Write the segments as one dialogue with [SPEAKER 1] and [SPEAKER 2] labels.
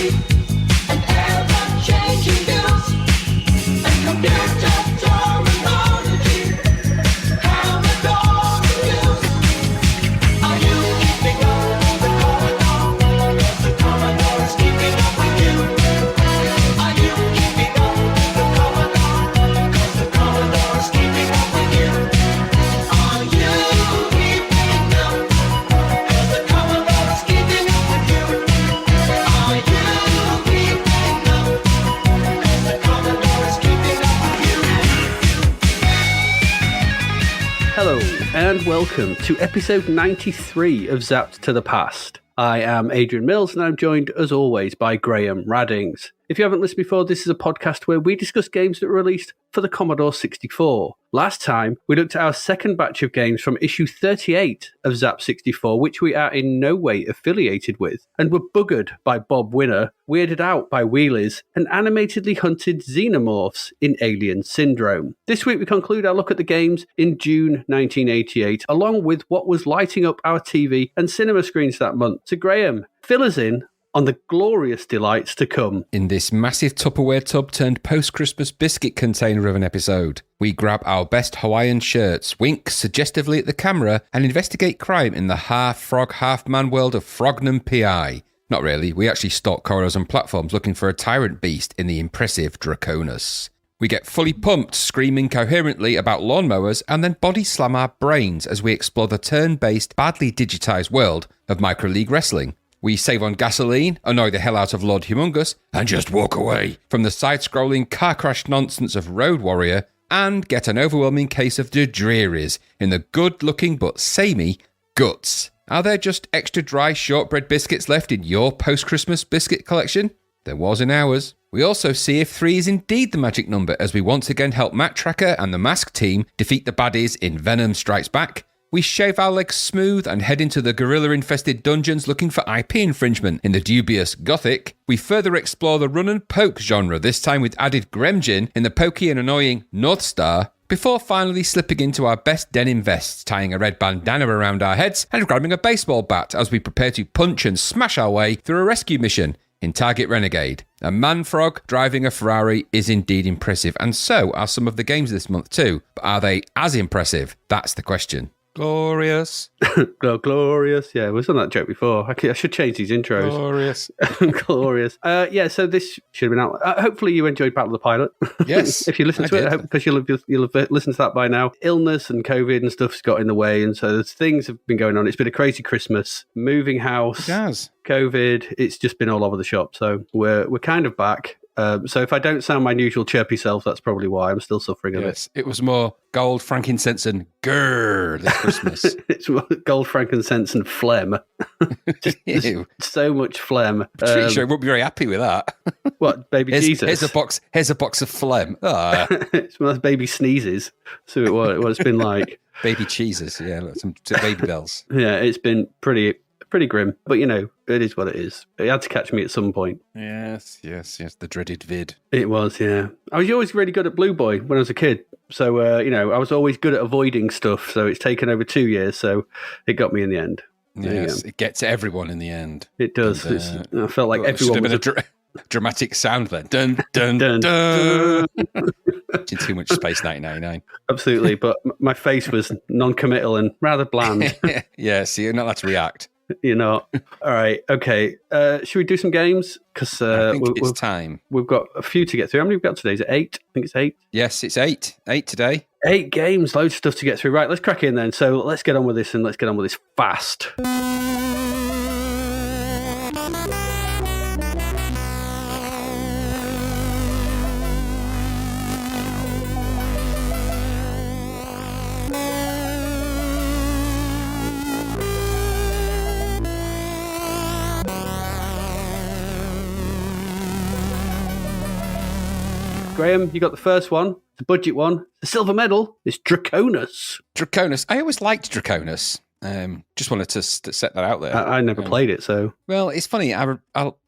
[SPEAKER 1] and ever-changing views, and computer terminology. Commodore reviews. Are you keeping up with the Commodore? 'Cause the Commodore is keeping up with you. Are you keeping up with the Commodore? 'Cause the Commodore is keeping up with you. Are you keeping up? 'Cause the Commodore is keeping up with you. Are you keeping up? 'Cause the Commodore is keeping up with you.
[SPEAKER 2] Hello, and welcome to episode 93 of Zapped to the Past. I am Adrian Mills, and I'm joined, as always, by Graham Raddings. If you haven't listened before, this is a podcast where we discuss games that were released for the Commodore 64. Last time, we looked at our second batch of games from issue 38 of Zap 64, which we are in no way affiliated with, and were buggered by Bob Winner, weirded out by wheelies, and animatedly hunted xenomorphs in Alien Syndrome. This week, we conclude our look at the games in June 1988, along with what was lighting up our TV and cinema screens that month. So, Graham, fill us in on the glorious delights to come.
[SPEAKER 3] In this massive Tupperware tub turned post-Christmas biscuit container of an episode, we grab our best Hawaiian shirts, wink suggestively at the camera, and investigate crime in the half-frog, half-man world of Frognum PI. Not really, we actually stalk corridors and platforms looking for a tyrant beast in the impressive Draconus. We get fully pumped, screaming coherently about lawnmowers, and then body slam our brains as we explore the turn-based, badly digitised world of Microleague Wrestling. We save on gasoline, annoy the hell out of Lord Humongous, and just walk away from the side-scrolling car crash nonsense of Road Warrior, and get an overwhelming case of the drearies in the good-looking but samey Gutz. Are there just extra dry shortbread biscuits left in your post-Christmas biscuit collection? There was in ours. We also see if 3 is indeed the magic number as we once again help Matt Tracker and the Mask team defeat the baddies in Venom Strikes Back. We shave our legs smooth and head into the gorilla-infested dungeons looking for IP infringement in the dubious Gothik. We further explore the run and poke genre, this time with added gremgin in the pokey and annoying Northstar, before finally slipping into our best denim vests, tying a red bandana around our heads and grabbing a baseball bat as we prepare to punch and smash our way through a rescue mission in Target Renegade. A man-frog driving a Ferrari is indeed impressive, and so are some of the games this month too. But are they as impressive? That's the question. Glorious.
[SPEAKER 2] Glorious. Yeah, we've done that joke before. I should change these intros.
[SPEAKER 3] Glorious.
[SPEAKER 2] Glorious. Yeah, so this should have been out. Hopefully you enjoyed Battle of the Pilot.
[SPEAKER 3] Yes.
[SPEAKER 2] If you listen to it, because you'll have listened to that by now. Illness and COVID and stuff's got in the way, and so things have been going on. It's been a crazy Christmas. Moving house.
[SPEAKER 3] It has.
[SPEAKER 2] COVID. It's just been all over the shop. So we're kind of back. So if I don't sound my usual chirpy self, that's probably why. I'm still suffering a bit.
[SPEAKER 3] It was more gold, frankincense, and grrr this Christmas.
[SPEAKER 2] It's more gold, frankincense, and phlegm. Just so much phlegm.
[SPEAKER 3] I'm pretty sure I won't be very happy with that.
[SPEAKER 2] What, baby Jesus?
[SPEAKER 3] Here's a box of phlegm. Oh.
[SPEAKER 2] It's one of those baby sneezes. So what it's been like.
[SPEAKER 3] Baby cheeses, yeah, some baby bells.
[SPEAKER 2] Yeah, it's been pretty grim, but it is what it is. It had to catch me at some point.
[SPEAKER 3] Yes, the dreaded vid.
[SPEAKER 2] It was, yeah. I was always really good at Blue Boy when I was a kid. So, I was always good at avoiding stuff. So it's taken over 2 years. So it got me in the end.
[SPEAKER 3] Yes, it gets everyone in the end.
[SPEAKER 2] It does. And, I felt like everyone was
[SPEAKER 3] a dramatic sound then. Dun, dun, dun, dun. Too much Space 1999.
[SPEAKER 2] Absolutely. But my face was non-committal and rather bland.
[SPEAKER 3] Yeah, so you're not allowed to react.
[SPEAKER 2] You're not. All right. Okay. Should we do some games? Because
[SPEAKER 3] I think it's time.
[SPEAKER 2] We've got a few to get through. How many have we got today? Is it 8? I think it's 8.
[SPEAKER 3] Yes, it's 8. 8 today.
[SPEAKER 2] 8 games. Loads of stuff to get through. Right. Let's crack in then. So let's get on with this, and let's get on with this fast. Graham, you got the first one, the budget one, the silver medal. It's Draconus.
[SPEAKER 3] Draconus. I always liked Draconus. Just wanted to set that out there.
[SPEAKER 2] I never played it, so.
[SPEAKER 3] Well, it's funny. I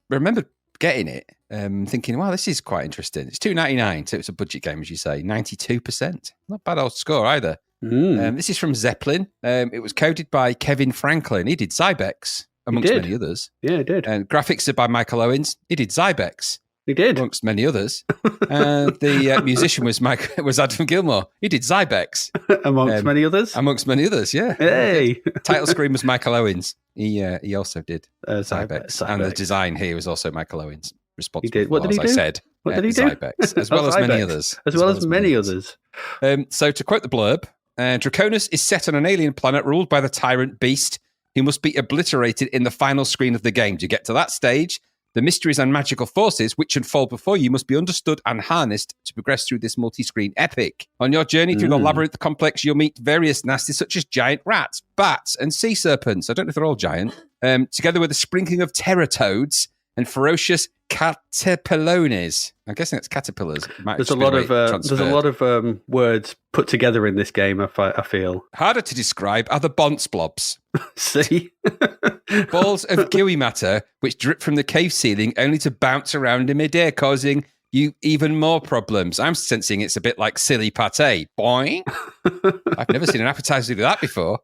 [SPEAKER 3] remember getting it, thinking, wow, this is quite interesting. It's $2.99, so it's a budget game, as you say. 92%. Not bad old score either. This is from Zeppelin. It was coded by Kevin Franklin. He did Cybex. amongst
[SPEAKER 2] did.
[SPEAKER 3] many others.
[SPEAKER 2] Yeah, he did.
[SPEAKER 3] And graphics are by Michael Owens. He did Zybex,
[SPEAKER 2] He did.
[SPEAKER 3] amongst many others. And the musician was Adam Gilmore. He did Zybex,
[SPEAKER 2] Amongst many others.
[SPEAKER 3] amongst many others. Yeah.
[SPEAKER 2] Hey.
[SPEAKER 3] Title screen was Michael Owens. He also did
[SPEAKER 2] Zybex.
[SPEAKER 3] Zybex. And the design here was also Michael Owens. Responsible
[SPEAKER 2] He did. What
[SPEAKER 3] for,
[SPEAKER 2] did he
[SPEAKER 3] as
[SPEAKER 2] do?
[SPEAKER 3] I said,
[SPEAKER 2] What did he do?
[SPEAKER 3] Zybex, as well as many
[SPEAKER 2] Zybex.
[SPEAKER 3] others.
[SPEAKER 2] As well as many others.
[SPEAKER 3] So to quote the blurb, Draconus is set on an alien planet ruled by the tyrant beast who must be obliterated in the final screen of the game. To get to that stage, the mysteries and magical forces which unfold before you must be understood and harnessed to progress through this multi-screen epic. On your journey through the labyrinth complex, you'll meet various nasties such as giant rats, bats, and sea serpents. I don't know if they're all giant. Together with a sprinkling of terratoads and ferocious caterpillones. I'm guessing it's caterpillars.
[SPEAKER 2] There's a lot of words put together in this game. I feel
[SPEAKER 3] harder to describe are the bonce blobs.
[SPEAKER 2] See,
[SPEAKER 3] balls of gooey matter which drip from the cave ceiling only to bounce around in midair, causing you even more problems. I'm sensing it's a bit like silly pate. Boing. I've never seen an appetizer do that before.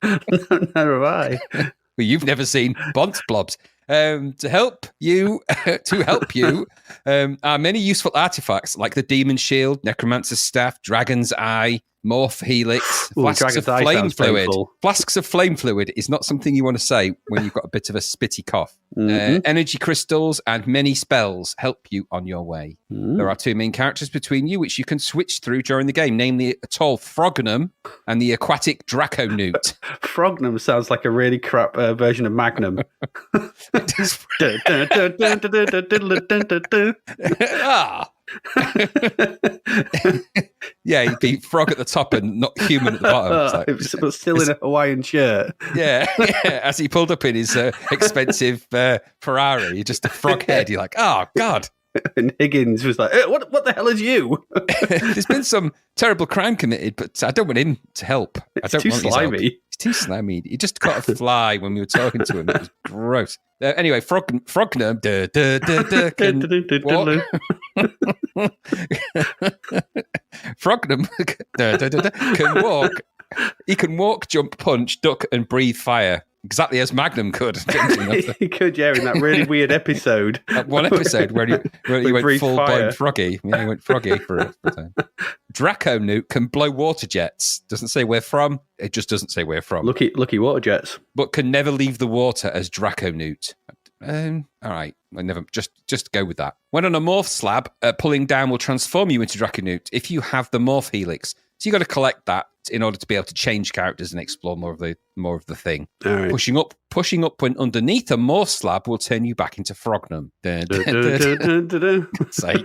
[SPEAKER 2] Never have I.
[SPEAKER 3] Well, you've never seen bonce blobs. To help you, are many useful artifacts like the Demon Shield, Necromancer's Staff, Dragon's Eye, Morph Helix,
[SPEAKER 2] Ooh,
[SPEAKER 3] flasks
[SPEAKER 2] Dragon's
[SPEAKER 3] of
[SPEAKER 2] Eye
[SPEAKER 3] flame
[SPEAKER 2] sounds
[SPEAKER 3] fluid.
[SPEAKER 2] painful.
[SPEAKER 3] Flasks of flame fluid is not something you want to say when you've got a bit of a spitty cough. Energy crystals and many spells help you on your way. There are two main characters between you which you can switch through during the game, namely a tall Frognum and the aquatic Draconute.
[SPEAKER 2] Frognum sounds like a really crap version of Magnum.
[SPEAKER 3] Ah. Yeah, he'd be frog at the top and not human at the bottom. It's like,
[SPEAKER 2] but still in a Hawaiian shirt.
[SPEAKER 3] yeah, as he pulled up in his expensive Ferrari, just a frog head. You're like, oh, God.
[SPEAKER 2] And Higgins was like, what the hell is you?
[SPEAKER 3] There's been some terrible crime committed, but I don't want him to help. I don't
[SPEAKER 2] too
[SPEAKER 3] want his help.
[SPEAKER 2] slimy.
[SPEAKER 3] He's too slimy. He just caught a fly when we were talking to him. It was gross. Anyway, Frognum can Frognum can walk. He can walk, jump, punch, duck, and breathe fire. Exactly as Magnum could.
[SPEAKER 2] He could, yeah, in that really weird episode.
[SPEAKER 3] One episode where he went full blown froggy. Yeah, he went froggy for a time. Draconute can blow water jets. Doesn't say where from. It just doesn't say where from.
[SPEAKER 2] Lucky water jets.
[SPEAKER 3] But can never leave the water as Draconute. All right, I never just go with that. When on a morph slab, pulling down will transform you into Draconute if you have the morph helix. So you got to collect that in order to be able to change characters and explore more of the thing.
[SPEAKER 2] All right.
[SPEAKER 3] Pushing up when underneath a morph slab will turn you back into Frognum. Sake.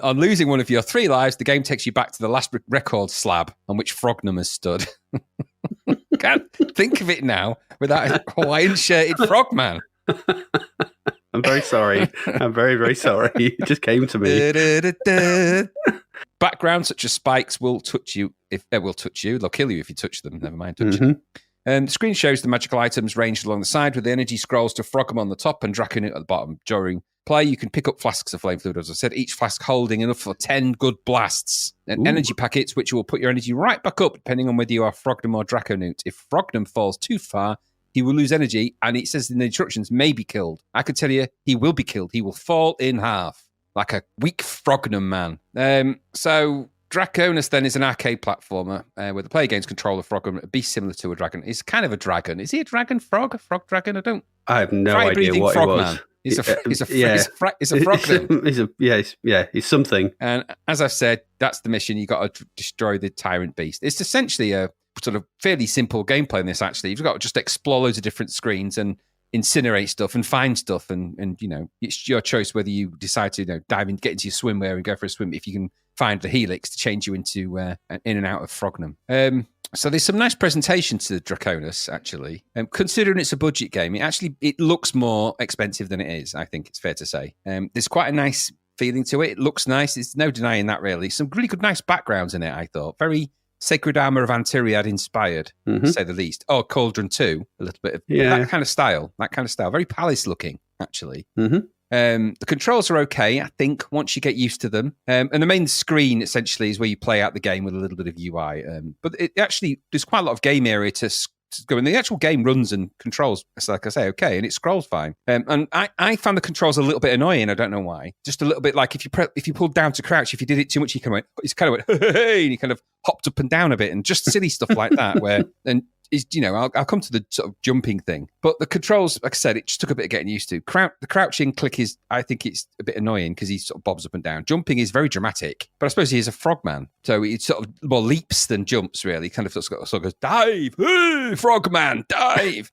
[SPEAKER 3] On losing one of your 3 lives, the game takes you back to the last record slab on which Frognum has stood. Can't think of it now without a Hawaiian shirted frogman.
[SPEAKER 2] I'm very sorry. I'm very, very sorry. It just came to me.
[SPEAKER 3] Backgrounds such as spikes will touch you. They'll kill you if you touch them. Never mind touching. The screen shows the magical items ranged along the side with the energy scrolls to Frogum on the top and Draconute at the bottom. During play, you can pick up flasks of flame fluid, as I said, each flask holding enough for 10 good blasts. And energy packets, which will put your energy right back up, depending on whether you are Frognum or Draconute. If Frognum falls too far, he will lose energy, and it says in the instructions, may be killed. I can tell you, he will be killed. He will fall in half, like a weak Frognum man. So Draconus then is an arcade platformer where the player gains control of Frognum, a beast similar to a dragon. He's kind of a dragon. Is he a dragon frog? A frog dragon?
[SPEAKER 2] I have no idea what
[SPEAKER 3] frog
[SPEAKER 2] he was.
[SPEAKER 3] Man. He's a frogman.
[SPEAKER 2] He's something.
[SPEAKER 3] And as I've said, that's the mission. You got to destroy the tyrant beast. It's essentially a sort of fairly simple gameplay in this, actually. You've got to just explore loads of different screens and incinerate stuff and find stuff. And it's your choice whether you decide to dive in, get into your swimwear and go for a swim if you can find the helix to change you into in and out of Frognum. So there's some nice presentation to the Draconus, actually. Considering it's a budget game, it looks more expensive than it is, I think it's fair to say. There's quite a nice feeling to it. It looks nice. There's no denying that, really. Some really good, nice backgrounds in it, I thought. Very Sacred Armor of Antiriad inspired, to say the least. Oh, Cauldron 2, a little bit of that kind of style. Very palace looking, actually. The controls are okay, I think, once you get used to them. And the main screen, essentially, is where you play out the game with a little bit of UI. But it actually, there's quite a lot of game area to go. And the actual game runs and controls, like I say, okay, and it scrolls fine. And I found the controls a little bit annoying. I don't know why. Just a little bit like if you pulled down to crouch, if you did it too much, you kind of went, hey, and you kind of hopped up and down a bit, and just silly stuff like that. I'll come to the sort of jumping thing, but the controls, like I said, it just took a bit of getting used to. The crouching click is, I think it's a bit annoying because he sort of bobs up and down. Jumping is very dramatic, but I suppose he is a frogman, so it sort of more leaps than jumps. Really, kind of sort of goes dive, hey, frogman, dive.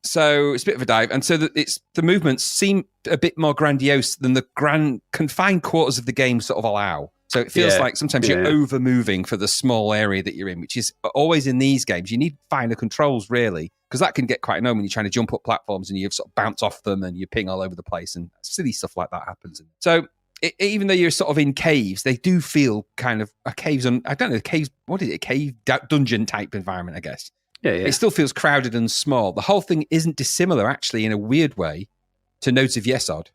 [SPEAKER 3] So it's a bit of a dive, and so the movements seem a bit more grandiose than the grand confined quarters of the game sort of allow. So it feels like sometimes you're over moving for the small area that you're in, which is always in these games. You need finer controls, really, because that can get quite annoying when you're trying to jump up platforms and you sort of bounce off them and you ping all over the place, and silly stuff like that happens. So even though you're sort of in caves, they do feel kind of a caves on, I don't know, caves, what is it, a cave dungeon type environment, I guess. Yeah. It still feels crowded and small. The whole thing isn't dissimilar, actually, in a weird way, to Nodes of Yesod.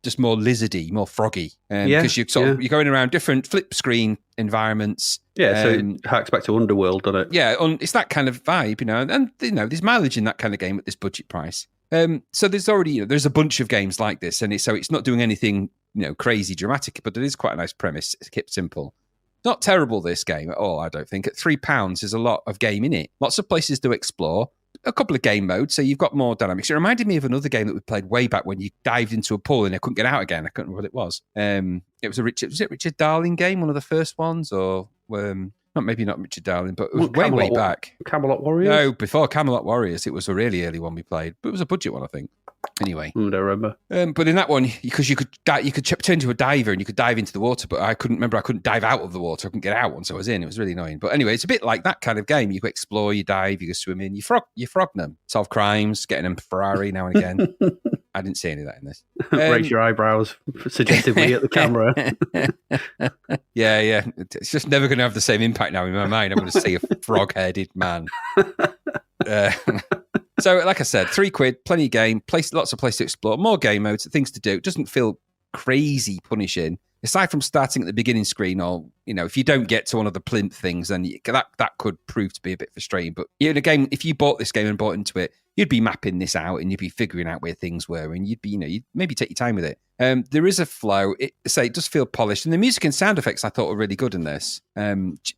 [SPEAKER 3] Just more lizardy, more froggy, because you're going around different flip screen environments. Yeah,
[SPEAKER 2] so it harks back to Underworld, doesn't it?
[SPEAKER 3] Yeah, it's that kind of vibe, and there's mileage in that kind of game at this budget price. So there's already, there's a bunch of games like this, and so it's not doing anything, crazy dramatic, but it is quite a nice premise. It's kept simple. Not terrible, this game at all, I don't think. At £3, there's a lot of game in it. Lots of places to explore. A couple of game modes, so you've got more dynamics. It reminded me of another game that we played way back when you dived into a pool and I couldn't get out again. I couldn't remember what it was. It was Richard Darling game, one of the first ones, or maybe not Richard Darling, but it was way back.
[SPEAKER 2] Camelot Warriors?
[SPEAKER 3] No, before Camelot Warriors. It was a really early one we played, but it was a budget one, I think. Anyway,
[SPEAKER 2] I don't remember.
[SPEAKER 3] But in that one, because you could turn into a diver and you could dive into the water, but I couldn't dive out of the water. I couldn't get out once I was in. It was really annoying. But anyway, it's a bit like that kind of game. You go explore, you dive, you go swim in, you frog them, solve crimes, getting them Ferrari now and again. I didn't see any of that in this.
[SPEAKER 2] Raise your eyebrows suggestively at the camera.
[SPEAKER 3] Yeah. It's just never going to have the same impact now in my mind. I'm going to see a frog-headed man. So, like I said, £3, plenty of game, lots of places to explore, more game modes, things to do. It doesn't feel crazy punishing. Aside from starting at the beginning screen, or if you don't get to one of the plinth things, then that could prove to be a bit frustrating. But in a game, if you bought this game and bought into it, you'd be mapping this out and you'd be figuring out where things were, and you'd maybe take your time with it. There is a flow. It does feel polished, and the music and sound effects I thought were really good in this.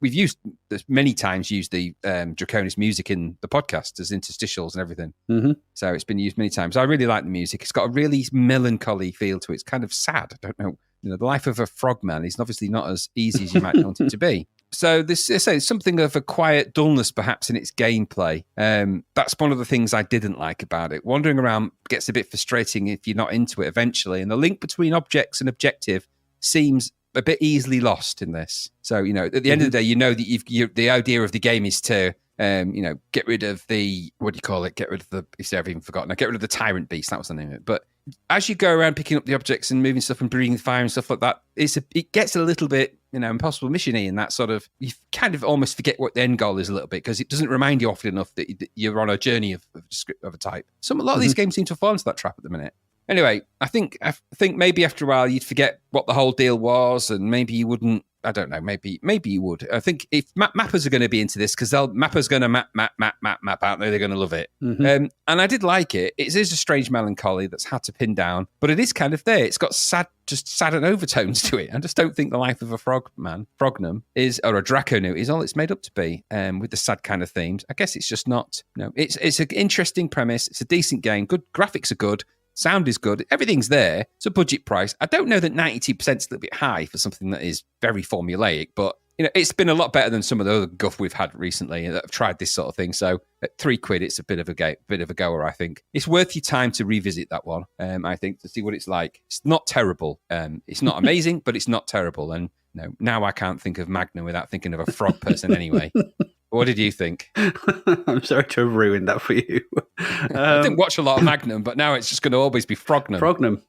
[SPEAKER 3] We've used this many times, used the Draconus music in the podcast as interstitials and everything. Mm-hmm. So it's been used many times. I really like the music. It's got a really melancholy feel to it. It's kind of sad. I don't know. The life of a frogman is obviously not as easy as you might want it to be. So this is something of a quiet dullness, perhaps, in its gameplay. That's one of the things I didn't like about it. Wandering around gets a bit frustrating if you're not into it eventually, and the link between objects and objective seems a bit easily lost in this. So, at the end of the day, that the idea of the game is to get rid of the, what do you call it? Get rid of the, I've even forgotten. Get rid of the tyrant beast. That was the name of it. But as you go around picking up the objects and moving stuff and breathing fire and stuff like that, it gets a little bit, impossible mission-y, and that sort of, you kind of almost forget what the end goal is a little bit, because it doesn't remind you often enough that you're on a journey of a type. A lot of these games seem to fall into that trap at the minute. Anyway, I think maybe after a while you'd forget what the whole deal was, and maybe you wouldn't. I don't know. Maybe you would. I think if mappers are going to be into this, because mappers going to map out there, they're going to love it. Mm-hmm. And I did like it. It is a strange melancholy that's hard to pin down, but it is kind of there. It's got sad and overtones to it. I just don't think the life of a Frognum is, or a Draconu is all it's made up to be. With the sad kind of themes, I guess it's just not. It's an interesting premise. It's a decent game. Good graphics are good. Sound is good. Everything's there. It's a budget price. I don't know that 92% is a little bit high for something that is very formulaic, but it's been a lot better than some of the other guff we've had recently that have tried this sort of thing. So at £3, it's a bit of a goer, I think. It's worth your time to revisit that one, I think, to see what it's like. It's not terrible. It's not amazing, but it's not terrible. And now I can't think of Magna without thinking of a frog person anyway. What did you think?
[SPEAKER 2] I'm sorry to have ruined that for you.
[SPEAKER 3] I didn't watch a lot of Magnum, but now it's just going to always be Frognum.
[SPEAKER 2] Frognum.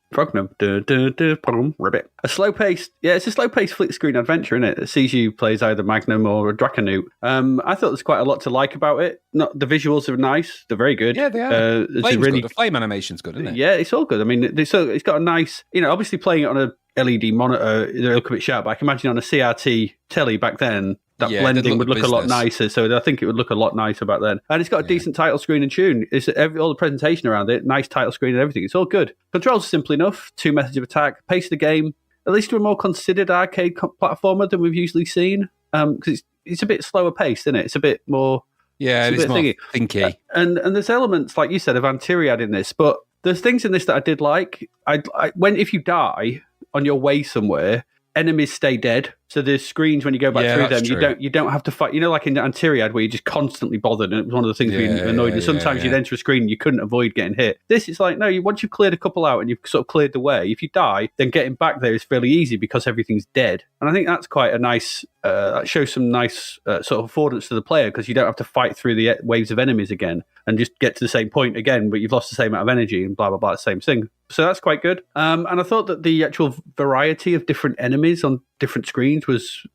[SPEAKER 2] Ribbit. A slow-paced, it's a slow-paced flick-screen adventure, isn't it? It sees you play as either Magnum or a Draconus. I thought there's quite a lot to like about it. Not the visuals are nice; they're very good.
[SPEAKER 3] Yeah, they are.
[SPEAKER 2] It's
[SPEAKER 3] Good. The flame animation's good, isn't it?
[SPEAKER 2] Yeah, it's all good. I mean, it's got a nice, obviously playing it on a LED monitor, it'll look a bit sharp, but I can imagine on a CRT telly back then, that blending would look a lot nicer. So I think it would look a lot nicer back then. And it's got a decent title screen and tune. It's all the presentation around it, nice title screen and everything. It's all good. Controls are simple enough. 2 methods of attack. Pace of the game, at least to a more considered arcade platformer than we've usually seen. Because it's a bit slower paced, isn't it? It's a bit more...
[SPEAKER 3] Yeah, it's more thinky.
[SPEAKER 2] And there's elements, like you said, of Antiriad in this, but there's things in this that I did like. If you die on your way somewhere, enemies stay dead. So there's screens when you go back through them.
[SPEAKER 3] True.
[SPEAKER 2] You don't have to fight. Like in Antiriad where you're just constantly bothered, and it was one of the things being annoyed. And sometimes you'd enter a screen and you couldn't avoid getting hit. This is like, no, once you've cleared a couple out and you've sort of cleared the way, if you die, then getting back there is fairly easy because everything's dead. And I think that's quite a nice, that shows some nice sort of affordance to the player because you don't have to fight through the waves of enemies again and just get to the same point again, but you've lost the same amount of energy and blah, blah, blah, the same thing. So that's quite good. And I thought that the actual variety of different enemies on different screens was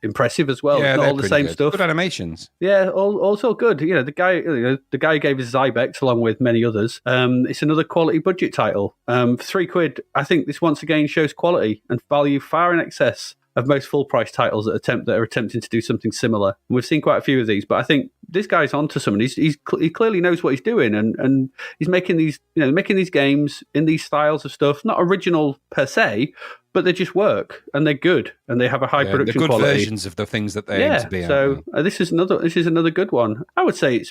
[SPEAKER 2] impressive as well.
[SPEAKER 3] Yeah,
[SPEAKER 2] it's not all the same
[SPEAKER 3] good.
[SPEAKER 2] stuff.
[SPEAKER 3] Good animations.
[SPEAKER 2] Yeah, also good. The guy who gave us Zybex along with many others. It's another quality budget title. For £3, I think this once again shows quality and value far in excess of most full price titles that are attempting to do something similar. And we've seen quite a few of these, but I think this guy's onto something. He clearly knows what he's doing, and he's making these games in these styles of stuff, not original per se, but they just work and they're good and they have a high production
[SPEAKER 3] good
[SPEAKER 2] quality.
[SPEAKER 3] Versions of the things that they aim to be.
[SPEAKER 2] So this is another good one. I would say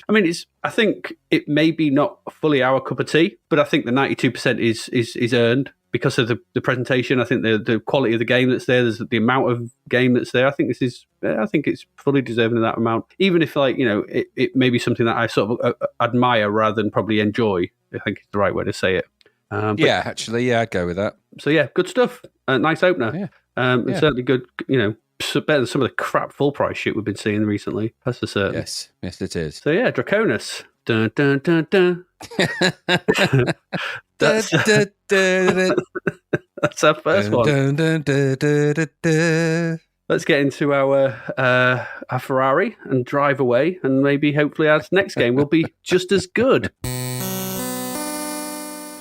[SPEAKER 2] I think it may be not fully our cup of tea, but I think the 92% is earned because of the presentation. I think the quality of the game that's there, there's the amount of game that's there. I think it's fully deserving of that amount, even if it may be something that I sort of admire rather than probably enjoy. I think it's the right way to say it. I'd go with that. So yeah, good stuff. Nice opener. And certainly good. Better than some of the crap full price shit we've been seeing recently. That's for certain.
[SPEAKER 3] Yes, it is.
[SPEAKER 2] So yeah, Draconus. Dun dun dun dun. That's our first one. Let's get into our Ferrari and drive away, and maybe hopefully our next game will be just as good.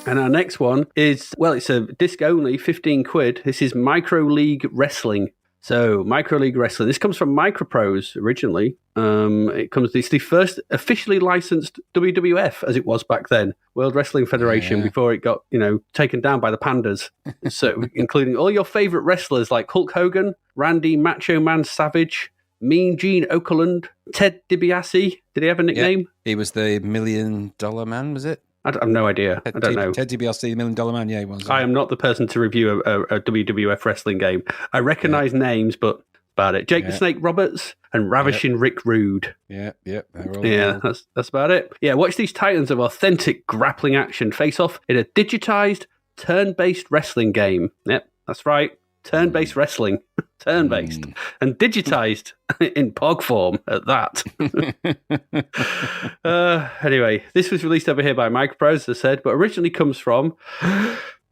[SPEAKER 2] And our next one is, it's a disc only, £15. This is Microleague Wrestling. So, Microleague Wrestling. This comes from Microprose originally. It's the first officially licensed WWF, as it was back then, World Wrestling Federation, before it got, taken down by the pandas. So, including all your favorite wrestlers like Hulk Hogan, Randy Macho Man Savage, Mean Gene Okerlund, Ted DiBiase. Did he have a nickname?
[SPEAKER 3] Yeah. He was the $1 Million Man, was it?
[SPEAKER 2] I have no idea. I don't know.
[SPEAKER 3] Ted DiBiase, $1 Million Man, yeah, he was.
[SPEAKER 2] I am not the person to review a WWF wrestling game. I recognise names, but about it. Jake the Snake Roberts and Ravishing Rick Rude.
[SPEAKER 3] Yeah.
[SPEAKER 2] That's about it. Yeah, watch these titans of authentic grappling action face off in a digitised, turn-based wrestling game. Yep, that's right. Turn-based wrestling. Turn-based. And digitised in POG form at that. Anyway, this was released over here by Microprose, as I said, but originally comes from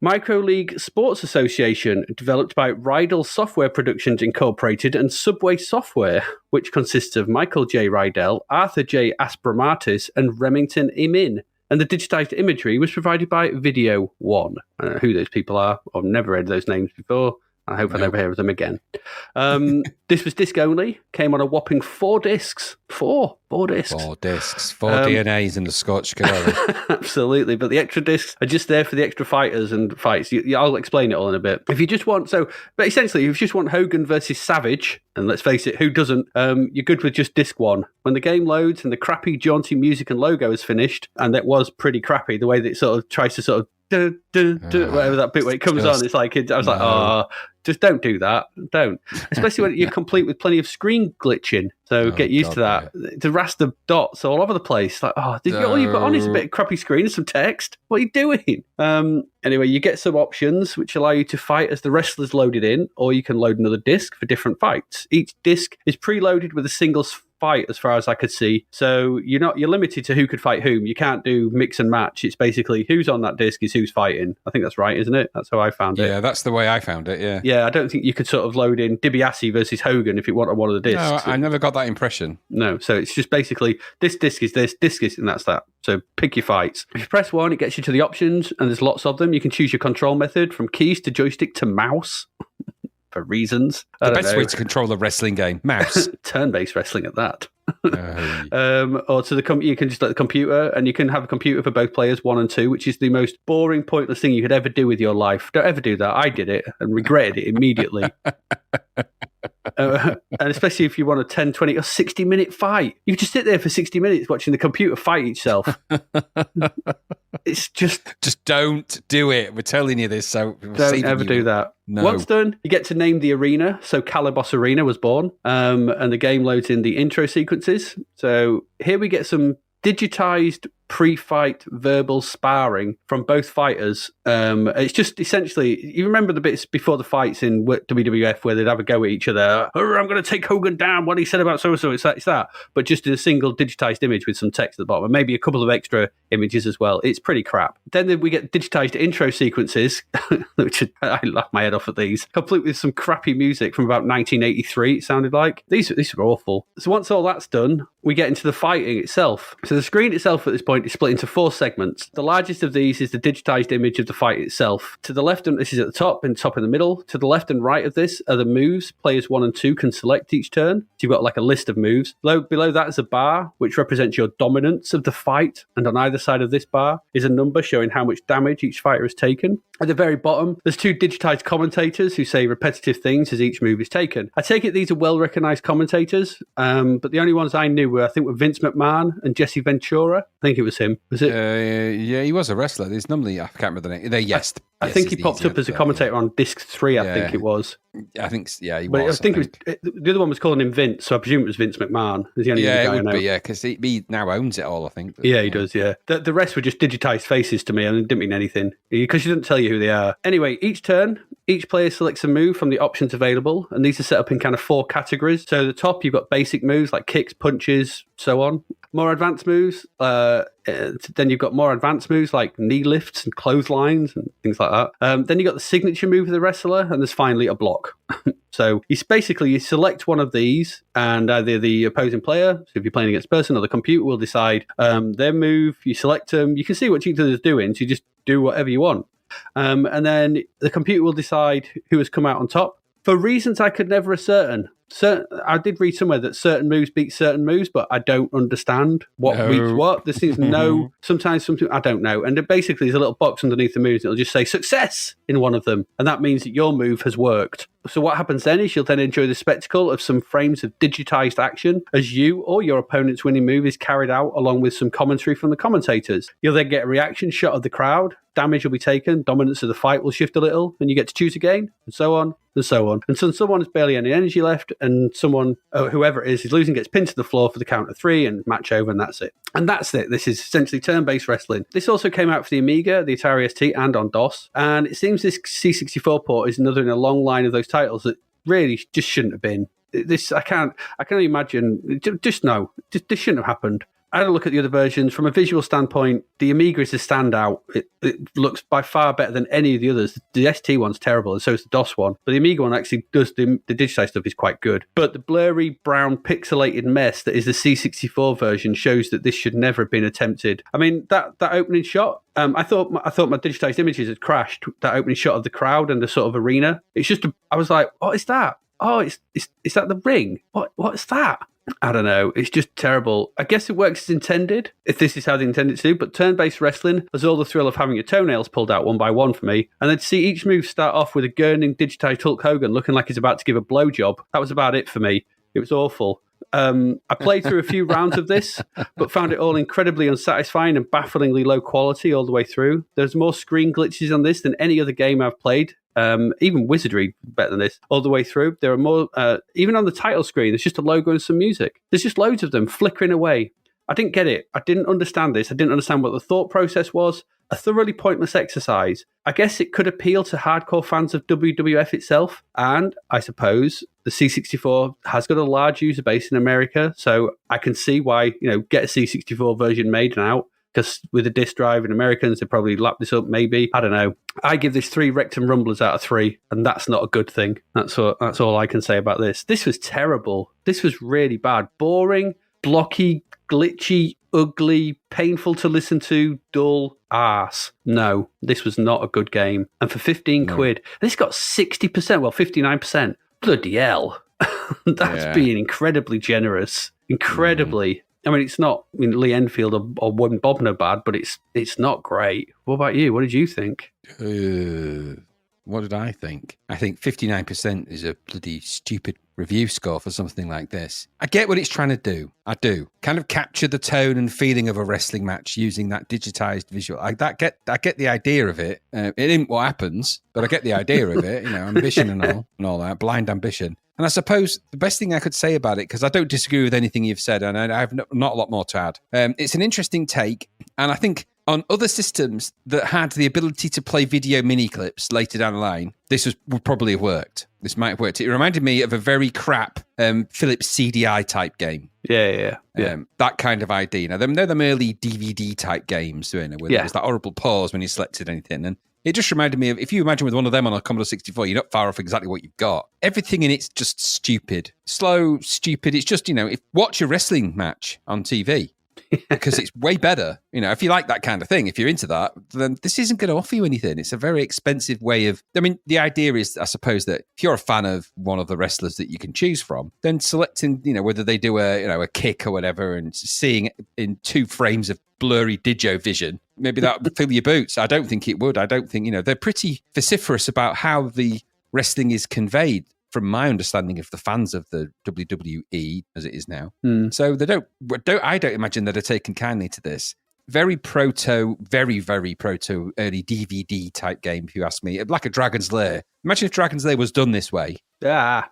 [SPEAKER 2] Microleague Sports Association, developed by Rydell Software Productions Incorporated and Subway Software, which consists of Michael J. Rydell, Arthur J. Aspromatis, and Remington Imin. And the digitized imagery was provided by Video One. I don't know who those people are. I've never read those names before. I hope I never hear of them again. This was disc only. Came on a whopping 4 discs. Four discs.
[SPEAKER 3] 4 discs. 4 DNAs in the Scotch Gallery.
[SPEAKER 2] Absolutely. But the extra discs are just there for the extra fighters and fights. I'll explain it all in a bit. If you just want, but essentially, if you just want Hogan versus Savage, and let's face it, who doesn't? You're good with just disc 1. When the game loads and the crappy, jaunty music and logo is finished, and that was pretty crappy, the way that it sort of tries to sort of whatever that bit where it comes on, it's like I was like, just don't do that. Don't. Especially when you're complete with plenty of screen glitching. So get used to that. The raster dots all over the place. Like, all you've got on is a bit of crappy screen and some text. What are you doing? Anyway, you get some options which allow you to fight as the wrestlers loaded in, or you can load another disc for different fights. Each disc is preloaded with a single fight as far as I could see. So you're limited to who could fight whom. You can't do mix and match. It's basically who's on that disc is who's fighting. I think that's right, isn't it? That's how I found it.
[SPEAKER 3] Yeah, that's the way I found it, yeah.
[SPEAKER 2] Yeah, I don't think you could sort of load in DiBiase versus Hogan if you wanted one of the discs.
[SPEAKER 3] No, I never got that impression.
[SPEAKER 2] No, so it's just basically this disc is this, disc is, and that's that. So pick your fights. If you press 1, it gets you to the options, and there's lots of them. You can choose your control method from keys to joystick to mouse. For reasons.
[SPEAKER 3] The best way to control a wrestling game, mouse.
[SPEAKER 2] Turn-based wrestling at that. Or to the you can just let the computer, and you can have a computer for both players 1 and 2, which is the most boring, pointless thing you could ever do with your life. Don't ever do that. I did it and regretted it immediately. And especially if you want a 10, 20 or 60-minute fight. You could just sit there for 60 minutes watching the computer fight itself. It's just
[SPEAKER 3] don't do it. We're telling you this, so
[SPEAKER 2] don't ever do that.
[SPEAKER 3] No.
[SPEAKER 2] Once done, you get to name the arena. So Calibos Arena was born, and the game loads in the intro sequences. So here we get some digitized pre-fight verbal sparring from both fighters. It's just essentially, you remember the bits before the fights in WWF where they'd have a go at each other. Oh, I'm going to take Hogan down. What he said about so-and-so, it's that. But just in a single digitized image with some text at the bottom, and maybe a couple of extra images as well. It's pretty crap. Then we get digitized intro sequences, which I laugh my head off at these, complete with some crappy music from about 1983, it sounded like. These are awful. So once all that's done, we get into the fighting itself. So the screen itself at this point is split into 4 segments. The largest of these is the digitized image of the fight itself. To the left, and this is at the top and top in the middle. To the left and right of this are the moves players 1 and 2 can select each turn. So you've got like a list of moves. Below that is a bar, which represents your dominance of the fight. And on either side of this bar is a number showing how much damage each fighter has taken. At the very bottom, there's 2 digitized commentators who say repetitive things as each move is taken. I take it these are well-recognized commentators, but the only ones I knew were Vince McMahon and Jesse Ventura. I think it was him. Was it?
[SPEAKER 3] Yeah, he was a wrestler. There's normally, I can't remember the name.
[SPEAKER 2] I think he popped up as a commentator on disc 3, I think it was.
[SPEAKER 3] I think, he
[SPEAKER 2] but
[SPEAKER 3] was.
[SPEAKER 2] I think the other one was calling him Vince, so I presume it was Vince McMahon. He's the only guy
[SPEAKER 3] it would
[SPEAKER 2] I know.
[SPEAKER 3] be, because he now owns it all, I think. But,
[SPEAKER 2] yeah, he does, yeah. The rest were just digitized faces to me, and it didn't mean anything, because she didn't tell you who they are. Anyway, each turn, each player selects a move from the options available, and these are set up in kind of 4 categories. So at the top, you've got basic moves like kicks, punches, so on. More advanced moves, then you've got more advanced moves like knee lifts and clotheslines and things like that. Then you've got the signature move of the wrestler, and there's finally a block. So you select one of these, and either the opposing player, so if you're playing against a person, or the computer will decide their move. You select them. You can see what each other's doing, so you just do whatever you want. And then the computer will decide who has come out on top. For reasons I could never ascertain. I did read somewhere that certain moves beat certain moves, but I don't understand what beats what. There seems sometimes something, I don't know. And basically there's a little box underneath the moves, and it'll just say success in one of them. And that means that your move has worked. So what happens then is you'll then enjoy the spectacle of some frames of digitized action as you or your opponent's winning move is carried out, along with some commentary from the commentators. You'll then get a reaction shot of the crowd. Damage will be taken, dominance of the fight will shift a little, and you get to choose again, and so on, and so on. And so someone has barely any energy left, and someone, whoever it is losing, gets pinned to the floor for the count of 3, and match over, and that's it. And that's it. This is essentially turn-based wrestling. This also came out for the Amiga, the Atari ST, and on DOS. And it seems this C64 port is another in a long line of those titles that really just shouldn't have been. I can only imagine. This shouldn't have happened. I had a look at the other versions. From a visual standpoint, the Amiga is a standout. It looks by far better than any of the others. The ST one's terrible, and so is the DOS one. But the Amiga one actually does, the digitized stuff is quite good. But the blurry, brown, pixelated mess that is the C64 version shows that this should never have been attempted. I mean, that opening shot, I thought my digitized images had crashed. That opening shot of the crowd and the sort of arena. It's just, I was like, what is that? Oh, is that the ring? What's that? I don't know. It's just terrible. I guess it works as intended, if this is how they intended to, but turn-based wrestling has all the thrill of having your toenails pulled out one by one for me, and then to see each move start off with a gurning digitized Hulk Hogan looking like he's about to give a blowjob, that was about it for me. It was awful. I played through a few rounds of this, but found it all incredibly unsatisfying and bafflingly low quality all the way through. There's more screen glitches on this than any other game I've played. Even Wizardry better than this all the way through. There are more, even on the title screen, there's just a logo and some music. There's just loads of them flickering away. I didn't get it. I didn't understand this. I didn't understand what the thought process was. A thoroughly pointless exercise. I guess it could appeal to hardcore fans of WWF itself, and I suppose the C64 has got a large user base in America, so I can see why, get a C64 version made now, because with a disk drive in Americans, they probably lap this up, maybe. I don't know. I give this 3 rectum rumblers out of 3, and that's not a good thing. That's all I can say about this. This was terrible. This was really bad. Boring, blocky, glitchy, ugly, painful to listen to, dull, arse. No, this was not a good game. And for 15 quid, this got 60%, well, 59%. Bloody hell. That's being incredibly generous. Incredibly. I mean, it's not Lee Enfield or Wim Bobner bad, but it's not great. What about you? What did you think?
[SPEAKER 3] What did I think? I think 59% is a bloody stupid review score for something like this. I get what it's trying to do. I do. Kind of capture the tone and feeling of a wrestling match using that digitized visual. I get the idea of it. It isn't what happens, but I get the idea of it. Ambition and all that, blind ambition. And I suppose the best thing I could say about it, because I don't disagree with anything you've said, and I have not a lot more to add. It's an interesting take, and I think on other systems that had the ability to play video mini clips later down the line, this would probably have worked. This might have worked. It reminded me of a very crap Philips CDI type game.
[SPEAKER 2] Yeah.
[SPEAKER 3] That kind of idea. Now, they're them early DVD type games, where there was that horrible pause when you selected anything. And it just reminded me of, if you imagine with one of them on a Commodore 64, you're not far off exactly what you've got. Everything in it's just stupid. Slow, stupid. It's just, watch a wrestling match on TV. Because it's way better. If you like that kind of thing, if you're into that, then this isn't going to offer you anything. It's a very expensive way of... I mean, the idea is, I suppose, that if you're a fan of one of the wrestlers that you can choose from, then selecting, whether they do a kick or whatever, and seeing in 2 frames of blurry Digio vision, maybe that would fill your boots. I don't think it would. I don't think, they're pretty vociferous about how the wrestling is conveyed, from my understanding of the fans of the WWE as it is now. So I don't imagine that they're taking kindly to this. Very, very proto early DVD type game, if you ask me. Like a Dragon's Lair. Imagine if Dragon's Lair was done this way.
[SPEAKER 2] Yeah.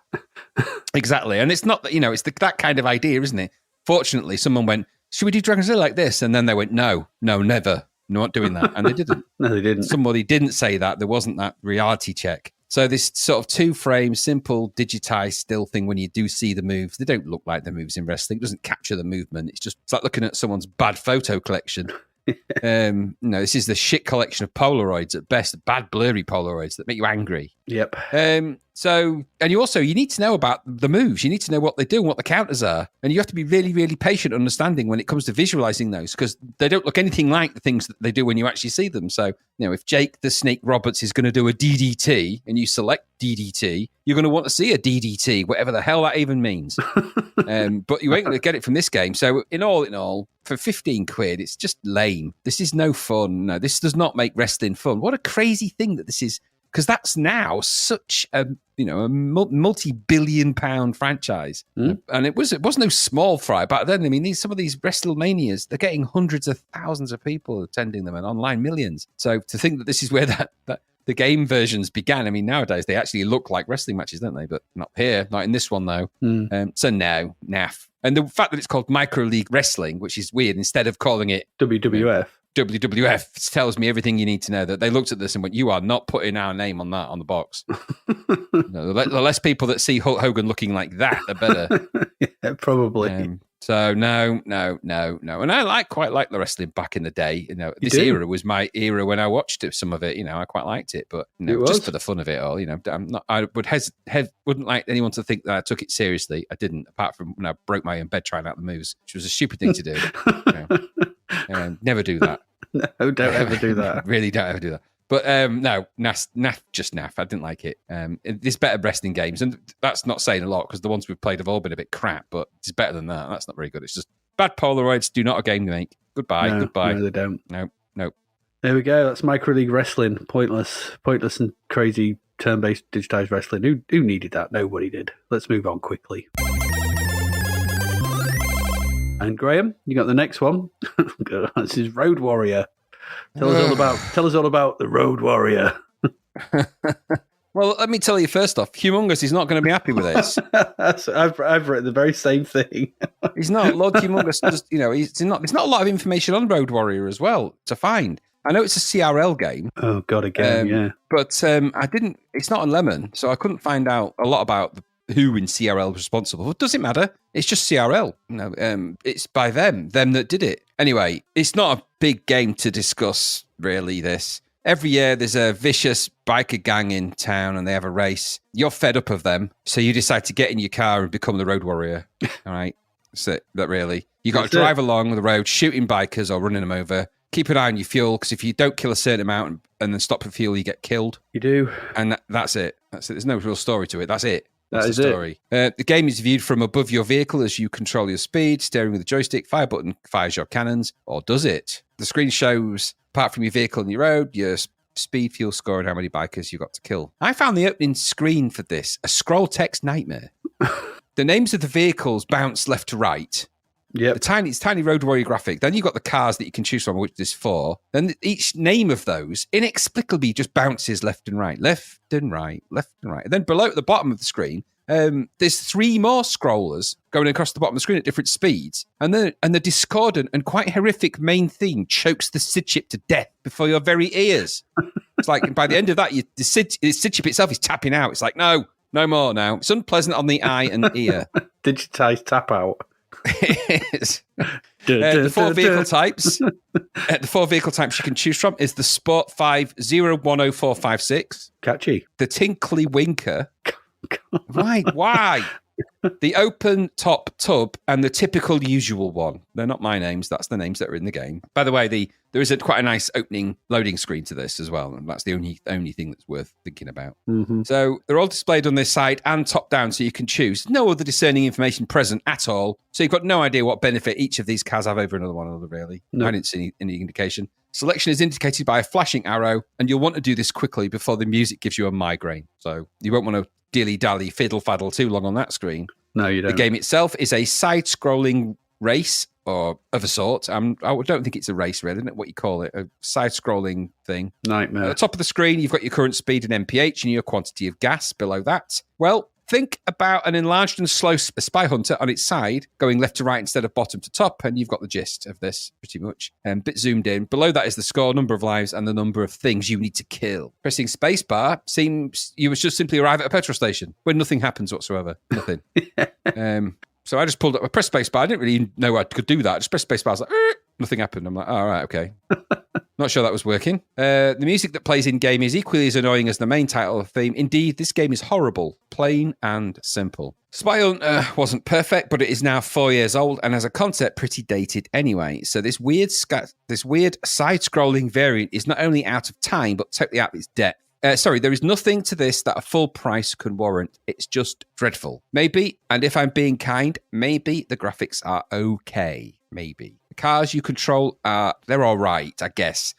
[SPEAKER 3] Exactly. And it's not that, it's that kind of idea, isn't it? Fortunately, someone went, should we do Dragon's Lair like this? And then they went, no, never. Not doing that. And they didn't.
[SPEAKER 2] No, they didn't.
[SPEAKER 3] Somebody didn't say that. There wasn't that reality check. So this sort of 2-frame, simple, digitized still thing, when you do see the moves, they don't look like the moves in wrestling. It doesn't capture the movement. It's like looking at someone's bad photo collection. This is the shit collection of Polaroids at best, bad blurry Polaroids that make you angry.
[SPEAKER 2] Yep.
[SPEAKER 3] And you need to know about the moves. You need to know what they do and what the counters are. And you have to be really, really patient understanding when it comes to visualizing those, because they don't look anything like the things that they do when you actually see them. So, if Jake the Snake Roberts is going to do a DDT and you select DDT, you're going to want to see a DDT, whatever the hell that even means. But you ain't going to get it from this game. So in all, for 15 quid, it's just lame. This is no fun. No, this does not make wrestling fun. What a crazy thing that this is. Because that's now such a multi-billion-pound franchise, and it was no small fry back then. I mean, some of these WrestleManias, they're getting hundreds of thousands of people attending them, and online millions. So to think that this is where that the game versions began. I mean, nowadays they actually look like wrestling matches, don't they? But not here, not in this one though. So no, naff. And the fact that it's called Microleague Wrestling, which is weird, instead of calling it
[SPEAKER 2] WWF.
[SPEAKER 3] WWF tells me everything you need to know, that they looked at this and went, you are not putting our name on that on the box. The less people that see Hulk Hogan looking like that, the better.
[SPEAKER 2] Yeah, probably.
[SPEAKER 3] So no. And I quite like the wrestling back in the day. This era was my era when I watched some of it. I quite liked it, but just for the fun of it all. I wouldn't like anyone to think that I took it seriously. I didn't, apart from when I broke my own bed trying out the moves, which was a stupid thing to do. Never do that.
[SPEAKER 2] No, don't ever do that.
[SPEAKER 3] Really, don't ever do that. But no, naff. I didn't like it. There's better wrestling games, and that's not saying a lot because the ones we've played have all been a bit crap. But it's better than that. That's not very good. It's just bad Polaroids. Do not a game make. Goodbye. Goodbye.
[SPEAKER 2] No, they don't.
[SPEAKER 3] No.
[SPEAKER 2] There we go. That's Microleague Wrestling. Pointless and crazy turn-based digitized wrestling. Who needed that? Nobody did. Let's move on quickly. And Graham, you got the next one. This is Road Warrior. Tell us all about the Road Warrior.
[SPEAKER 3] Well, let me tell you first off, Humongous is not going to be happy with this.
[SPEAKER 2] I've written the very same thing.
[SPEAKER 3] He's not. Lord Humongous, there's not a lot of information on Road Warrior as well to find. I know it's a CRL game.
[SPEAKER 2] Oh, God, again, yeah.
[SPEAKER 3] But it's not on Lemon, so I couldn't find out a lot about who in CRL was responsible. It doesn't matter. It's just CRL. It's by them that did it. Anyway, it's not a big game to discuss, really, this. Every year, there's a vicious biker gang in town and they have a race. You're fed up of them, so you decide to get in your car and become the road warrior. All right? That's it. That really. You got to drive along the road, shooting bikers or running them over. Keep an eye on your fuel, because if you don't kill a certain amount and then stop for fuel, you get killed. You do. And that's it. That's it. There's no real story to it. That's it. That's the story. The game is viewed from above your vehicle as you control your speed, steering with the joystick, fire button fires your cannons, or does it? The screen shows, apart from your vehicle and your road, your speed, fuel score, and how many bikers you got to kill. I found the opening screen for this a scroll text nightmare. The names of the vehicles bounce left to right. Yeah, it's tiny road warrior graphic. Then you've got the cars that you can choose from, which there's 4. Then each name of those inexplicably just bounces left and right, left and right, left and right. And then below at the bottom of the screen, there's 3 more scrollers going across the bottom of the screen at different speeds. And the discordant and quite horrific main theme chokes the SID chip to death before your very ears. It's like by the end of that, the SID chip itself is tapping out. It's like, no more now. It's unpleasant on the eye and ear.
[SPEAKER 2] Digitized tap out.
[SPEAKER 3] The 4 vehicle types. The 4 vehicle types you can choose from is the Sport 5 010456.
[SPEAKER 2] Catchy.
[SPEAKER 3] The Tinkly Winker. Why? The open top tub and the typical usual one. They're not my names. That's the names that are in the game. By the way, there is quite a nice opening loading screen to this as well. And that's the only thing that's worth thinking about. Mm-hmm. So they're all displayed on this side and top down, so you can choose. No other discerning information present at all. So you've got no idea what benefit each of these cars have over another, really. No. I didn't see any indication. Selection is indicated by a flashing arrow, and you'll want to do this quickly before the music gives you a migraine. So you won't want to dilly-dally, fiddle-faddle too long on that screen. No, you don't. The game itself is a side-scrolling race, or of a sort. I don't think it's a race, really, isn't it? What you call it, a side-scrolling thing. Nightmare. At the top of the screen, you've got your current speed and MPH and your quantity of gas below that. Well, think about an enlarged and slow spy hunter on its side, going left to right instead of bottom to top, and you've got the gist of this, pretty much. Bit zoomed in. Below that is the score, number of lives, and the number of things you need to kill. Pressing spacebar seems you would just simply arrive at a petrol station where nothing happens whatsoever. Nothing. So I just pulled up. I pressed spacebar. I didn't really know I could do that. I just pressed spacebar. I was like, nothing happened. I'm like, all right, okay. Not sure that was working. The music that plays in-game is equally as annoying as the main title of theme. Indeed, this game is horrible, plain and simple. Spy Hunter wasn't perfect, but it is now 4 years old and as a concept pretty dated anyway. So this weird side-scrolling variant is not only out of time, but totally out of its depth. There is nothing to this that a full price can warrant. It's just dreadful. Maybe, and if I'm being kind, maybe the graphics are okay. Maybe. The cars you control they're all right, I guess.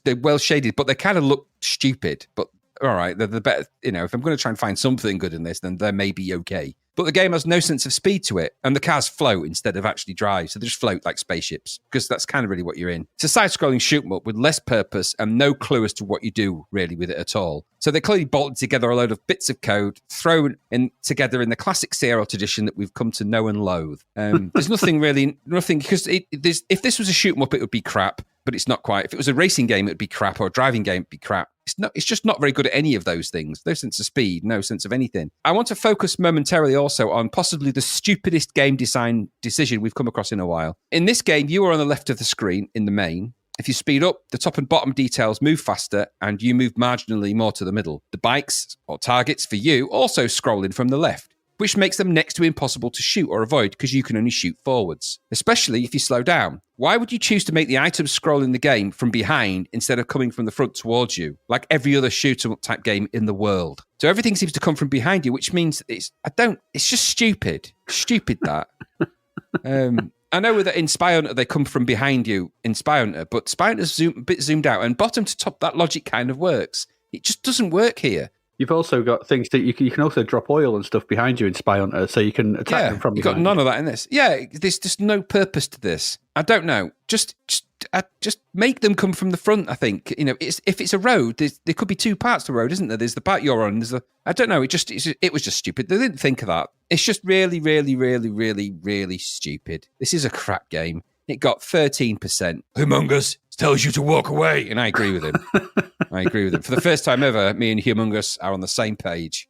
[SPEAKER 3] They're well shaded, but they kind of look stupid. But all right, they're the better. If I'm going to try and find something good in this, then they may be okay. But the game has no sense of speed to it, and the cars float instead of actually drive, so they just float like spaceships, because that's kind of really what you're in. It's a side-scrolling shoot-em-up with less purpose and no clue as to what you do, really, with it at all. So they clearly bolted together a load of bits of code, thrown together in the classic CRL tradition that we've come to know and loathe. There's nothing, because if this was a shoot-em-up, it would be crap, but it's not quite. If it was a racing game, it would be crap, or a driving game, it would be crap. It's just not very good at any of those things. No sense of speed, no sense of anything. I want to focus momentarily also on possibly the stupidest game design decision we've come across in a while. In this game, you are on the left of the screen in the main. If you speed up, the top and bottom details move faster and you move marginally more to the middle. The bikes, or targets for you, also scroll in from the left, which makes them next to impossible to shoot or avoid because you can only shoot forwards, especially if you slow down. Why would you choose to make the items scroll in the game from behind instead of coming from the front towards you, like every other shoot-em-up type game in the world? So everything seems to come from behind you, which means it's just stupid. Stupid that. I know that in Spy Hunter they come from behind you in Spy Hunter, but Spy Hunter's a bit zoomed out, and bottom to top that logic kind of works. It just doesn't work here.
[SPEAKER 2] You've also got things that you can also drop oil and stuff behind you in Spy Hunter, so you can attack them from
[SPEAKER 3] you
[SPEAKER 2] behind.
[SPEAKER 3] got none of that in this. Yeah, there's just no purpose to this. I don't know. Just make them come from the front. I think if it's a road, there could be two parts to the road, isn't there? There's the part you're on. I don't know. It was just stupid. They didn't think of that. It's just really, really, really, really, really stupid. This is a crap game. It got 13%. Humongous tells you to walk away, and I agree with him. For the first time ever, me and Humongous are on the same page.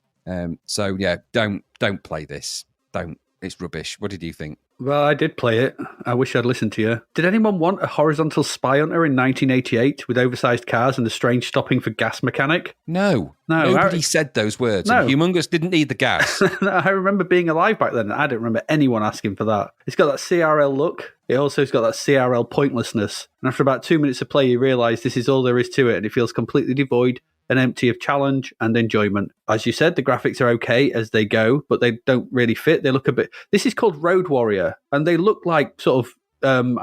[SPEAKER 3] So yeah, don't play this. Don't. It's rubbish. What did you think?
[SPEAKER 2] Well, I did play it. I wish I'd listened to you. Did anyone want a horizontal Spy Hunter in 1988 with oversized cars and a strange stopping for gas mechanic?
[SPEAKER 3] No. Nobody said those words.
[SPEAKER 2] No.
[SPEAKER 3] And Humongous didn't need the gas.
[SPEAKER 2] I remember being alive back then. I don't remember anyone asking for that. It's got that CRL look. It also has got that CRL pointlessness. And after about 2 minutes of play, you realise this is all there is to it, and it feels completely devoid and empty of challenge and enjoyment. As you said, the graphics are okay as they go, but they don't really fit. They look a bit... This is called Road Warrior, and they look like sort of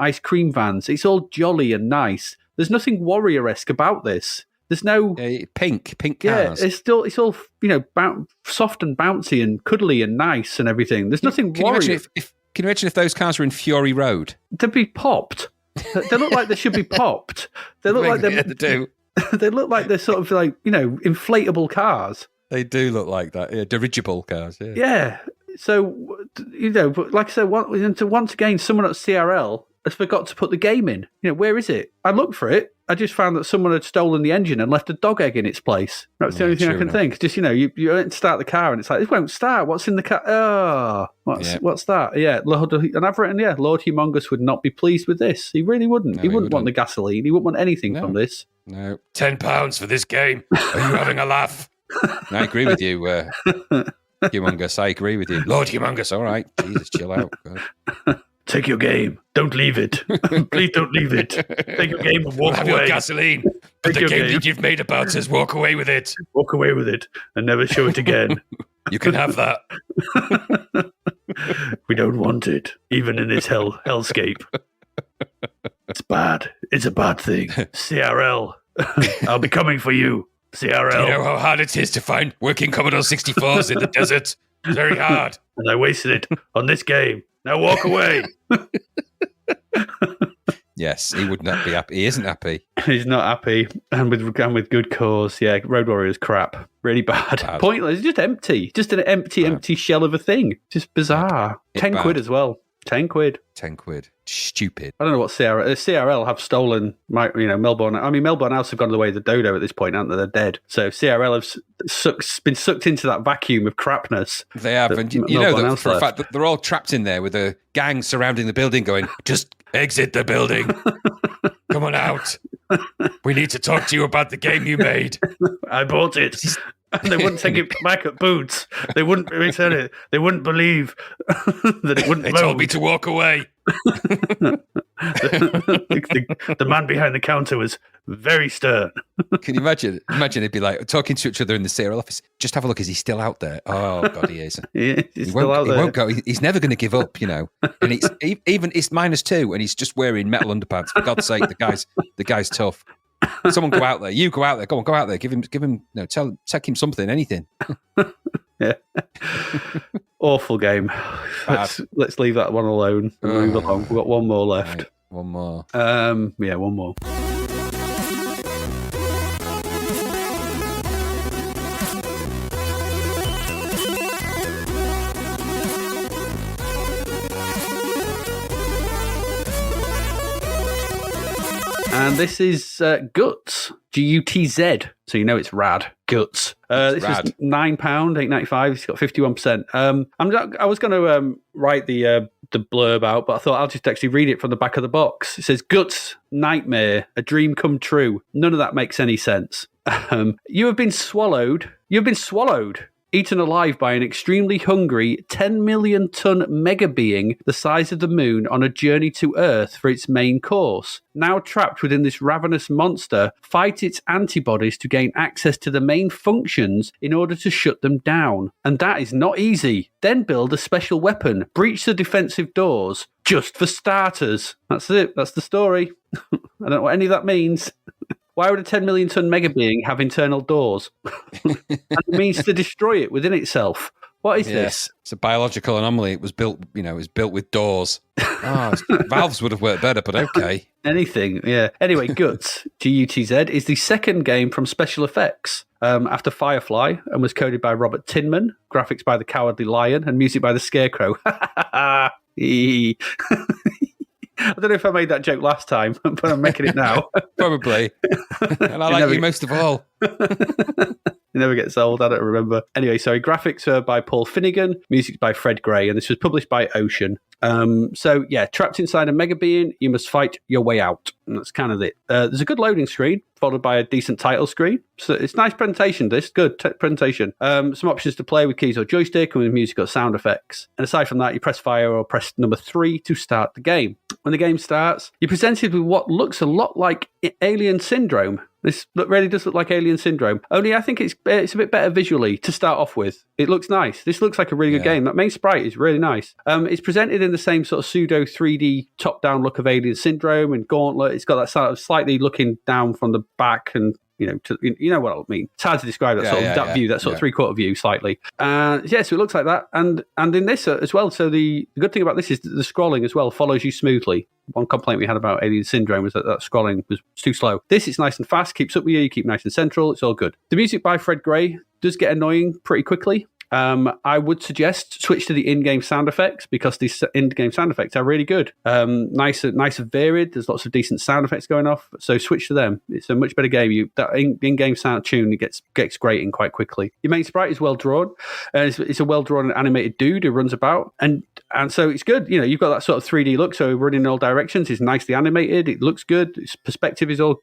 [SPEAKER 2] ice cream vans. It's all jolly and nice. There's nothing Warrior-esque about this. There's no...
[SPEAKER 3] Pink
[SPEAKER 2] Yeah,
[SPEAKER 3] cars.
[SPEAKER 2] it's all, soft and bouncy and cuddly and nice and everything. There's nothing Warrior...
[SPEAKER 3] Can you imagine if those cars were in Fury Road?
[SPEAKER 2] They'd be popped. They look like they should be popped. They look like
[SPEAKER 3] they do.
[SPEAKER 2] They look like they're sort of like, inflatable cars.
[SPEAKER 3] They do look like that. Yeah, dirigible cars. Yeah.
[SPEAKER 2] Yeah. So, but like I said, once again, someone at CRL has forgot to put the game in. Where is it? I looked for it. I just found that someone had stolen the engine and left a dog egg in its place. That's the only thing I can think. Just, you start the car and it's like, it won't start. What's in the car? Oh, what's that? Yeah, Lord Humongous would not be pleased with this. He really wouldn't.
[SPEAKER 3] No,
[SPEAKER 2] he wouldn't want the gasoline. He wouldn't want anything from this.
[SPEAKER 3] No. £10 for this game. Are you having a laugh? I agree with you, Humongous. I agree with you. Lord Humongous, all right. Jesus, chill out. God.
[SPEAKER 2] Take your game. Don't leave it. Please don't leave it. Take your game and walk
[SPEAKER 3] have
[SPEAKER 2] away.
[SPEAKER 3] Your gasoline. But the game that you've made about says walk away with it.
[SPEAKER 2] Walk away with it and never show it again.
[SPEAKER 3] You can have that.
[SPEAKER 2] We don't want it, even in this hellscape. It's bad. It's a bad thing. CRL. I'll be coming for you. CRL.
[SPEAKER 3] Do you know how hard it is to find working Commodore 64s in the desert? It's very hard.
[SPEAKER 2] And I wasted it on this game. Now walk away.
[SPEAKER 3] Yes, he would not be happy. He isn't happy.
[SPEAKER 2] He's not happy, and with good cause. Yeah, Road Warrior is crap. Really bad. Pointless. Just empty. Just an empty shell of a thing. Just bizarre. £10 as well. £10.
[SPEAKER 3] Stupid.
[SPEAKER 2] I don't know what CRL have stolen Melbourne. I mean, Melbourne House have gone the way of the dodo at this point, aren't they? They're dead. So CRL have been sucked into that vacuum of crapness.
[SPEAKER 3] They have. And you know that for a fact that they're all trapped in there with a gang surrounding the building going, just exit the building. Come on out. We need to talk to you about the game you made.
[SPEAKER 2] I bought it. And they wouldn't take it back at Boots. They wouldn't return it. They wouldn't believe that it wouldn't
[SPEAKER 3] They
[SPEAKER 2] load.
[SPEAKER 3] told me to walk away.
[SPEAKER 2] The man behind the counter was very stern.
[SPEAKER 3] Can you imagine? Imagine it'd be like talking to each other in the CRL office. Just have a look. Is he still out there? Oh, God, he is.
[SPEAKER 2] He's still out there.
[SPEAKER 3] He won't go. He's never going to give up, And it's -2 and he's just wearing metal underpants. For God's sake, the guy's tough. Someone go out there. You go out there. Go on, go out there. Give him. Take him something, anything.
[SPEAKER 2] Yeah. Awful game. Let's leave that one alone and move along. We've got one more left.
[SPEAKER 3] Right, one more.
[SPEAKER 2] One more. And this is Gutz, Gutz. So you know it's rad. Gutz. This is £9, $8.95. It's got 51%. I was going to write the blurb out, but I thought I'll just actually read it from the back of the box. It says, Gutz, nightmare, a dream come true. None of that makes any sense. You have been swallowed. Eaten alive by an extremely hungry 10 million ton mega being the size of the moon on a journey to Earth for its main course. Now trapped within this ravenous monster, fight its antibodies to gain access to the main functions in order to shut them down. And that is not easy. Then build a special weapon, breach the defensive doors, just for starters. That's it. That's the story. I don't know what any of that means. Why would a 10 million ton mega being have internal doors? And it means to destroy it within itself. What is this?
[SPEAKER 3] It's a biological anomaly. It was built, with doors. Valves would have worked better, but okay.
[SPEAKER 2] Anything, yeah. Anyway, Gutz, Gutz, is the second game from Special Effects after Firefly and was coded by Robert Tinman, graphics by The Cowardly Lion, and music by The Scarecrow. I don't know if I made that joke last time, but I'm making it now.
[SPEAKER 3] Probably. And I like you most of all.
[SPEAKER 2] It never gets old, I don't remember. Anyway, sorry, graphics are by Paul Finnegan, music by Fred Gray, and this was published by Ocean. Trapped inside a mega being, you must fight your way out. And that's kind of it. There's a good loading screen, followed by a decent title screen. So it's nice presentation, this. Good presentation. Some options to play with keys or joystick and with music or sound effects. And aside from that, you press fire or press number 3 to start the game. When the game starts, you're presented with what looks a lot like Alien Syndrome. This really does look like Alien Syndrome. Only I think it's a bit better visually to start off with. It looks nice. This looks like a really good game. That main sprite is really nice. It's presented in the same sort of pseudo 3D top-down look of Alien Syndrome and Gauntlet. It's got that sort of slightly looking down from the back and you know what I mean. It's hard to describe that view, that sort of three-quarter view slightly. So it looks like that. And in this as well, so the good thing about this is the scrolling as well follows you smoothly. One complaint we had about Alien Syndrome was that scrolling was too slow. This is nice and fast, keeps up with you, you keep nice and central, it's all good. The music by Fred Gray does get annoying pretty quickly. I would suggest switch to the in-game sound effects because these in-game sound effects are really good. Nice and varied. There's lots of decent sound effects going off, so switch to them. It's a much better game. That in-game sound tune gets grating quite quickly. Your main sprite is well drawn. It's a well drawn animated dude who runs about, and so it's good. You've got that sort of 3D look, so running in all directions. It's nicely animated. It looks good. Its perspective is all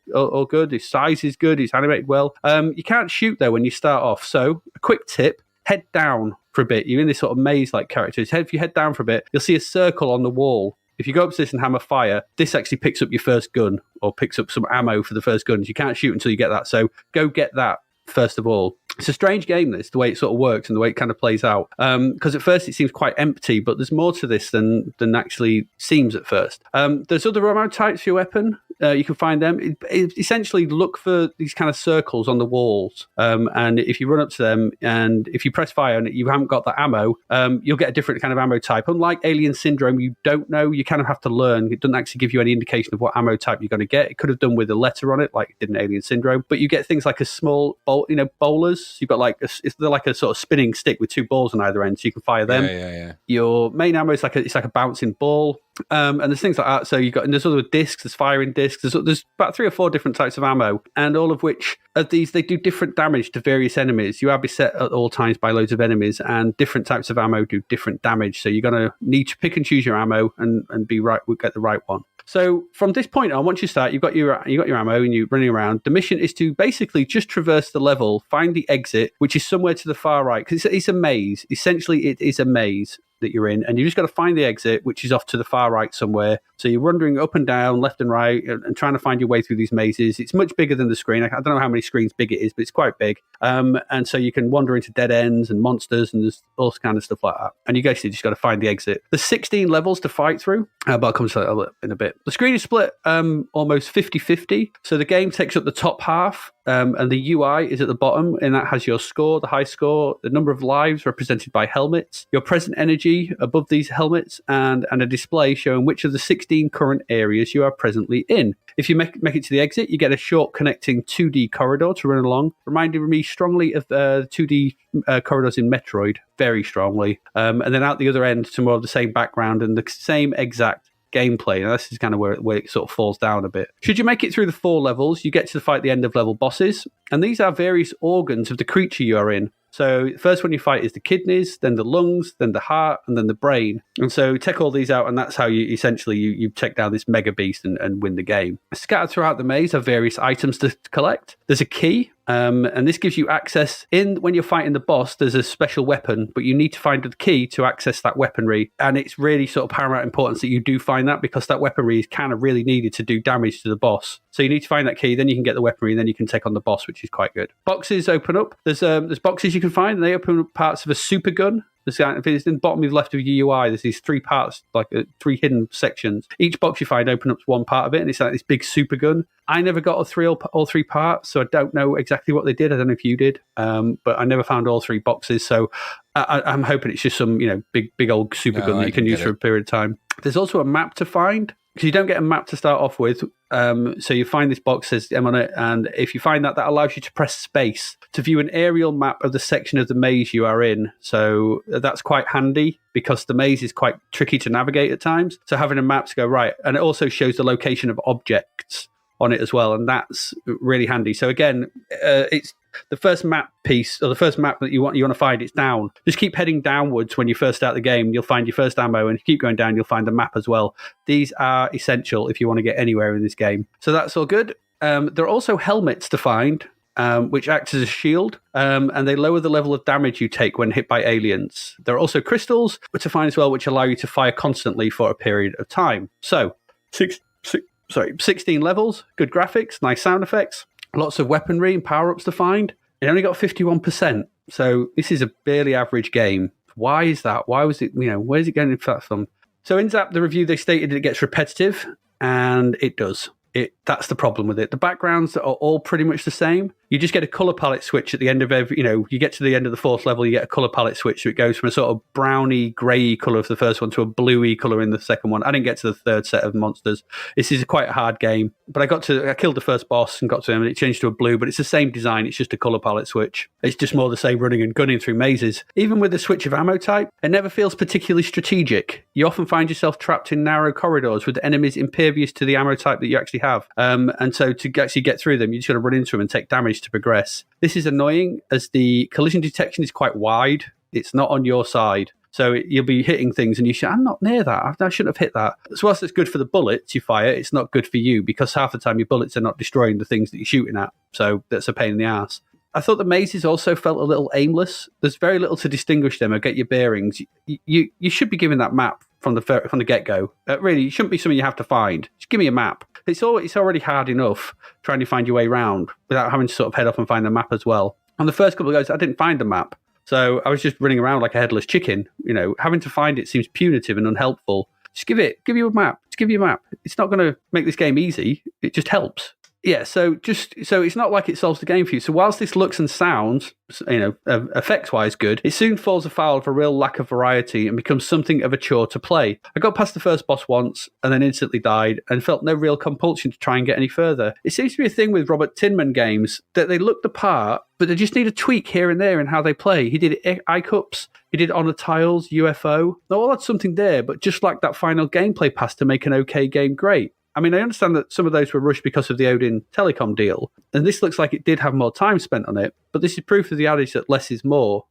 [SPEAKER 2] good. Its size is good. It's animated well. You can't shoot though when you start off. So a quick tip. Head down for a bit. You're in this sort of maze-like character. If you head down for a bit, you'll see a circle on the wall. If you go up to this and hammer fire, this actually picks up your first gun or picks up some ammo for the first gun. You can't shoot until you get that. So go get that first of all. It's a strange game, this, the way it sort of works and the way it kind of plays out. Because at first it seems quite empty, but there's more to this than actually seems at first. There's other ammo types for your weapon. You can find them. Essentially, look for these kind of circles on the walls. And if you run up to them and if you press fire and you haven't got the ammo, you'll get a different kind of ammo type. Unlike Alien Syndrome, you don't know. You kind of have to learn. It doesn't actually give you any indication of what ammo type you're going to get. It could have done with a letter on it, like it did in Alien Syndrome. But you get things like a small bowl, bowlers. You've got they're like a sort of spinning stick with two balls on either end, so you can fire them.
[SPEAKER 3] Yeah.
[SPEAKER 2] Your main ammo is like a bouncing ball. And there's things like that. So there's other discs, there's firing discs, there's about 3 or 4 different types of ammo, and all of which of these they do different damage to various enemies. You are beset at all times by loads of enemies, and different types of ammo do different damage. So you're gonna need to pick and choose your ammo and get the right one. So from this point on, once you start, you've got your ammo and you're running around. The mission is to basically just traverse the level, find the exit, which is somewhere to the far right, because it's a maze. Essentially, it is a maze that you're in, and you just got to find the exit, which is off to the far right somewhere. So you're wandering up and down, left and right, and trying to find your way through these mazes. It's much bigger than the screen. I don't know how many screens big it is, but it's quite big. And so you can wander into dead ends and monsters, and there's all kind of stuff like that. And you basically just got to find the exit. There's 16 levels to fight through, but I'll come to that in a bit. The screen is split almost 50-50. So the game takes up the top half, and the UI is at the bottom, and that has your score, the high score, the number of lives represented by helmets, your present energy above these helmets, and a display showing which of the 16 current areas you are presently in. If you make it to the exit, you get a short connecting 2D corridor to run along, reminding me strongly of 2D corridors in Metroid, very strongly. And then out the other end to more of the same background and the same exact gameplay. Now, this is kind of where it sort of falls down a bit. Should you make it through the 4 levels, you get to fight the end of level bosses, and these are various organs of the creature you are in. So the first one you fight is the kidneys, then the lungs, then the heart, and then the brain. And so take all these out, and that's how you essentially you take down this mega beast and win the game. Scattered throughout the maze are various items to collect. There's a key. And this gives you access when you're fighting the boss. There's a special weapon, but you need to find the key to access that weaponry. And it's really sort of paramount importance that you do find that, because that weaponry is kind of really needed to do damage to the boss. So you need to find that key, then you can get the weaponry, and then you can take on the boss, which is quite good. Boxes open up. There's boxes you can find, and they open up parts of a super gun. If it's in the bottom left of your UI, there's these 3 parts, like 3 hidden sections. Each box you find open up to one part of it, and it's like this big super gun. I never got all 3 parts, so I don't know exactly what they did. I don't know if you did, but I never found all 3 boxes. So I'm hoping it's just some big old super gun that you can use for a period of time. There's also a map to find. Because you don't get a map to start off with. So you find this box, says M on it, and if you find that allows you to press space to view an aerial map of the section of the maze you are in. So that's quite handy because the maze is quite tricky to navigate at times. So having a map to go, right, and it also shows the location of objects on it as well, and that's really handy. So again, it's the first map piece, or the first map that you want to find, it's down. Just keep heading downwards when you first start the game. You'll find your first ammo, and if you keep going down, you'll find the map as well. These are essential if you want to get anywhere in this game. So that's all good. There are also helmets to find, which act as a shield, and they lower the level of damage you take when hit by aliens. There are also crystals to find as well, which allow you to fire constantly for a period of time. So, 16 levels, good graphics, nice sound effects. Lots of weaponry and power-ups to find. It only got 51%, so this is a barely average game. Why is that? Why was it, where's it going from? So in Zapped, the review, they stated it gets repetitive, and it does. That's the problem with it. The backgrounds are all pretty much the same. You just get a color palette switch at the end of every, you get to the end of the 4th level, you get a color palette switch. So it goes from a sort of browny, grey color for the first one to a bluey color in the second one. I didn't get to the 3rd set of monsters. This is quite a hard game, but I killed the first boss and got to him, and it changed to a blue, but it's the same design. It's just a color palette switch. It's just more the same running and gunning through mazes. Even with the switch of ammo type, it never feels particularly strategic. You often find yourself trapped in narrow corridors with enemies impervious to the ammo type that you actually have. And so to actually get through them, you just got to run into them and take damage to progress. This is annoying as the collision detection is quite wide. It's not on your side. So you'll be hitting things and I'm not near that. I shouldn't have hit that. So whilst it's good for the bullets you fire, it's not good for you because half the time your bullets are not destroying the things that you're shooting at. So that's a pain in the ass. I thought the mazes also felt a little aimless. There's very little to distinguish them or get your bearings. You should be given that map from the get-go. Really, it shouldn't be something you have to find. Just give me a map. It's already hard enough trying to find your way around without having to sort of head off and find the map as well. On the first couple of goes, I didn't find the map. So I was just running around like a headless chicken. Having to find it seems punitive and unhelpful. Just give you a map. Just give you a map. It's not going to make this game easy. It just helps. Yeah, so it's not like it solves the game for you. So whilst this looks and sounds, effects-wise good, it soon falls afoul of a real lack of variety and becomes something of a chore to play. I got past the first boss once and then instantly died and felt no real compulsion to try and get any further. It seems to be a thing with Robert Tinman games that they look the part, but they just need a tweak here and there in how they play. He did iCups, he did Honor Tiles, UFO. They all had something there, but just like that final gameplay pass to make an okay game great. I mean, I understand that some of those were rushed because of the Odin Telecom deal, and this looks like it did have more time spent on it, but this is proof of the adage that less is more,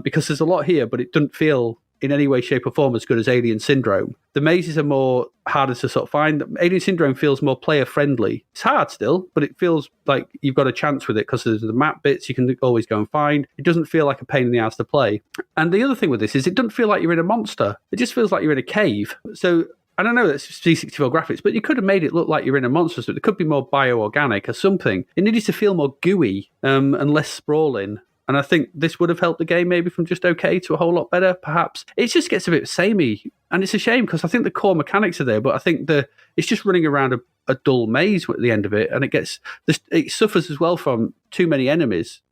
[SPEAKER 2] because there's a lot here, but it doesn't feel in any way, shape, or form as good as Alien Syndrome. The mazes are more harder to sort of find. Alien Syndrome feels more player-friendly. It's hard still, but it feels like you've got a chance with it because there's the map bits you can always go and find. It doesn't feel like a pain in the ass to play. And the other thing with this is it doesn't feel like you're in a monster. It just feels like you're in a cave. So I don't know that's C64 graphics, but you could have made it look like you're in a monster, so it could be more bioorganic or something. It needed to feel more gooey and less sprawling. And I think this would have helped the game maybe from just okay to a whole lot better, perhaps. It just gets a bit samey, and it's a shame because I think the core mechanics are there, but I think it's just running around a dull maze at the end of it, and it suffers as well from too many enemies.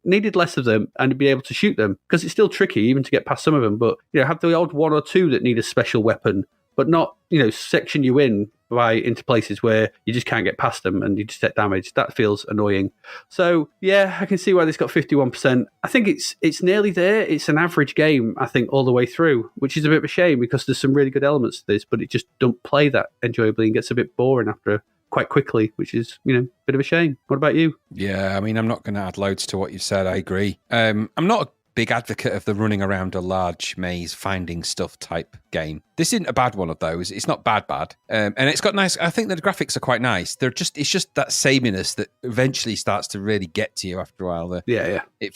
[SPEAKER 2] Needed less of them and be able to shoot them because it's still tricky even to get past some of them. But have the odd one or two that need a special weapon, but not section you into places where you just can't get past them and you just get damaged. That feels annoying. So yeah, I can see why this got 51%. I think it's nearly there. It's an average game, I think, all the way through, which is a bit of a shame because there's some really good elements to this, but it just don't play that enjoyably and gets a bit boring after quite quickly, which is a bit of a shame. What about you?
[SPEAKER 3] Yeah, I mean, I'm not going to add loads to what you said. I agree. I'm not a big advocate of the running around a large maze finding stuff type game. This isn't a bad one of those. It's not bad. And it's got nice, I think the graphics are quite nice. It's just that sameness that eventually starts to really get to you after a while.
[SPEAKER 2] Yeah.
[SPEAKER 3] It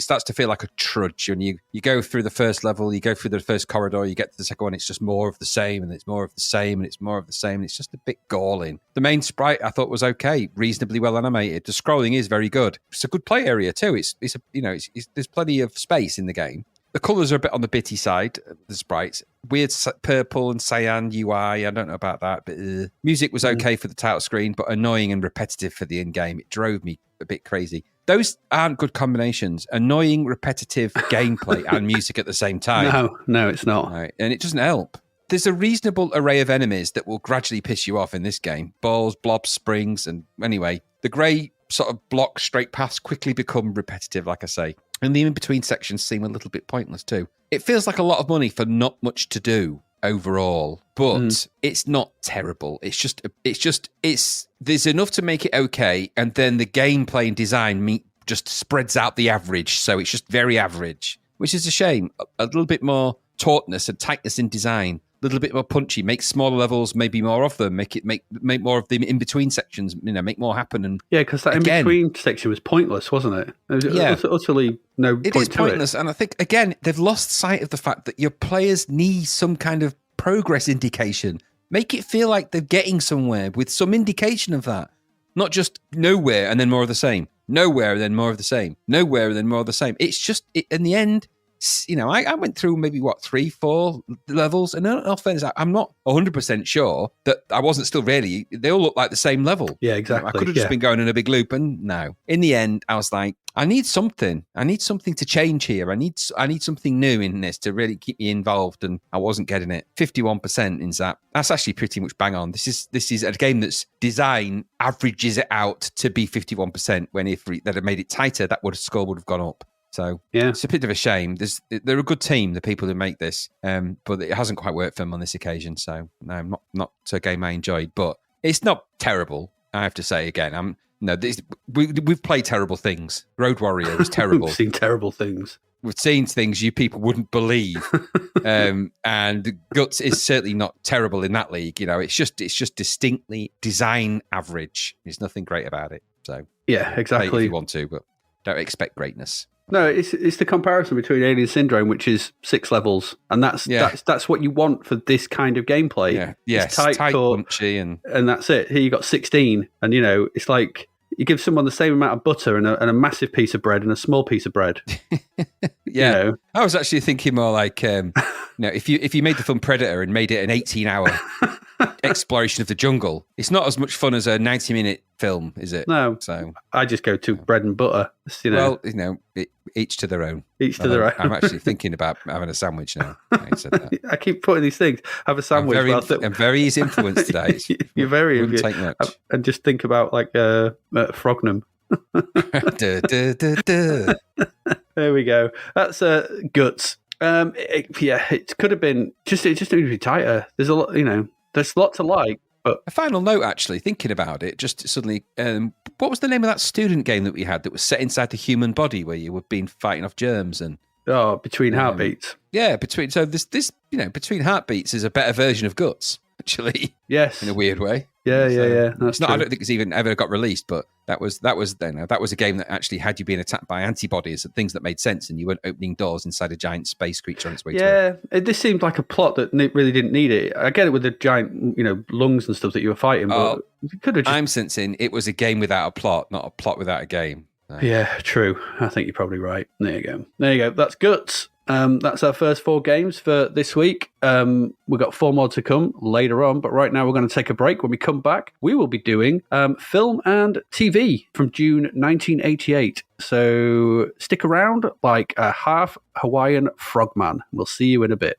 [SPEAKER 3] starts to feel like a trudge when you go through the first level, you go through the first corridor, you get to the second one, it's just more of the same, and it's more of the same, and it's more of the same, and it's just a bit galling. The main sprite I thought was okay, reasonably well animated. The scrolling is very good. It's a good play area too. There's plenty of space in the game. The colours are a bit on the bitty side, the sprites. Weird purple and cyan UI. I don't know about that, but music was okay for the title screen, but annoying and repetitive for the in-game. It drove me a bit crazy. Those aren't good combinations. Annoying, repetitive gameplay and music at the same time.
[SPEAKER 2] No, it's not.
[SPEAKER 3] Right. And it doesn't help. There's a reasonable array of enemies that will gradually piss you off in this game. Balls, blobs, springs, and anyway, the grey sort of block straight paths quickly become repetitive, like I say. And the in-between sections seem a little bit pointless too. It feels like a lot of money for not much to do overall, but it's not terrible. There's enough to make it okay, and then the gameplay and design just spreads out the average, so it's just very average, which is a shame. A little bit more tautness and tightness in design, a little bit more punchy, make smaller levels, maybe more of them, make more of the in-between sections, make more happen. And
[SPEAKER 2] yeah, because that in-between section was pointless, wasn't it? It was utterly no point to it.
[SPEAKER 3] It is pointless, and I think, again, they've lost sight of the fact that your players need some kind of progress indication. Make it feel like they're getting somewhere with some indication of that. Not just nowhere and then more of the same. Nowhere and then more of the same. Nowhere and then more of the same. It's just, in the end... I went through maybe 3-4 levels, and in all fairness, I'm not 100% sure that I wasn't still really. They all look like the same level.
[SPEAKER 2] Yeah, exactly.
[SPEAKER 3] I could have just been going in a big loop, and no. In the end, I was like, I need something. I need something to change here. I need something new in this to really keep me involved, and I wasn't getting it. 51% in Zapped. That's actually pretty much bang on. This is a game that's design averages it out to be 51%. When if that had made it tighter, that score would have gone up. So yeah, it's a bit of a shame. They're a good team, the people who make this, but it hasn't quite worked for them on this occasion. So no, not a game I enjoyed, but it's not terrible. I have to say again, we've played terrible things. Road Warrior was terrible.
[SPEAKER 2] We've seen terrible things.
[SPEAKER 3] We've seen things you people wouldn't believe, and Gutz is certainly not terrible in that league. It's just distinctly design average. There's nothing great about it. So
[SPEAKER 2] yeah, exactly.
[SPEAKER 3] Play it if you want to, but don't expect greatness.
[SPEAKER 2] No, it's the comparison between Alien Syndrome, which is 6 levels, and that's what you want for this kind of gameplay.
[SPEAKER 3] Yeah, yes,
[SPEAKER 2] tight,
[SPEAKER 3] punchy, and
[SPEAKER 2] that's it. Here you got 16, and it's like you give someone the same amount of butter and a massive piece of bread and a small piece of bread.
[SPEAKER 3] Yeah, I was actually thinking more like, if you made the film Predator and made it an 18-hour exploration of the jungle, it's not as much fun as a 90-minute film, is it?
[SPEAKER 2] No.
[SPEAKER 3] So
[SPEAKER 2] I just go to bread and butter.
[SPEAKER 3] Well, each to their own.
[SPEAKER 2] Each to their own.
[SPEAKER 3] I'm actually thinking about having a sandwich now.
[SPEAKER 2] I keep putting these things. Have a sandwich.
[SPEAKER 3] I'm very easy influenced today.
[SPEAKER 2] You're very.
[SPEAKER 3] Wouldn't take much.
[SPEAKER 2] And just think about like Frognum. There we go. That's Gutz. It could have been it just needed to be tighter. There's a lot, there's a lot to like. But
[SPEAKER 3] a final note, actually, thinking about it, just suddenly, what was the name of that student game that we had that was set inside the human body where you were being fighting off germs and?
[SPEAKER 2] Oh, Between Heartbeats.
[SPEAKER 3] Yeah, Between Heartbeats is a better version of Gutz, actually. Yes, in a weird way.
[SPEAKER 2] Yeah.
[SPEAKER 3] That's not. I don't think it's even ever got released, but that was a game that actually had you being attacked by antibodies and things that made sense, and you weren't opening doors inside a giant space creature on its way.
[SPEAKER 2] This seemed like a plot that really didn't need it. I get it with the giant, lungs and stuff that you were fighting, but you could have.
[SPEAKER 3] I'm sensing it was a game without a plot, not a plot without a game. So.
[SPEAKER 2] Yeah, true. I think you're probably right. There you go. That's Gutz. That's our first 4 games for this week. We've got 4 more to come later on, but right now we're going to take a break. When we come back, we will be doing film and TV from June 1988. So stick around like a half Hawaiian frogman. We'll see you in a bit.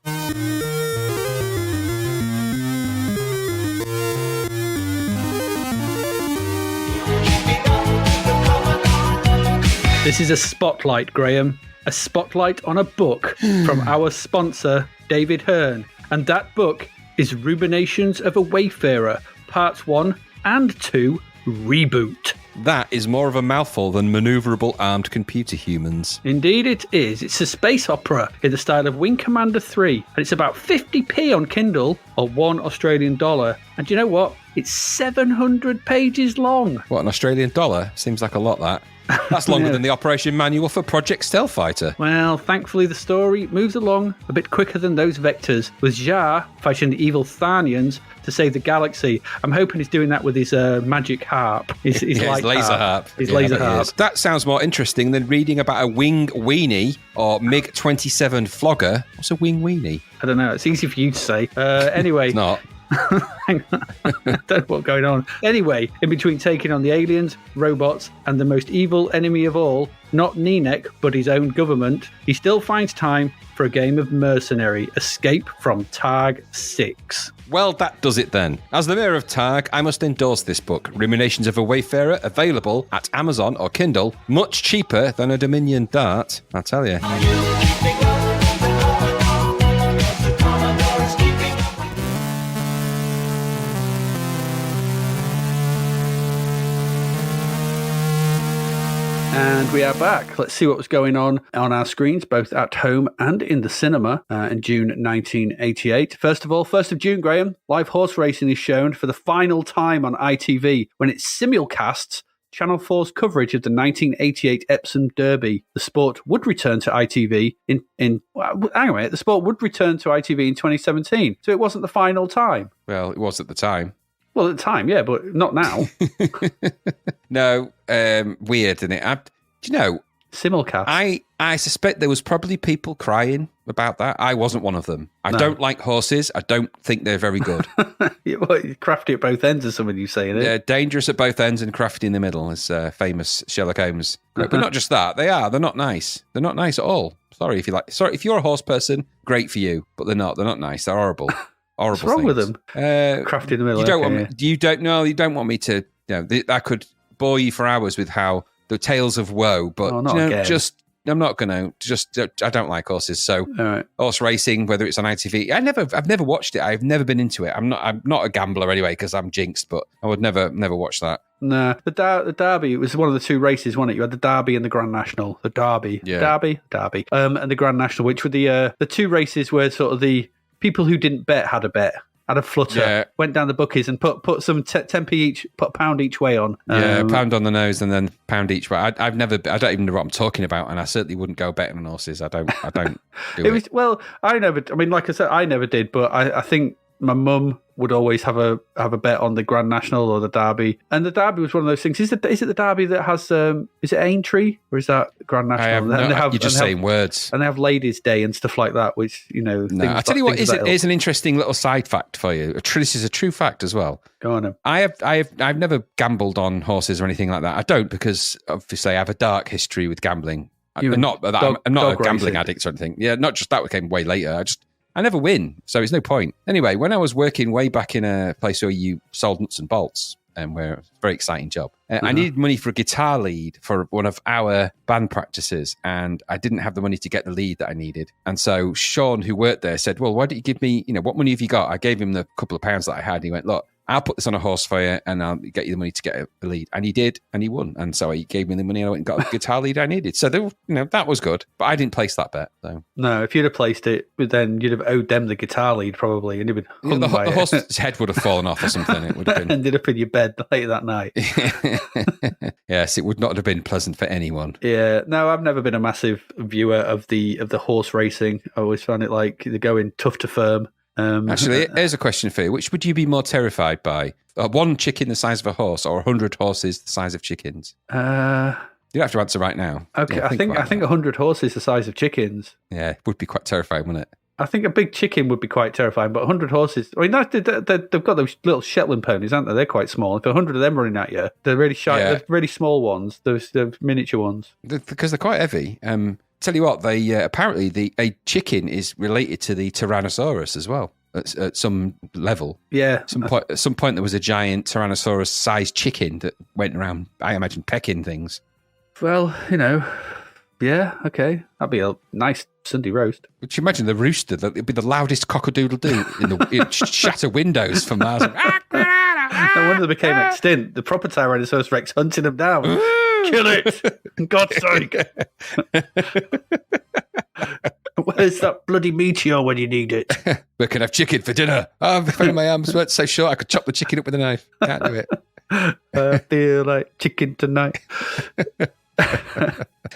[SPEAKER 2] This is a spotlight, Graham. A spotlight on a book from our sponsor, David Hearn. And that book is Ruminations of a Wayfarer, Parts 1 and 2, Reboot.
[SPEAKER 3] That is more of a mouthful than manoeuvrable armed computer humans.
[SPEAKER 2] Indeed it is. It's a space opera in the style of Wing Commander 3, and it's about 50p on Kindle, or $1 Australian, And do you know what? It's 700 pages long.
[SPEAKER 3] What, an Australian dollar? Seems like a lot, that. That's longer
[SPEAKER 2] Yeah.
[SPEAKER 3] than the operation manual for Project Stealthfighter.
[SPEAKER 2] Well, thankfully the story moves along a bit quicker than those vectors, with Jar fighting the evil Tharnians to save the galaxy. I'm hoping he's doing that with his magic harp. His light
[SPEAKER 3] laser harp.
[SPEAKER 2] His
[SPEAKER 3] Yeah,
[SPEAKER 2] laser
[SPEAKER 3] but it
[SPEAKER 2] harp.
[SPEAKER 3] is. That sounds more interesting than reading about a wing weenie or MiG-27 flogger. What's a wing weenie?
[SPEAKER 2] I don't know. It's easy for you to say. Anyway.
[SPEAKER 3] It's not.
[SPEAKER 2] Hang on. I don't know what's going on. Anyway, in between taking on the aliens, robots, and the most evil enemy of all, not Ninek, but his own government, he still finds time for a game of mercenary escape from Targ 6.
[SPEAKER 3] Well, that does it then. As the mayor of Targ, I must endorse this book, Ruminations of a Wayfarer, available at Amazon or Kindle, much cheaper than a Dominion Dart, I tell you.
[SPEAKER 1] Are you keeping up with the Commodore? Yes, the Commodore's keeping up.
[SPEAKER 2] And we are back. Let's see what was going on our screens, both at home and in the cinema in June 1988. First of all, 1st of June, Graham, live horse racing is shown for the final time on ITV when it simulcasts Channel 4's coverage of the 1988 Epsom Derby. The sport would return to ITV the sport would return to ITV in 2017, so it wasn't the final time.
[SPEAKER 3] Well, it was at the time.
[SPEAKER 2] Well, at the time, yeah, but not now.
[SPEAKER 3] No, weird, isn't it? Do you know,
[SPEAKER 2] Simulcast.
[SPEAKER 3] I suspect there was probably people crying about that. I wasn't one of them. I don't like horses. I don't think they're very good.
[SPEAKER 2] Crafty at both ends, or something you say, isn't it?
[SPEAKER 3] They're dangerous at both ends and crafty in the middle, as famous Sherlock Holmes. But not just that. They're not nice. They're not nice at all. Sorry, if you're a horse person, great for you. But they're not. They're not nice. They're horrible. Horrible.
[SPEAKER 2] What's wrong with
[SPEAKER 3] things.
[SPEAKER 2] them? Crafty in the middle.
[SPEAKER 3] You don't
[SPEAKER 2] okay,
[SPEAKER 3] want. You don't want me to. I could bore you for hours with how the tales of woe. But
[SPEAKER 2] again.
[SPEAKER 3] I'm not going to. I don't like horses. So
[SPEAKER 2] All right.
[SPEAKER 3] horse racing, whether it's on ITV, I've never watched it. I've never been into it. I'm not a gambler anyway because I'm jinxed. But I would never watch that.
[SPEAKER 2] No, the Derby, it was one of the two races, wasn't it? You had the Derby and the Grand National. The Derby.
[SPEAKER 3] Yeah.
[SPEAKER 2] Derby. And the Grand National, which were the two races where sort of the people who didn't bet had a bet, had a flutter, went down the bookies and put some 10p each, put a pound each way on.
[SPEAKER 3] Pound on the nose and then pound each way. I don't even know what I'm talking about, and I certainly wouldn't go betting on horses. I don't do it.
[SPEAKER 2] Well, like I said, I never did, but I think my mum would always have a bet on the Grand National or the Derby, and the Derby was one of those things. Is it the Derby that has is it Aintree or is that Grand National?
[SPEAKER 3] You're just saying words.
[SPEAKER 2] And they have Ladies' Day and stuff like that, which
[SPEAKER 3] No, I tell you what, is an interesting little side fact for you. This is a true fact as well.
[SPEAKER 2] Go on.
[SPEAKER 3] I've never gambled on horses or anything like that. I don't, because obviously I have a dark history with gambling. I'm not a gambling
[SPEAKER 2] racing.
[SPEAKER 3] addict or anything. Yeah, not just that came way later. I never win, so it's no point. Anyway, when I was working way back in a place where you sold nuts and bolts, where it's a very exciting job, I needed money for a guitar lead for one of our band practices, and I didn't have the money to get the lead that I needed. And so Sean, who worked there, said, well, why don't you give me, what money have you got? I gave him the couple of pounds that I had. He went, look, I'll put this on a horse for you and I'll get you the money to get a lead. And he did, and he won. And so he gave me the money and I went and got a guitar lead I needed. So, that was good. But I didn't place that bet, though.
[SPEAKER 2] No, if you'd have placed it, then you'd have owed them the guitar lead probably, and you'd have been hung by
[SPEAKER 3] the
[SPEAKER 2] it.
[SPEAKER 3] horse's head would have fallen off or something. It would have been.
[SPEAKER 2] Ended up in your bed late that night.
[SPEAKER 3] Yes, it would not have been pleasant for anyone.
[SPEAKER 2] Yeah, no, I've never been a massive viewer of the horse racing. I always found it like they're going tough to firm.
[SPEAKER 3] Actually, here's a question for you. Which would you be more terrified by? One chicken the size of a horse or 100 horses the size of chickens? You don't have to answer right now.
[SPEAKER 2] Okay,
[SPEAKER 3] Yeah,
[SPEAKER 2] I think 100 horses the size of chickens.
[SPEAKER 3] Yeah, it would be quite terrifying, wouldn't it?
[SPEAKER 2] I think a big chicken would be quite terrifying, but 100 horses... I mean, they've got those little Shetland ponies, aren't they? They're quite small. If 100 of them running at you, they're really shy.
[SPEAKER 3] Yeah.
[SPEAKER 2] They're really small ones, those miniature ones.
[SPEAKER 3] Because they're quite heavy. Tell you what, they apparently a chicken is related to the Tyrannosaurus as well. At some level.
[SPEAKER 2] Yeah.
[SPEAKER 3] At some point there was a giant Tyrannosaurus-sized chicken that went around, I imagine, pecking things.
[SPEAKER 2] Well, yeah, okay. That'd be a nice Sunday roast.
[SPEAKER 3] Would you imagine the rooster? It'd be the loudest cock-a-doodle-doo. It'd shatter windows for miles.
[SPEAKER 2] No wonder they became extinct. The proper Tyrannosaurus Rex hunting them down. Kill it! For God's sake! Where's that bloody meteor when you need it?
[SPEAKER 3] We can have chicken for dinner. Oh, I've found my arms weren't so short I could chop the chicken up with a knife. Can't do it.
[SPEAKER 2] I feel like chicken tonight.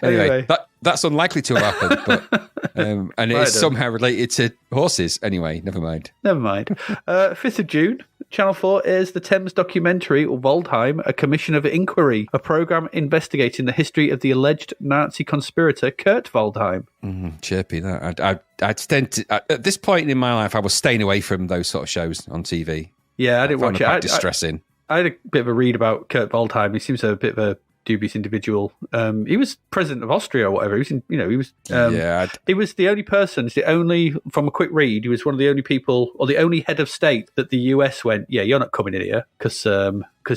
[SPEAKER 3] Anyway, that's unlikely to have happened, but and it is somehow related to horses. Anyway, never mind.
[SPEAKER 2] 5th of June, Channel 4 airs the Thames documentary Waldheim, A Commission of Inquiry, a programme investigating the history of the alleged Nazi conspirator Kurt Waldheim.
[SPEAKER 3] Chirpy, that. I'd tend to, at this point in my life, I was staying away from those sort of shows on TV.
[SPEAKER 2] Yeah, I didn't watch it.
[SPEAKER 3] Quite distressing.
[SPEAKER 2] I had a bit of a read about Kurt Waldheim. He seems to have a bit of a dubious individual. He was president of Austria or whatever. He was the only person. It's the only, from a quick read, he was one of the only people, or the only head of state that the US went, yeah, you're not coming in here because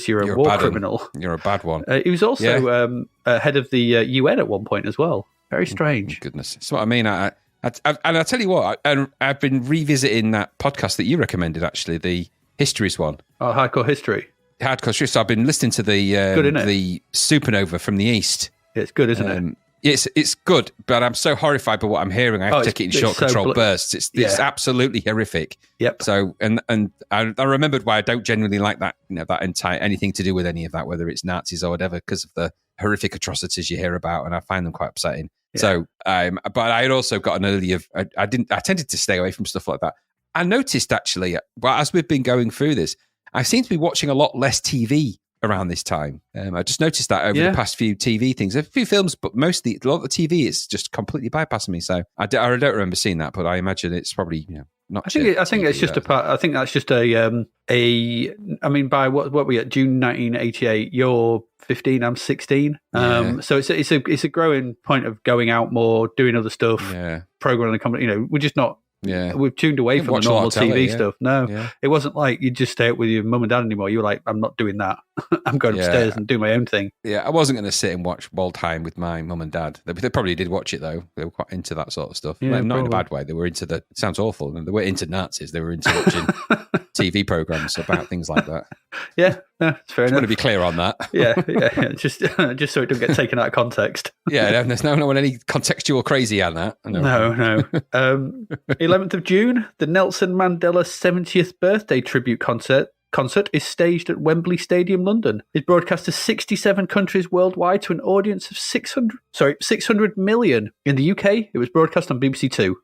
[SPEAKER 2] you're a war criminal.
[SPEAKER 3] You're a bad one.
[SPEAKER 2] He was also head of the UN at one point as well. Very strange.
[SPEAKER 3] Goodness, that's what I mean. And I'll tell you what, I've been revisiting that podcast that you recommended, actually, the Histories one.
[SPEAKER 2] Oh, Hardcore History.
[SPEAKER 3] Hardcore History. So I've been listening to the Supernova from the East.
[SPEAKER 2] It's good, isn't it?
[SPEAKER 3] It's good, but I'm so horrified by what I'm hearing. I have to take it in short, controlled bursts. It's absolutely horrific.
[SPEAKER 2] Yep.
[SPEAKER 3] So and I remembered why I don't genuinely like that. That entire anything to do with any of that, whether it's Nazis or whatever, because of the horrific atrocities you hear about, and I find them quite upsetting. Yeah. So, but I had also got an early I tended to stay away from stuff like that. I noticed actually, as we've been going through this, I seem to be watching a lot less TV around this time. I just noticed that over the past few TV things. A few films, but mostly a lot of the TV is just completely bypassing me. So I don't remember seeing that, but I imagine it's probably not.
[SPEAKER 2] I think it's just a part. I think that's just a. I mean, by what we at June 1988, you're 15, I'm 16. So it's a growing point of going out more, doing other stuff, programming the company. We're just not. Yeah, we've tuned away from the normal TV stuff. No, it wasn't like you just stay up with your mum and dad anymore. You were like, I'm not doing that. I'm going upstairs and do my own thing.
[SPEAKER 3] Yeah, I wasn't going to sit and watch Waldheim with my mum and dad. They probably did watch it though. They were quite into that sort of stuff. Yeah, not in a bad way. They were into it sounds awful. They were into Nazis. They were into watching TV programs about things like that.
[SPEAKER 2] Yeah, no, it's fair enough.
[SPEAKER 3] I want to be clear on that.
[SPEAKER 2] Yeah. Just so it doesn't get taken out of context.
[SPEAKER 3] Yeah, there's no any contextual crazy on that.
[SPEAKER 2] No. 11th of June, the Nelson Mandela 70th birthday tribute concert is staged at Wembley Stadium, London. It's broadcast to 67 countries worldwide to an audience of 600 million. In the UK, it was broadcast on BBC Two.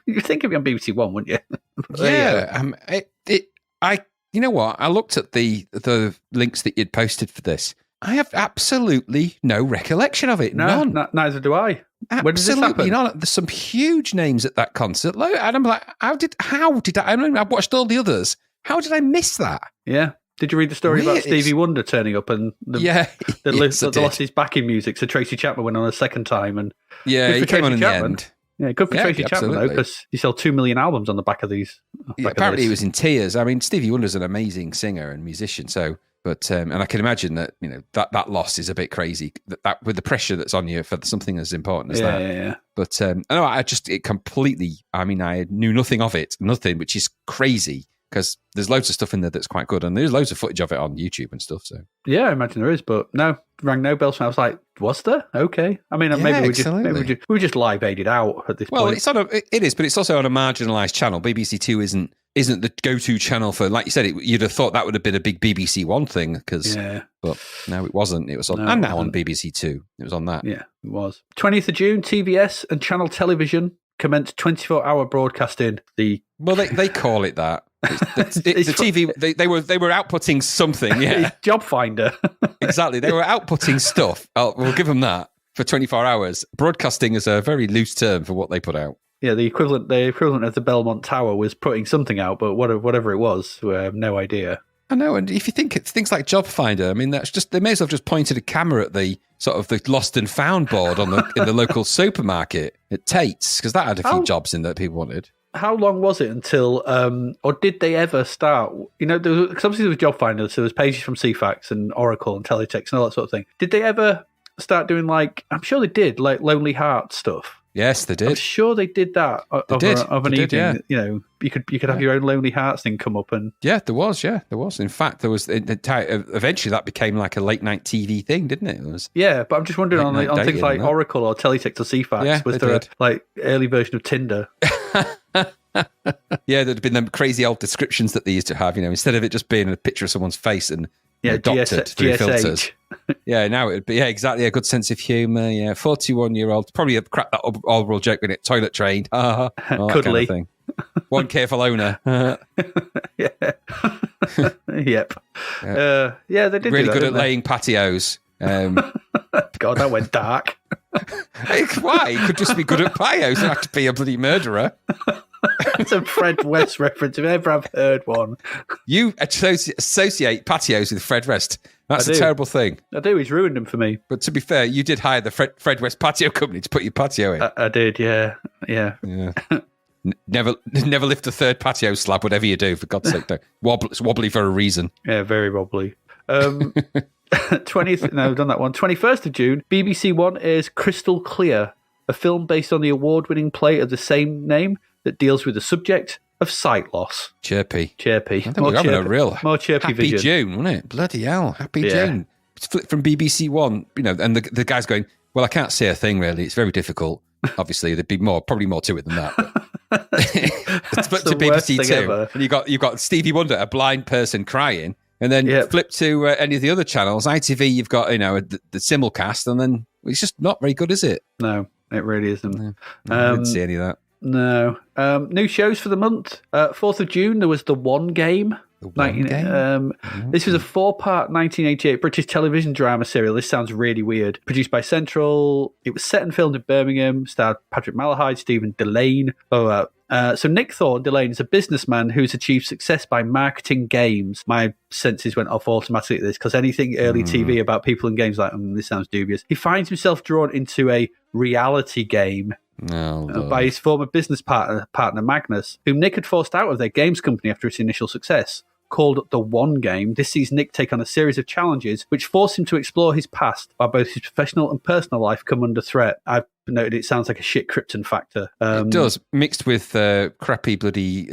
[SPEAKER 2] You'd think it'd be on BBC One, wouldn't you?
[SPEAKER 3] You know what? I looked at the links that you'd posted for this. I have absolutely no recollection of it.
[SPEAKER 2] No,
[SPEAKER 3] none.
[SPEAKER 2] Neither do I.
[SPEAKER 3] When did this happen? There's some huge names at that concert, and I'm like, how did I? I mean, I've watched all the others. How did I miss that?
[SPEAKER 2] Yeah. Did you read the story about Stevie Wonder turning up and lost his backing music? So Tracy Chapman went on a second time, and
[SPEAKER 3] he came on in the end.
[SPEAKER 2] Yeah, good for Tracy Chapman though, because he sold 2 million albums on the back of these.
[SPEAKER 3] Apparently, he was in tears. I mean, Stevie Wonder's an amazing singer and musician, so. But and I can imagine that that loss is a bit crazy. That with the pressure that's on you for something as important as that.
[SPEAKER 2] Yeah.
[SPEAKER 3] But I mean, I knew nothing of it, which is crazy because there's loads of stuff in there that's quite good, and there's loads of footage of it on YouTube and stuff. So
[SPEAKER 2] yeah, I imagine there is, but no, rang no bells. I was like, was there? Okay. I mean, maybe we just live aided out at this point.
[SPEAKER 3] Well, it is, but it's also on a marginalised channel. BBC Two isn't the go-to channel for, like you said, you'd have thought that would have been a big BBC One thing, but no, it wasn't. It was on, and now on BBC Two. It was on that.
[SPEAKER 2] Yeah, it was. 20th of June, TVS and Channel Television commenced 24-hour broadcasting. They
[SPEAKER 3] call it that. The TV, they were outputting something. Yeah,
[SPEAKER 2] Job Finder.
[SPEAKER 3] Exactly, they were outputting stuff. We'll give them that for 24 hours. Broadcasting is a very loose term for what they put out.
[SPEAKER 2] Yeah, the equivalent of the Belmont Tower was putting something out, but whatever it was, we have no idea.
[SPEAKER 3] I know, and if you think it's things like Job Finder, I mean, that's just they may as well have just pointed a camera at the sort of the lost and found board in the local supermarket at Tate's, because that had a few jobs in that people wanted.
[SPEAKER 2] How long was it until, or did they ever start? Because obviously there was Job Finder, so there was pages from CFAX and Oracle and Teletext and all that sort of thing. Did they ever start doing I'm sure they did, like Lonely Heart stuff?
[SPEAKER 3] Yes, they
[SPEAKER 2] I'm
[SPEAKER 3] did.
[SPEAKER 2] sure they did that of an
[SPEAKER 3] They
[SPEAKER 2] evening.
[SPEAKER 3] did, yeah.
[SPEAKER 2] You know, you could have your own Lonely Hearts thing come up and
[SPEAKER 3] Yeah, there was. In fact, there was. Eventually, that became like a late night TV thing, didn't it? It was.
[SPEAKER 2] yeah. But I'm just wondering on
[SPEAKER 3] Late-night
[SPEAKER 2] things
[SPEAKER 3] dating
[SPEAKER 2] like
[SPEAKER 3] and that.
[SPEAKER 2] Oracle or Teletext or CFAX,
[SPEAKER 3] Yeah,
[SPEAKER 2] was
[SPEAKER 3] they
[SPEAKER 2] there
[SPEAKER 3] did.
[SPEAKER 2] a like early version of Tinder?
[SPEAKER 3] Yeah, there'd been them crazy old descriptions that they used to have. You know, instead of it just being a picture of someone's face and
[SPEAKER 2] Yeah,
[SPEAKER 3] doctored through
[SPEAKER 2] GSH.
[SPEAKER 3] filters. Yeah, now it'd be exactly a good sense of humour. Yeah, 41-year-old probably a crap that oral joke when it toilet trained. All that kind
[SPEAKER 2] Cuddly.
[SPEAKER 3] of thing. One careful owner.
[SPEAKER 2] Yeah. Yep. Yeah, they did.
[SPEAKER 3] Really
[SPEAKER 2] do that,
[SPEAKER 3] good at
[SPEAKER 2] didn't they?
[SPEAKER 3] laying patios.
[SPEAKER 2] God, that went dark.
[SPEAKER 3] Why? He could just be good at patios. Doesn't have to be a bloody murderer.
[SPEAKER 2] It's a Fred West reference if ever I've heard one.
[SPEAKER 3] You associate patios with Fred West. That's
[SPEAKER 2] I
[SPEAKER 3] a
[SPEAKER 2] do.
[SPEAKER 3] terrible thing.
[SPEAKER 2] I do. He's ruined them for me.
[SPEAKER 3] But to be fair, you did hire the Fred West patio company to put your patio in.
[SPEAKER 2] I did. Yeah. Yeah.
[SPEAKER 3] Yeah. Never lift a third patio slab, whatever you do, for God's sake. No. It's wobbly for a reason.
[SPEAKER 2] Yeah. Very wobbly. 20th. No, I've done that one. 21st of June. BBC One airs Crystal Clear, a film based on the award-winning play of the same name that deals with the subject of sight loss.
[SPEAKER 3] Chirpy.
[SPEAKER 2] Chirpy.
[SPEAKER 3] I think we're having a real
[SPEAKER 2] more chirpy
[SPEAKER 3] happy
[SPEAKER 2] vision.
[SPEAKER 3] June, wasn't it? Bloody hell, happy
[SPEAKER 2] Yeah.
[SPEAKER 3] June. It's flipped from BBC One, you know, and the guy's going, well, I can't say a thing really. It's very difficult. Obviously, there'd be probably more to it than that. It's flipped
[SPEAKER 2] the
[SPEAKER 3] to
[SPEAKER 2] worst
[SPEAKER 3] BBC
[SPEAKER 2] thing
[SPEAKER 3] Two,
[SPEAKER 2] ever.
[SPEAKER 3] and you've got Stevie Wonder, a blind person crying, and then
[SPEAKER 2] Yep.
[SPEAKER 3] flip to any of the other channels. ITV, you've got the simulcast, and then it's just not very good, is it?
[SPEAKER 2] No, it really isn't.
[SPEAKER 3] I didn't see any of that.
[SPEAKER 2] No. New shows for the month. 4th of June, there was The One Game.
[SPEAKER 3] The One Game?
[SPEAKER 2] This was a 4-part 1988 British television drama serial. This sounds really weird. Produced by Central. It was set and filmed in Birmingham. Starred Patrick Malahide, Stephen Delane. So Nick Thorne Delane is a businessman who's achieved success by marketing games. My senses went off automatically at this because anything early TV about people in games like, this sounds dubious. He finds himself drawn into a reality game by his former business partner Magnus, whom Nick had forced out of their games company after its initial success. Called The One Game, this sees Nick take on a series of challenges which force him to explore his past, while both his professional and personal life come under threat. I've noted it sounds like a shit Krypton factor.
[SPEAKER 3] It does, mixed with crappy bloody...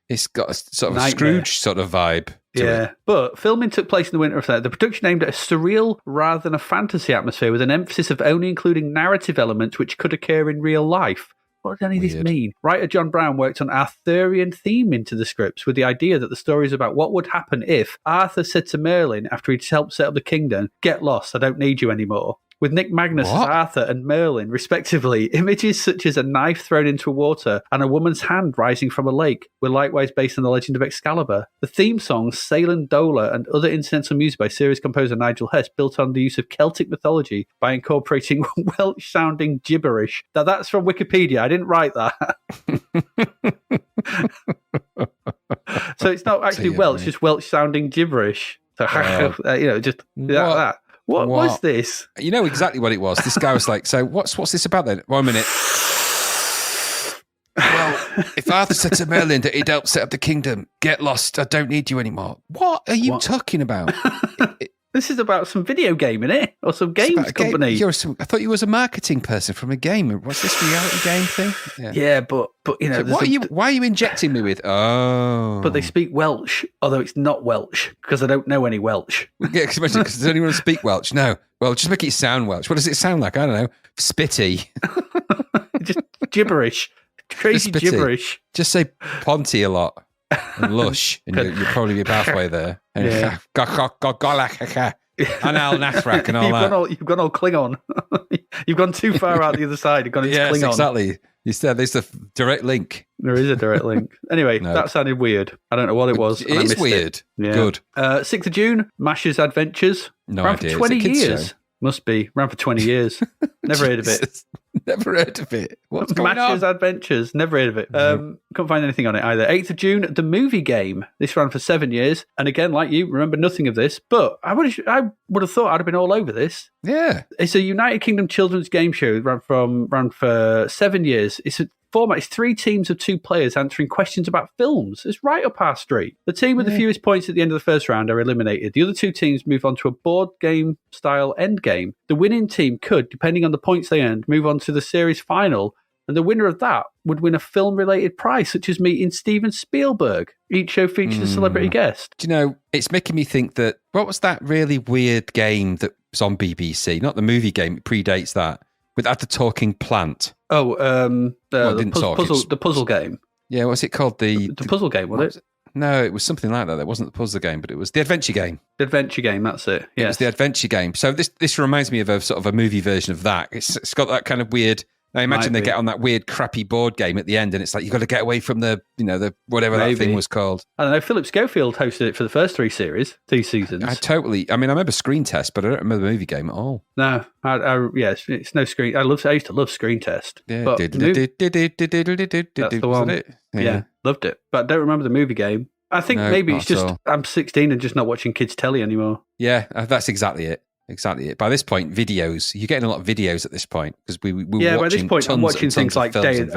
[SPEAKER 3] it's got a sort of a Scrooge sort of vibe to
[SPEAKER 2] Yeah,
[SPEAKER 3] it.
[SPEAKER 2] but filming took place in the winter of that. The production aimed at a surreal rather than a fantasy atmosphere with an emphasis of only including narrative elements which could occur in real life. What does any of this mean? Writer John Brown worked an Arthurian theme into the scripts with the idea that the story is about what would happen if Arthur said to Merlin after he'd helped set up the kingdom, "Get lost, I don't need you anymore." With Nick Magnus as Arthur and Merlin, respectively, images such as a knife thrown into water and a woman's hand rising from a lake were likewise based on the legend of Excalibur. The theme songs, Salen Dola, and other incidental music by series composer Nigel Hess built on the use of Celtic mythology by incorporating Welsh-sounding gibberish. Now, that's from Wikipedia. I didn't write that. So it's not actually Welsh, just Welsh-sounding gibberish. So, just that. What was this?
[SPEAKER 3] You know exactly what it was. This guy was like, so what's this about then? 1 minute. Well, if Arthur said to Merlin that he'd help set up the kingdom, get lost, I don't need you anymore. What are you talking about?
[SPEAKER 2] This is about some video game, innit? Or some games company.
[SPEAKER 3] I thought you was a marketing person from a game. What's this reality game thing?
[SPEAKER 2] Yeah, but you know...
[SPEAKER 3] So why are you injecting me with... Oh.
[SPEAKER 2] But they speak Welsh, although it's not Welsh, because I don't know any Welsh.
[SPEAKER 3] Yeah, because does anyone speak Welsh? No. Well, just make it sound Welsh. What does it sound like? I don't know. Spitty.
[SPEAKER 2] Just gibberish. Crazy gibberish.
[SPEAKER 3] Just say Ponty a lot. And lush, and you'll probably be halfway there. And
[SPEAKER 2] Yeah.
[SPEAKER 3] and Al Nathrak and all that.
[SPEAKER 2] You've gone all Klingon. You've gone too far out the other side. You've gone into
[SPEAKER 3] Yes,
[SPEAKER 2] Klingon.
[SPEAKER 3] exactly. You said there's the direct link.
[SPEAKER 2] There is a direct link. Anyway,
[SPEAKER 3] No.
[SPEAKER 2] that sounded weird. I don't know what it was.
[SPEAKER 3] It
[SPEAKER 2] and I
[SPEAKER 3] is
[SPEAKER 2] missed
[SPEAKER 3] weird.
[SPEAKER 2] It. Yeah.
[SPEAKER 3] Good.
[SPEAKER 2] 6th of June, Mash's Adventures.
[SPEAKER 3] No
[SPEAKER 2] Ran
[SPEAKER 3] idea.
[SPEAKER 2] for
[SPEAKER 3] It's
[SPEAKER 2] 20
[SPEAKER 3] a kids'
[SPEAKER 2] years.
[SPEAKER 3] show.
[SPEAKER 2] Must be. Ran for 20 years. Never heard of it.
[SPEAKER 3] Jesus. Never heard of it. What's going
[SPEAKER 2] Mash's
[SPEAKER 3] on?
[SPEAKER 2] Adventures. Never heard of it. couldn't find anything on it either. 8th of June, The Movie Game. This ran for 7 years. And again, like you, remember nothing of this. But I would have thought I'd have been all over this.
[SPEAKER 3] Yeah.
[SPEAKER 2] It's a United Kingdom children's game show. It ran for 7 years. It's a format is 3 teams of 2 players answering questions about films. It's right up our street. The team with the fewest points at the end of the first round are eliminated. The other 2 teams move on to a board game style end game. The winning team could, depending on the points they earned, move on to the series final, and the winner of that would win a film-related prize, such as meeting Steven Spielberg. Each show features a celebrity guest.
[SPEAKER 3] Do you know, it's making me think that, what was that really weird game that was on BBC? Not the movie game, it predates that. With the talking plant.
[SPEAKER 2] Oh, the puzzle game.
[SPEAKER 3] Yeah, what's it called? The
[SPEAKER 2] puzzle game, was it?
[SPEAKER 3] No, it was something like that. It wasn't the puzzle game, but it was the adventure game.
[SPEAKER 2] The adventure game, that's it. Yes.
[SPEAKER 3] It was the adventure game. So this reminds me of a sort of a movie version of that. It's got that kind of weird. I imagine they get on that weird, crappy board game at the end, and it's like you've got to get away from the whatever that thing was called. I don't know. Philip Schofield hosted it for the first 3 seasons. I remember Screen Test, but I don't remember the movie game at all. No,
[SPEAKER 2] it's no Screen. I used to love Screen Test.
[SPEAKER 3] Yeah,
[SPEAKER 2] that's the one. Yeah, loved it, but I don't remember the movie game. I think maybe it's just I'm 16 and just not watching kids' telly anymore.
[SPEAKER 3] Yeah, that's exactly it. Exactly it. By this point, videos. You're getting a lot of videos at this point because we were watching.
[SPEAKER 2] By this point, I'm watching things like Day of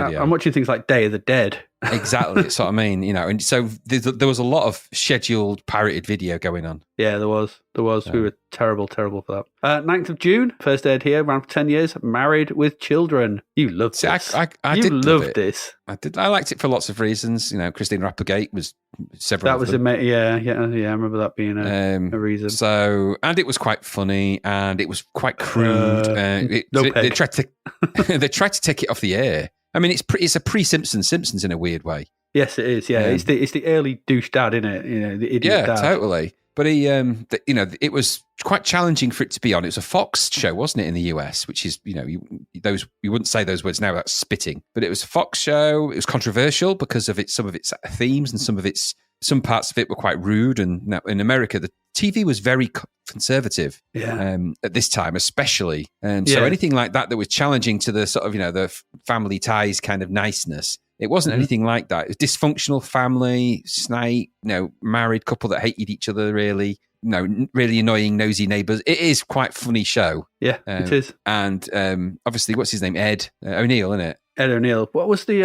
[SPEAKER 2] the Dead.
[SPEAKER 3] Exactly, that's what I mean. And so there was a lot of scheduled pirated video going on.
[SPEAKER 2] Yeah, there was. We were terrible for that. 9th of June, first aired here, ran for 10 years. Married with Children. You loved this.
[SPEAKER 3] I
[SPEAKER 2] did
[SPEAKER 3] love
[SPEAKER 2] it. This.
[SPEAKER 3] I did. I liked it for lots of reasons. Christine Applegate was several.
[SPEAKER 2] That was amazing. Yeah. I remember that being a reason.
[SPEAKER 3] So, and it was quite funny, and it was quite crude. They tried to take it off the air. I mean, it's a pre-Simpsons in a weird way.
[SPEAKER 2] Yes, it is. Yeah, it's the early douche dad, isn't it? The idiot dad.
[SPEAKER 3] Yeah, totally. But it was quite challenging for it to be on. It was a Fox show, wasn't it, in the US? Which is, you wouldn't say those words now without spitting. But it was a Fox show. It was controversial because of some of its themes and some parts of it were quite rude. And now in America, the TV was very conservative at this time, especially. So anything like that was challenging to the sort of, the family ties kind of niceness. It wasn't anything like that. It was dysfunctional family, snide, married couple that hated each other, really. Really annoying, nosy neighbours. It is quite a funny show.
[SPEAKER 2] Yeah, it is.
[SPEAKER 3] And obviously, what's his name? Ed O'Neill, isn't it?
[SPEAKER 2] Ed O'Neill. What was the...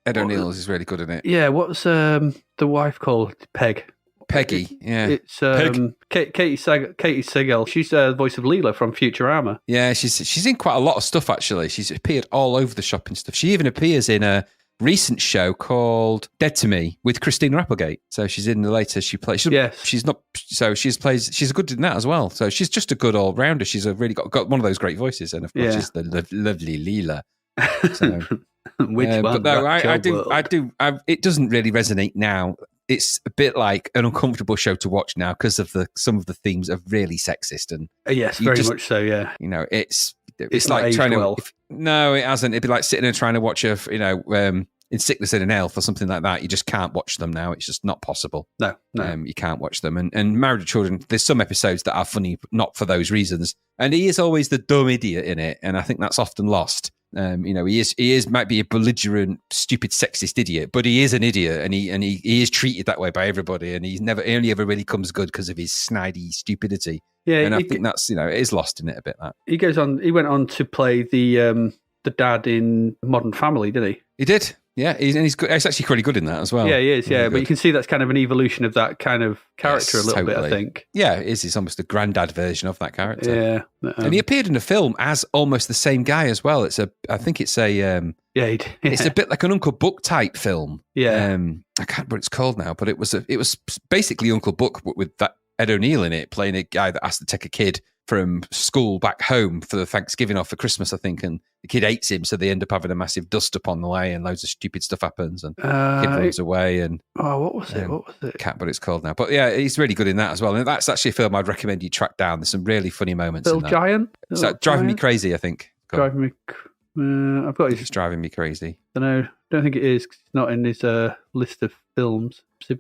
[SPEAKER 3] Ed O'Neill is really good in it.
[SPEAKER 2] Yeah, what's the wife called?
[SPEAKER 3] Peggy, yeah.
[SPEAKER 2] It's Katie Sagal. She's the voice of Leela from Futurama.
[SPEAKER 3] Yeah, she's in quite a lot of stuff, actually. She's appeared all over the shop and stuff. She even appears in a recent show called Dead to Me with Christina Applegate. So she's in the later. She's good in that as well. So she's just a good all rounder. She's really got one of those great voices, and of course she's the lovely Leela. So,
[SPEAKER 2] which one?
[SPEAKER 3] But no, I do. It doesn't really resonate now. It's a bit like an uncomfortable show to watch now because of some of the themes are really sexist and
[SPEAKER 2] yes, very much so. Yeah,
[SPEAKER 3] it's like trying to. No, it hasn't. It'd be like sitting and trying to watch In Sickness in an Elf or something like that. You just can't watch them now. It's just not possible.
[SPEAKER 2] No.
[SPEAKER 3] You can't watch them. And Married with Children, there's some episodes that are funny, but not for those reasons. And he is always the dumb idiot in it, and I think that's often lost. He might be a belligerent, stupid, sexist idiot, but he is an idiot, and he is treated that way by everybody, and he only ever really comes good because of his snidey stupidity. Yeah, and I think that's it is lost in it a bit. That
[SPEAKER 2] he went on to play the dad in Modern Family, didn't he?
[SPEAKER 3] He did. Yeah, he's good. He's actually pretty good in that as well.
[SPEAKER 2] Yeah, he is. Yeah, but you can see that's kind of an evolution of that kind of character a little bit, I think.
[SPEAKER 3] Yeah, it is. It's almost a granddad version of that character.
[SPEAKER 2] Yeah,
[SPEAKER 3] and he appeared in a film as almost the same guy as well. It's a bit like an Uncle Buck type film.
[SPEAKER 2] Yeah,
[SPEAKER 3] I can't remember what it's called now, but it was basically Uncle Buck with that Ed O'Neill in it, playing a guy that has to take a kid from school back home for the Thanksgiving or for Christmas, I think, and the kid hates him, so they end up having a massive dust up on the way, and loads of stupid stuff happens, and the kid runs away. And
[SPEAKER 2] what was it?
[SPEAKER 3] Can't what it's called now, but yeah, he's really good in that as well. And that's actually a film I'd recommend you track down. There's some really funny moments.
[SPEAKER 2] Little
[SPEAKER 3] in that.
[SPEAKER 2] Giant.
[SPEAKER 3] Is that Driving Me Crazy? I think.
[SPEAKER 2] Driving Me. I've got his.
[SPEAKER 3] It's Driving Me Crazy.
[SPEAKER 2] Don't think it is. 'Cause it's not in his list of films.
[SPEAKER 3] It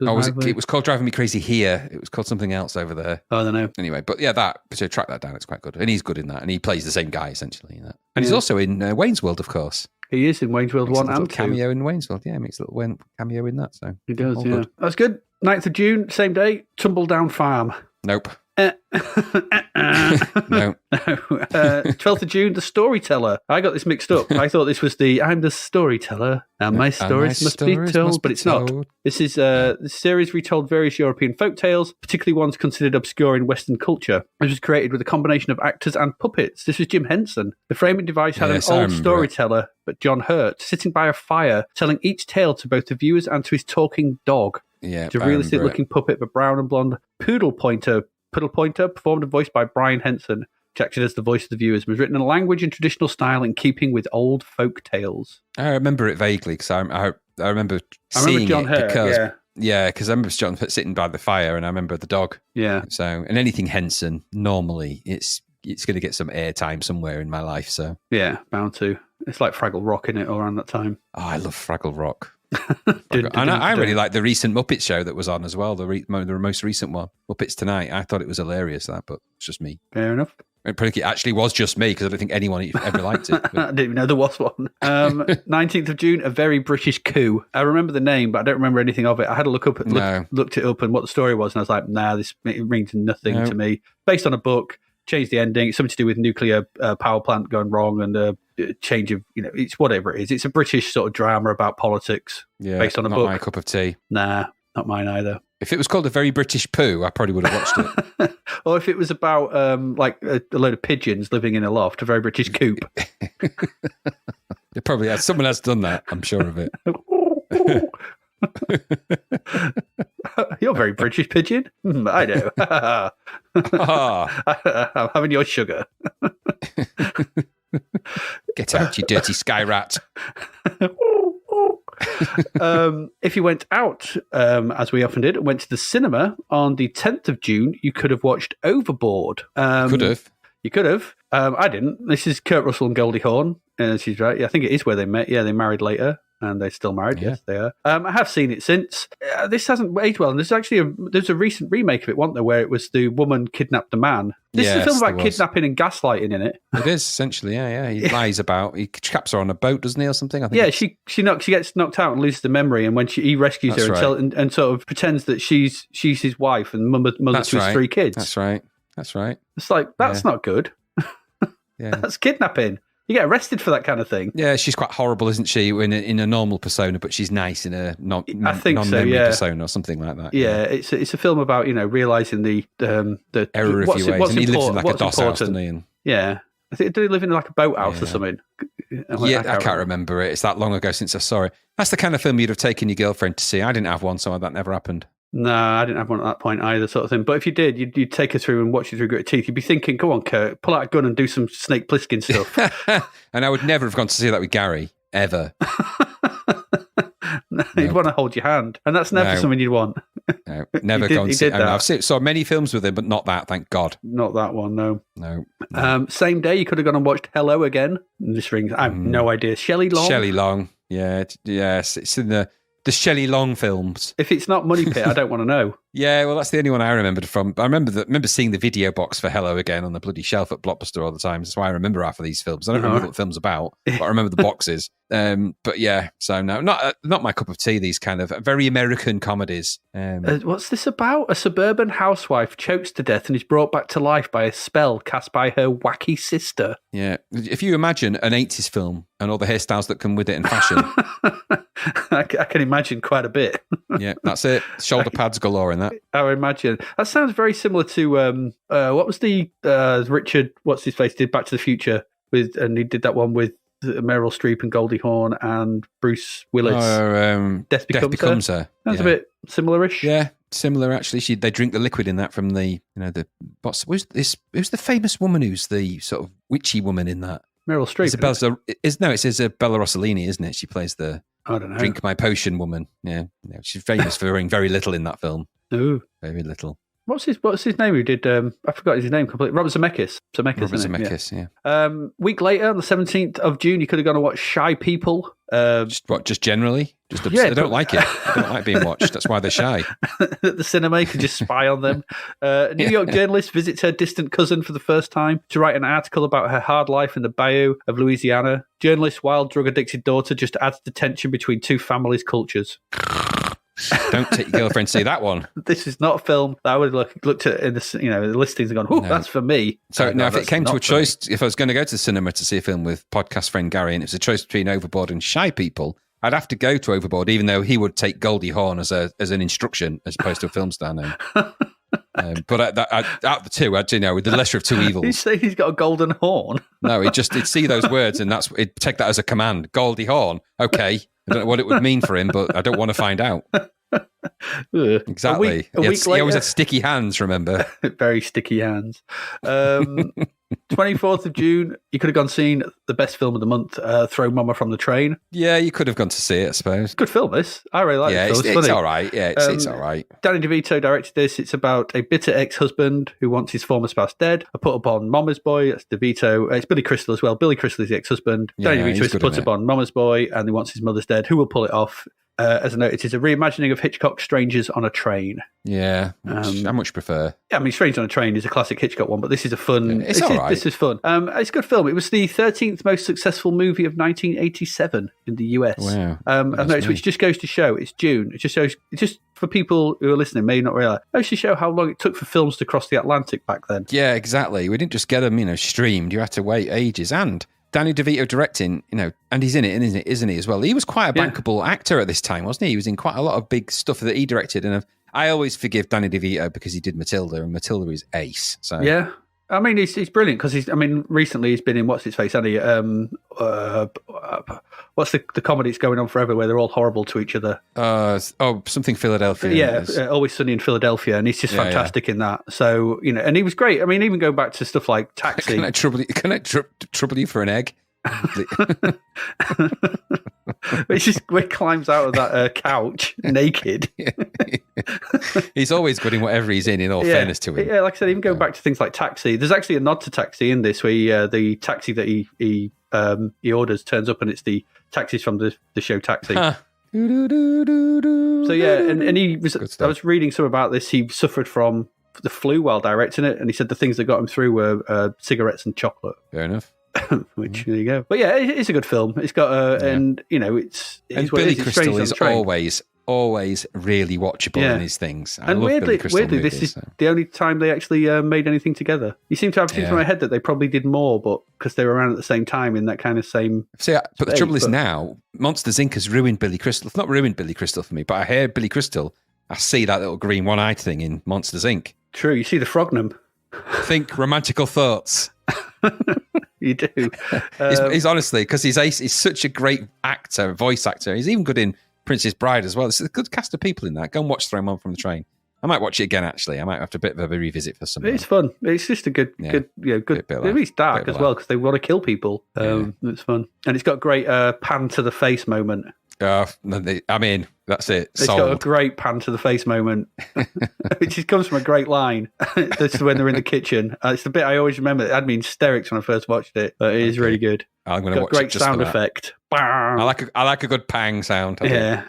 [SPEAKER 3] was called Driving Me Crazy here. It was called something else over there.
[SPEAKER 2] I don't know.
[SPEAKER 3] Anyway, but yeah, so track that down. It's quite good, and he's good in that, and he plays the same guy essentially in that. And he's also in Wayne's World, of course.
[SPEAKER 2] He is in Wayne's World
[SPEAKER 3] Makes
[SPEAKER 2] 1
[SPEAKER 3] a little
[SPEAKER 2] and 2.
[SPEAKER 3] cameo in Wayne's World. Yeah, makes a little cameo in that. So
[SPEAKER 2] He does,
[SPEAKER 3] all
[SPEAKER 2] yeah.
[SPEAKER 3] good.
[SPEAKER 2] That's good. 9th of June, same day, Tumbledown Farm.
[SPEAKER 3] Nope.
[SPEAKER 2] No.
[SPEAKER 3] No.
[SPEAKER 2] 12th of June, The Storyteller. I got this mixed up. I thought this was I'm the storyteller, and my stories must be told, but it's not. This is the series retold various European folk tales, particularly ones considered obscure in Western culture. It was created with a combination of actors and puppets. This was Jim Henson. The framing device had an old storyteller, but John Hurt, sitting by a fire, telling each tale to both the viewers and to his talking dog.
[SPEAKER 3] Yeah,
[SPEAKER 2] It's a realistic-looking puppet, but brown and blonde Poodle Pointer, performed and voiced by Brian Henson, which acted as the voice of the viewers, was written in a language and traditional style in keeping with old folk tales.
[SPEAKER 3] I remember it vaguely because I remember seeing
[SPEAKER 2] John
[SPEAKER 3] it
[SPEAKER 2] Hurt,
[SPEAKER 3] because because I remember John Hurt sitting by the fire, and I remember the dog.
[SPEAKER 2] Yeah.
[SPEAKER 3] So, and anything Henson, normally it's going to get some airtime somewhere in my life. So
[SPEAKER 2] yeah, bound to. It's like Fraggle Rock in it around that time.
[SPEAKER 3] Oh, I love Fraggle Rock. And I really like the recent Muppet show that was on as well, the most recent one, Muppets Tonight. I thought it was hilarious, that, but it's just me.
[SPEAKER 2] Fair enough.
[SPEAKER 3] It actually was just me because I don't think anyone ever liked it.
[SPEAKER 2] I didn't even know there was one. 19th of June, A Very British Coup. I remember the name, but I don't remember anything of it. I had to looked it up and what the story was, and I was like, nah, it rings nothing to me. Based on a book, changed the ending. It's something to do with nuclear power plant going wrong and change of, it's whatever it is. It's a British sort of drama about politics based on a book.
[SPEAKER 3] Not my cup of tea.
[SPEAKER 2] Nah, not mine either.
[SPEAKER 3] If it was called A Very British Poo, I probably would have watched it.
[SPEAKER 2] Or if it was about like a load of pigeons living in a loft, A Very British Coop.
[SPEAKER 3] It probably has. Someone has done that. I'm sure of it.
[SPEAKER 2] You're very British, pigeon. I know. I'm having your sugar.
[SPEAKER 3] Get out, you dirty sky rat.
[SPEAKER 2] If you went out, as we often did, went to the cinema on the 10th of June, you could have watched Overboard.
[SPEAKER 3] Could have.
[SPEAKER 2] You could have. I didn't. This is Kurt Russell and Goldie Hawn. She's right. Yeah, I think it is where they met. Yeah, they married later. And they're still married. Yeah. Yes, they are. I have seen it since. This hasn't aged well. And there's actually there's a recent remake of it, wasn't there, where it was the woman kidnapped the man. This is a film about kidnapping and gaslighting in it.
[SPEAKER 3] It is, essentially, yeah. He lies about, he traps her on a boat, doesn't he, or something? I think
[SPEAKER 2] she gets knocked out and loses the memory, and when he rescues her and sort of pretends that she's his wife and mother to his 3 kids.
[SPEAKER 3] That's right.
[SPEAKER 2] It's like, that's not good.
[SPEAKER 3] Yeah.
[SPEAKER 2] That's kidnapping. You get arrested for that kind of thing.
[SPEAKER 3] Yeah, she's quite horrible, isn't she, in a normal persona, but she's nice in a non-memory persona or something like that.
[SPEAKER 2] Yeah, it's a film about, realising the
[SPEAKER 3] error of your ways. And he lives in like a DOS house, doesn't he?
[SPEAKER 2] Yeah. I think, did he live in like a boathouse or something?
[SPEAKER 3] I can't remember it. It's that long ago since I saw it. That's the kind of film you'd have taken your girlfriend to see. I didn't have one, so that never happened.
[SPEAKER 2] No, I didn't have one at that point either, sort of thing. But if you did, you'd take her through and watch her through gritted teeth. You'd be thinking, "Go on, Kurt, pull out a gun and do some Snake Plissken stuff."
[SPEAKER 3] And I would never have gone to see that with Gary, ever.
[SPEAKER 2] He'd want to hold your hand, and that's never something you'd want.
[SPEAKER 3] No, never gone to see. I've saw many films with him, but not that. Thank God.
[SPEAKER 2] Not that one. No.
[SPEAKER 3] No.
[SPEAKER 2] Same day, you could have gone and watched Hello again. And this rings. I have no idea. Shelley Long.
[SPEAKER 3] Yeah. Yes, it's in the Shelley Long films.
[SPEAKER 2] If it's not Money Pit, I don't want to know.
[SPEAKER 3] Yeah, well, that's the only one I remembered from. I remember seeing the video box for Hello Again on the bloody shelf at Blockbuster all the time. That's why I remember half of these films. I don't remember what the film's about, but I remember the boxes. But yeah, so no, not my cup of tea. These kind of very American comedies.
[SPEAKER 2] What's this about? A suburban housewife chokes to death and is brought back to life by a spell cast by her wacky sister.
[SPEAKER 3] Yeah, if you imagine an 80s film and all the hairstyles that come with it in fashion.
[SPEAKER 2] I can imagine quite a bit.
[SPEAKER 3] Yeah, that's it. Shoulder pads galore in that.
[SPEAKER 2] I imagine. That sounds very similar to what was the Richard, what's his face, did Back to the Future and he did that one with Meryl Streep and Goldie Hawn and Bruce Willis. Death Becomes Her. Sounds a bit similar-ish.
[SPEAKER 3] Yeah, similar actually. They drink the liquid in that from the who's the famous woman who's the sort of witchy woman in that?
[SPEAKER 2] Meryl Streep.
[SPEAKER 3] It's Isabella Rossellini, isn't it? She plays the
[SPEAKER 2] I don't know.
[SPEAKER 3] Drink My Potion woman. Yeah, she's famous for wearing very little in that film.
[SPEAKER 2] Ooh.
[SPEAKER 3] Very little.
[SPEAKER 2] What's his name? Who did? I forgot his name completely. Robert Zemeckis.
[SPEAKER 3] Robert Zemeckis, yeah.
[SPEAKER 2] Week later, on the 17th of June, you could have gone and watched Shy People.
[SPEAKER 3] Just generally? They don't like it. They don't like being watched. That's why they're shy.
[SPEAKER 2] At the cinema, you could just spy on them. A New York journalist visits her distant cousin for the first time to write an article about her hard life in the bayou of Louisiana. Journalist's wild drug-addicted daughter just adds the tension between two families' cultures.
[SPEAKER 3] Don't take your girlfriend to see that one.
[SPEAKER 2] This is not a film that I would have looked at in the listings and gone, "Oh, that's for me."
[SPEAKER 3] So now, if it came to a choice, if I was going to go to the cinema to see a film with podcast friend Gary, and it was a choice between Overboard and Shy People, I'd have to go to Overboard, even though he would take Goldie Hawn as an instruction as opposed to a film star name. But out of the two, I'd with the lesser of two evils.
[SPEAKER 2] You say he's got a golden horn?
[SPEAKER 3] No, he'd see those words, and he'd take that as a command. Goldie Hawn. Okay, I don't know what it would mean for him, but I don't want to find out. Exactly.
[SPEAKER 2] A week later,
[SPEAKER 3] he always had sticky hands, remember?
[SPEAKER 2] Very sticky hands. 24th of June, you could have gone seen the best film of the month, Throw Mama from the Train.
[SPEAKER 3] Yeah, you could have gone to see it, I suppose.
[SPEAKER 2] Good film, this. I really like it.
[SPEAKER 3] It's all right. Yeah, it's all right.
[SPEAKER 2] Danny DeVito directed this. It's about a bitter ex-husband who wants his former spouse dead. I put upon Mama's Boy. That's DeVito. It's Billy Crystal as well. Billy Crystal is the ex-husband. Danny DeVito is put upon Mama's Boy, and he wants his mother's dead. Who will pull it off? As I note, it is a reimagining of Hitchcock's Strangers on a Train. Yeah,
[SPEAKER 3] I much prefer.
[SPEAKER 2] Yeah, I mean, Strangers on a Train is a classic Hitchcock one, but this is a fun...
[SPEAKER 3] It's all right.
[SPEAKER 2] This is fun. It's a good film. It was the 13th most successful movie of 1987 in the US.
[SPEAKER 3] Wow.
[SPEAKER 2] I've noticed, which just goes to show, it's June. It just shows, just for people who are listening, may not realise, it goes to show how long it took for films to cross the Atlantic back then.
[SPEAKER 3] Yeah, exactly. We didn't just get them, streamed. You had to wait ages. And Danny DeVito directing, and he's in it, isn't he, as well? He was quite a bankable actor at this time, wasn't he? He was in quite a lot of big stuff that he directed, and I always forgive Danny DeVito because he did Matilda, and Matilda is ace. So
[SPEAKER 2] yeah. I mean, he's brilliant because recently he's been in What's His Face, hasn't he? What's the comedy that's going on forever where they're all horrible to each other?
[SPEAKER 3] Something Philadelphia.
[SPEAKER 2] Yeah, Always Sunny in Philadelphia, and he's just fantastic in that. So, and he was great. I mean, even going back to stuff like Taxi.
[SPEAKER 3] Can I trouble you for an egg?
[SPEAKER 2] It's just where he climbs out of that couch naked.
[SPEAKER 3] He's always good in whatever he's in all fairness to him.
[SPEAKER 2] Yeah, like I said, even going back to things like Taxi, there's actually a nod to Taxi in this where the taxi that he orders turns up and it's the taxis from the show Taxi. Huh. So yeah, and he was. I was reading some about this. He suffered from the flu while directing it, and he said the things that got him through were cigarettes and chocolate.
[SPEAKER 3] Fair enough.
[SPEAKER 2] Which there you go. But yeah, it's a good film. It's got and it's
[SPEAKER 3] and Billy Crystal is always really watchable in these things.
[SPEAKER 2] And weirdly, this is the only time they actually made anything together. You seem to have things in my head that they probably did more, but because they were around at the same time in that kind of same.
[SPEAKER 3] But the trouble is now, Monsters Inc. has ruined Billy Crystal. It's not ruined Billy Crystal for me, but I hear Billy Crystal. I see that little green one-eyed thing in Monsters Inc.
[SPEAKER 2] True, you see the Frognum.
[SPEAKER 3] Think romantical thoughts.
[SPEAKER 2] You do.
[SPEAKER 3] He's honestly, because he's such a great actor, voice actor. He's even good in Princess Bride as well. There's a good cast of people in that. Go and watch Throw Mom from the Train. I might watch it again, actually. I might have to a bit of a revisit for something.
[SPEAKER 2] It's fun. It's just a good. It's dark as well because they want to kill people. It's fun. And it's got a great pan to the face moment.
[SPEAKER 3] That's it.
[SPEAKER 2] It's got a great pan to the face moment, which just comes from a great line. This is when they're in the kitchen. It's the bit I always remember. It had me in hysterics when I first watched it, but it is really good.
[SPEAKER 3] I'm going to watch
[SPEAKER 2] great
[SPEAKER 3] it just
[SPEAKER 2] sound
[SPEAKER 3] for that.
[SPEAKER 2] effect.
[SPEAKER 3] I like a good pang sound.
[SPEAKER 2] Yeah.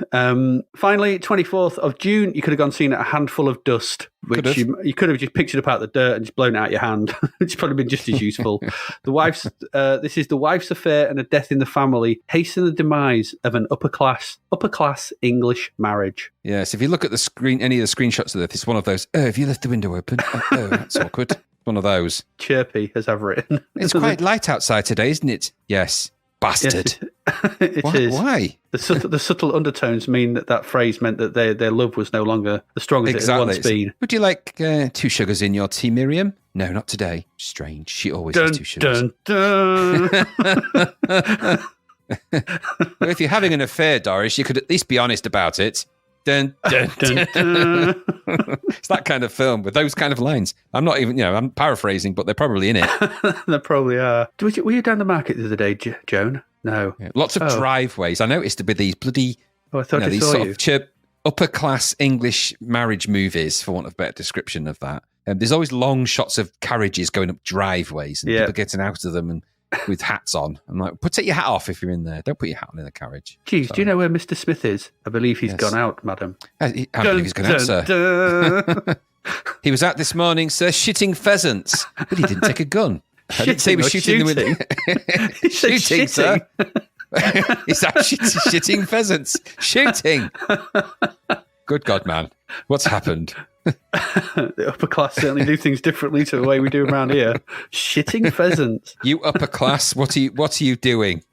[SPEAKER 2] Finally, 24th of June, you could have gone seen A Handful of Dust, which you could have just picked it up out of the dirt and just blown it out your hand. It's probably been just as useful. This is the wife's affair and a death in the family hasten the demise of an upper class English marriage.
[SPEAKER 3] Yes, if you look at the screen, any of the screenshots of this, it's one of those. Oh, have you left the window open? Oh, that's awkward. One of those.
[SPEAKER 2] Chirpy, as I've written.
[SPEAKER 3] It's quite light outside today, isn't it? Yes. Bastard.
[SPEAKER 2] Yes, it is.
[SPEAKER 3] Why?
[SPEAKER 2] The subtle undertones mean that phrase meant that their love was no longer as strong as it had once been.
[SPEAKER 3] Would you like 2 sugars in your tea, Miriam? No, not today. Strange. She always has 2 sugars.
[SPEAKER 2] Dun, dun.
[SPEAKER 3] Well, if you're having an affair, Doris, you could at least be honest about it. Dun, dun, dun, dun. It's that kind of film with those kind of lines. I'm not even, I'm paraphrasing, but they're probably in it.
[SPEAKER 2] They probably are. Were you down the market the other day, Joan? No.
[SPEAKER 3] Yeah. Lots of driveways. I noticed with these bloody.
[SPEAKER 2] Oh, I thought I
[SPEAKER 3] these
[SPEAKER 2] saw
[SPEAKER 3] sort
[SPEAKER 2] you.
[SPEAKER 3] of chirp. upper class English marriage movies, for want of a better description of that. There's always long shots of carriages going up driveways and people getting out of them and with hats on. I'm like, take your hat off if you're in there. Don't put your hat on in the carriage.
[SPEAKER 2] Geez, do you know where Mr. Smith is? I believe he's gone out, madam.
[SPEAKER 3] I believe he's gone out, sir. He was out this morning, sir, shitting pheasants. But he didn't take a gun. I didn't say he was shooting them with... shooting, sir. He's out shitting pheasants. Shooting. Good God, man. What's happened?
[SPEAKER 2] The upper class certainly do things differently to the way we do around here. Shitting pheasants.
[SPEAKER 3] You upper class, what are you doing?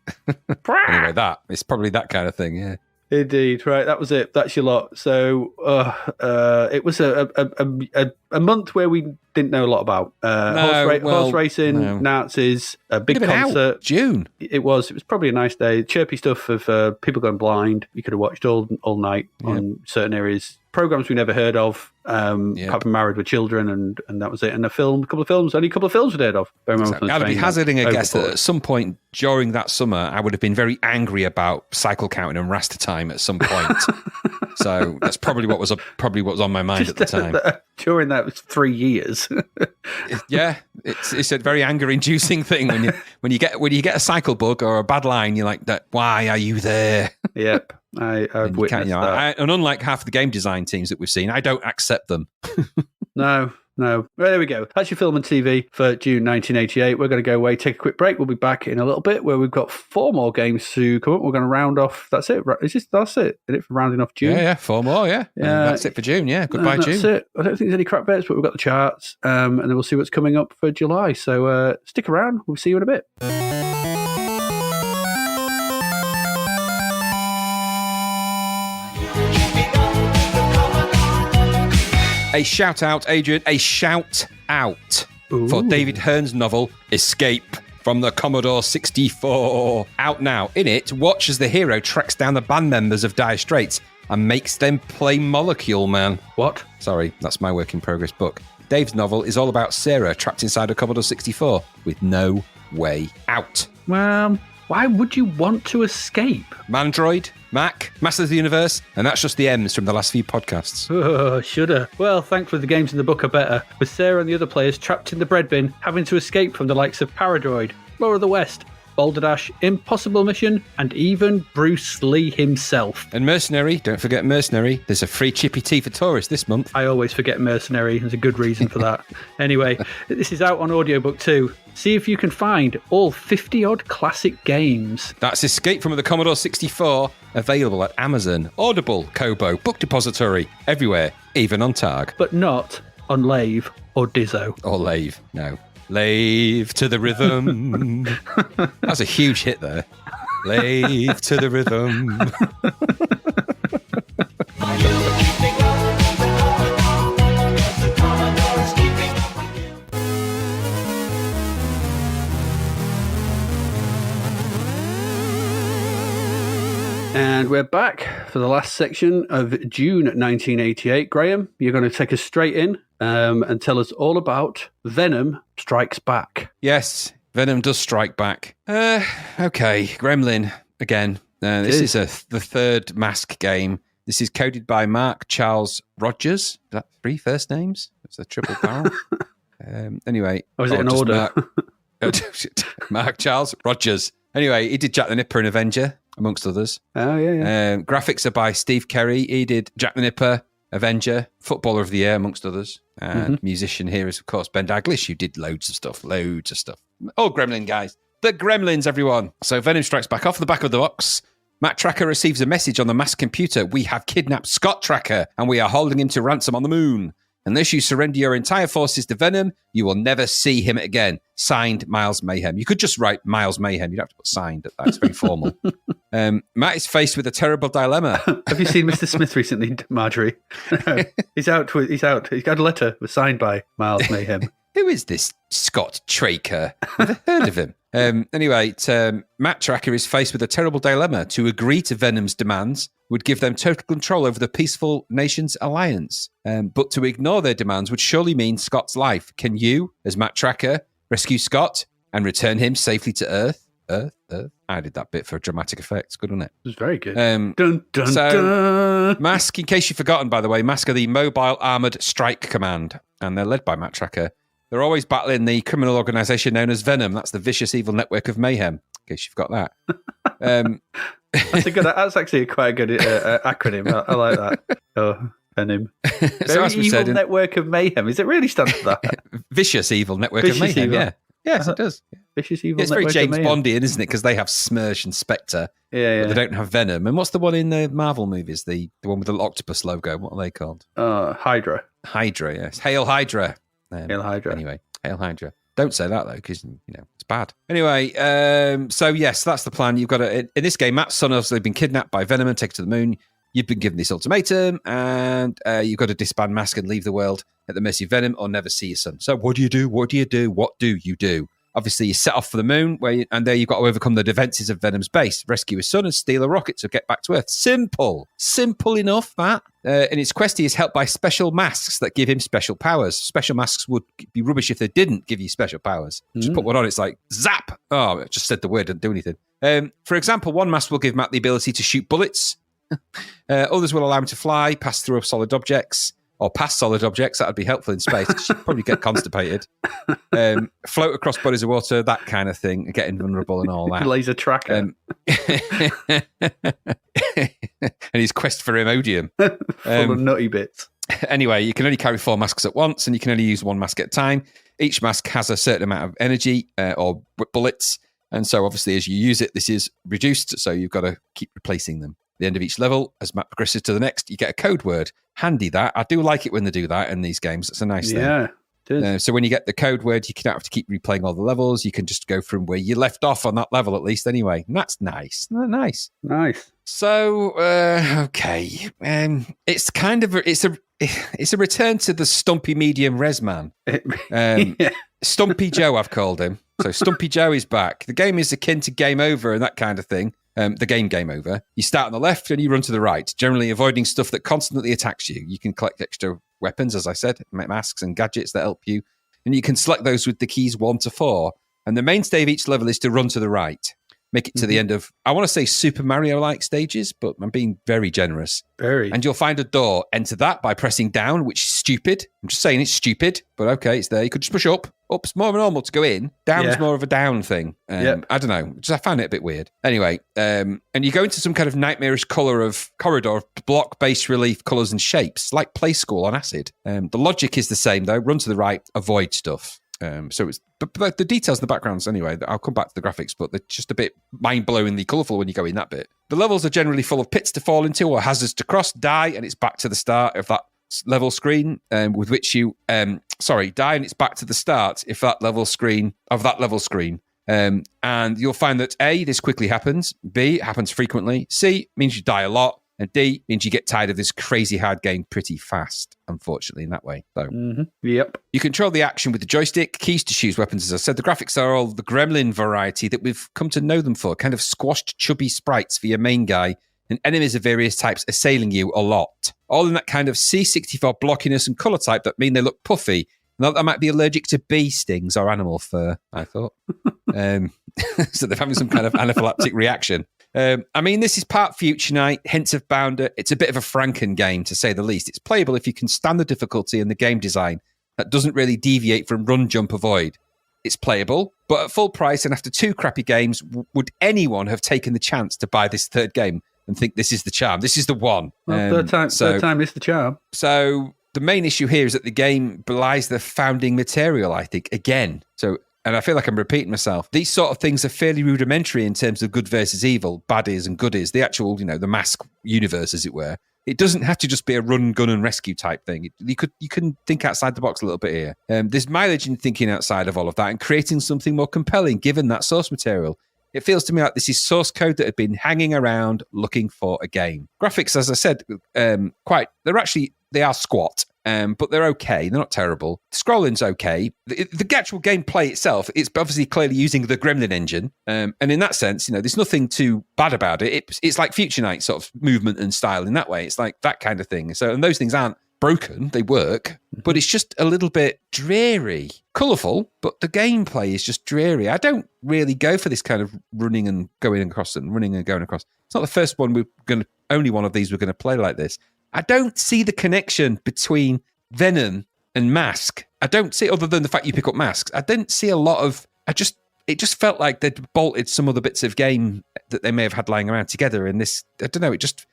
[SPEAKER 3] Anyway, it's probably that kind of thing, yeah.
[SPEAKER 2] Indeed, right. That was it. That's your lot. So it was a month where we didn't know a lot about horse racing, Nazis, a big concert.
[SPEAKER 3] June.
[SPEAKER 2] It was probably a nice day. Chirpy stuff of people going blind. You could have watched all night on certain areas. Programs we never heard of. Apart from Married with Children, and that was it. And a couple of films we'd heard of.
[SPEAKER 3] Exactly. I'd be hazarding a guess that at some point during that summer, I would have been very angry about cycle counting and Rasta time at some point. So that's probably what was on my mind at the time.
[SPEAKER 2] During that was 3 years.
[SPEAKER 3] Yeah, it's a very anger-inducing thing when you get a cycle bug or a bad line. You're like, that. Why are you there?
[SPEAKER 2] Yep. I've witnessed that.
[SPEAKER 3] And unlike half the game design teams that we've seen, I don't accept them.
[SPEAKER 2] No. Well, there we go. That's your film and TV for June 1988. We're going to go away, take a quick break. We'll be back in a little bit where we've got 4 more games to come up. We're going to round off. That's it. That's it. Is it for rounding off June?
[SPEAKER 3] Yeah, 4 more, yeah. That's it for June, yeah. Goodbye, June.
[SPEAKER 2] That's it. I don't think there's any crap bets, but we've got the charts. And then we'll see what's coming up for July. So stick around. We'll see you in a bit.
[SPEAKER 3] A shout out, Adrian, a shout out for David Hearn's novel, Escape from the Commodore 64. Out now. In it, watch as the hero tracks down the band members of Dire Straits and makes them play Molecule Man.
[SPEAKER 2] What?
[SPEAKER 3] Sorry, that's my work in progress book. Dave's novel is all about Sarah trapped inside a Commodore 64 with no way out.
[SPEAKER 2] Well, why would you want to escape?
[SPEAKER 3] Mandroid, Mac, Masters of the Universe, and that's just the M's from the last few podcasts.
[SPEAKER 2] Oh, shoulda. Well, thankfully the games in the book are better, with Sarah and the other players trapped in the bread bin, having to escape from the likes of Paradroid, Law of the West, Boulder Dash, Impossible Mission, and even Bruce Lee himself.
[SPEAKER 3] And Mercenary, don't forget Mercenary. There's a free chippy tea for tourists this month.
[SPEAKER 2] I always forget Mercenary. There's a good reason for that. Anyway, this is out on audiobook too. See if you can find all 50-odd classic games.
[SPEAKER 3] That's Escape from the Commodore 64, available at Amazon, Audible, Kobo, Book Depository, everywhere, even on Targ.
[SPEAKER 2] But not on Lave or Dizzo.
[SPEAKER 3] Or Lave, no. Lave to the rhythm. That's a huge hit there. Lave to the rhythm.
[SPEAKER 2] And we're back for the last section of June 1988. Graham, you're going to take us straight in and tell us all about Venom Strikes Back.
[SPEAKER 3] Yes, Venom does strike back. Okay, Gremlin again. This is the third Mask game. This is coded by Mark Charles Rogers. Is that 3 first names? It's a triple barrel. Anyway.
[SPEAKER 2] Or is it an order?
[SPEAKER 3] Mark Charles Rogers. Anyway, he did Jack the Nipper and Avenger, amongst others.
[SPEAKER 2] Oh, yeah.
[SPEAKER 3] Graphics are by Steve Kerry. He did Jack the Nipper, Avenger, Footballer of the Year, amongst others. And musician here is, of course, Ben Daglish, who did loads of stuff. Oh, Gremlin guys. The Gremlins, everyone. So Venom Strikes Back. Off the back of the box, Matt Tracker receives a message on the mass computer. We have kidnapped Scott Tracker, and we are holding him to ransom on the moon. Unless you surrender your entire forces to Venom, you will never see him again. Signed, Miles Mayhem. You could just write Miles Mayhem. You'd have to put signed at that. It's very formal. Matt is faced with a terrible dilemma.
[SPEAKER 2] Have you seen Mr. Smith recently, Marjorie? No, he's out. He's got a letter signed by Miles Mayhem.
[SPEAKER 3] Who is this Scott Tracker? Never heard of him. Anyway, Matt Tracker is faced with a terrible dilemma. To agree to Venom's demands would give them total control over the Peaceful Nations Alliance. But to ignore their demands would surely mean Scott's life. Can you, as Matt Tracker, rescue Scott and return him safely to Earth? I did that bit for dramatic effects. Good, wasn't it?
[SPEAKER 2] It was very good.
[SPEAKER 3] Dun,
[SPEAKER 2] dun, dun.
[SPEAKER 3] Mask, in case you've forgotten, by the way, Mask are the Mobile Armoured Strike Command, and they're led by Matt Tracker. They're always battling the criminal organisation known as Venom. That's the vicious evil network of mayhem, in case you've got that.
[SPEAKER 2] That's actually quite a good acronym. I like that. Oh, Venom. Very
[SPEAKER 3] as we
[SPEAKER 2] evil
[SPEAKER 3] said,
[SPEAKER 2] network of mayhem. Is it really stand for that?
[SPEAKER 3] Vicious evil network of
[SPEAKER 2] Vicious
[SPEAKER 3] mayhem,
[SPEAKER 2] evil.
[SPEAKER 3] yeah. Yes, it does.
[SPEAKER 2] Vicious evil
[SPEAKER 3] It's very
[SPEAKER 2] network
[SPEAKER 3] James
[SPEAKER 2] of mayhem.
[SPEAKER 3] Bondian, isn't it? Because they have Smersh and Spectre.
[SPEAKER 2] Yeah.
[SPEAKER 3] But they don't have Venom. And what's the one in the Marvel movies? The one with the octopus logo. What are they called?
[SPEAKER 2] Hydra.
[SPEAKER 3] Hydra, yes. Hail Hydra.
[SPEAKER 2] Hail Hydra.
[SPEAKER 3] Anyway, Hail Hydra. Don't say that, though, because, it's bad. Anyway, so yes, that's the plan. You've got to, in this game, Matt's son has been kidnapped by Venom and taken to the moon. You've been given this ultimatum, and you've got to disband Mask and leave the world at the mercy of Venom or never see your son. So what do you do? What do you do? What do you do? Obviously, you set off for the moon, and there you've got to overcome the defenses of Venom's base, rescue his son, and steal a rocket to get back to Earth. Simple enough, that. In its quest, he is helped by special masks that give him special powers. Special masks would be rubbish if they didn't give you special powers. Just put one on, it's like, zap! Oh, I just said the word, didn't do anything. For example, one mask will give Matt the ability to shoot bullets. Others will allow him to fly, pass through solid objects, or past solid objects. That would be helpful in space. You'd probably get constipated. Float across bodies of water, that kind of thing, and get invulnerable and all that.
[SPEAKER 2] Laser tracker.
[SPEAKER 3] And his quest for Imodium.
[SPEAKER 2] Full of nutty bits.
[SPEAKER 3] Anyway, you can only carry 4 masks at once, and you can only use 1 mask at a time. Each mask has a certain amount of energy or bullets, and so obviously as you use it, this is reduced, so you've got to keep replacing them. At the end of each level, as Matt progresses to the next, you get a code word. Handy, that. I do like it when they do that in these games. It's a nice thing.
[SPEAKER 2] Yeah, it is.
[SPEAKER 3] So when you get the code word, you don't have to keep replaying all the levels. You can just go from where you left off on that level, at least, anyway. And that's nice. Nice. So, okay. It's kind of it's a return to the Stumpy Medium Res Man. Stumpy Joe, I've called him. So Stumpy Joe is back. The game is akin to Game Over and that kind of thing. The Game Over. You start on the left and you run to the right, generally avoiding stuff that constantly attacks you. You can collect extra weapons, as I said, masks and gadgets that help you, and you can select those with the keys 1 to 4. And the mainstay of each level is to run to the right. Make it to the end of, I want to say Super Mario-like stages, but I'm being very generous.
[SPEAKER 2] Very.
[SPEAKER 3] And you'll find a door. Enter that by pressing down, which is stupid. I'm just saying it's stupid, but okay, it's there. You could just push up. Up's more normal to go in. Down's more of a down thing. I don't know. I found it a bit weird. Anyway, and you go into some kind of nightmarish corridor of block-based relief colours and shapes, like Play School on acid. The logic is the same, though. Run to the right, avoid stuff. So it's but the details in the backgrounds anyway, I'll come back to the graphics, but they're just a bit mind-blowingly colourful when you go in that bit. The levels are generally full of pits to fall into or hazards to cross, die, and it's back to the start of that level screen with which you die, and it's back to the start if that level screen. And you'll find that A, this quickly happens, B, it happens frequently, C, means you die a lot, and D means you get tired of this crazy hard game pretty fast, unfortunately, in that way. So,
[SPEAKER 2] Yep.
[SPEAKER 3] You control the action with the joystick, keys to choose weapons, as I said. The graphics are all the Gremlin variety that we've come to know them for, kind of squashed, chubby sprites for your main guy, and enemies of various types assailing you a lot. All in that kind of C64 blockiness and colour type that mean they look puffy. Not that I might be allergic to bee stings or animal fur, I thought. So they're having some kind of anaphylactic reaction. I mean, this is part Future Night, hints of Bounder. It's a bit of a Franken game, to say the least. It's playable if you can stand the difficulty and the game design that doesn't really deviate from run, jump, avoid. It's playable, but at full price and after 2 crappy games, would anyone have taken the chance to buy this third game and think this is the charm? This is the one.
[SPEAKER 2] Well, third time is the charm.
[SPEAKER 3] So the main issue here is that the game belies the founding material, I think, again. And I feel like I'm repeating myself. These sort of things are fairly rudimentary in terms of good versus evil, baddies and goodies, the actual, the mask universe, as it were. It doesn't have to just be a run, gun, and rescue type thing. You can think outside the box a little bit here. There's mileage in thinking outside of all of that and creating something more compelling, given that source material. It feels to me like this is source code that had been hanging around looking for a game. Graphics, as I said, they are squat. But they're okay. They're not terrible. Scrolling's okay. The actual gameplay itself, it's obviously clearly using the Gremlin engine. And in that sense, there's nothing too bad about it. It's like Future Night sort of movement and style in that way. It's like that kind of thing. So, and those things aren't broken. They work, but it's just a little bit dreary. Colourful, but the gameplay is just dreary. I don't really go for this kind of running and going across and running and going across. It's not the first one only one of these we're going to play like this. I don't see the connection between Venom and Mask. I don't see, other than the fact you pick up masks, I didn't see a lot of, it just felt like they'd bolted some other bits of game that they may have had lying around together. And this, I don't know, it just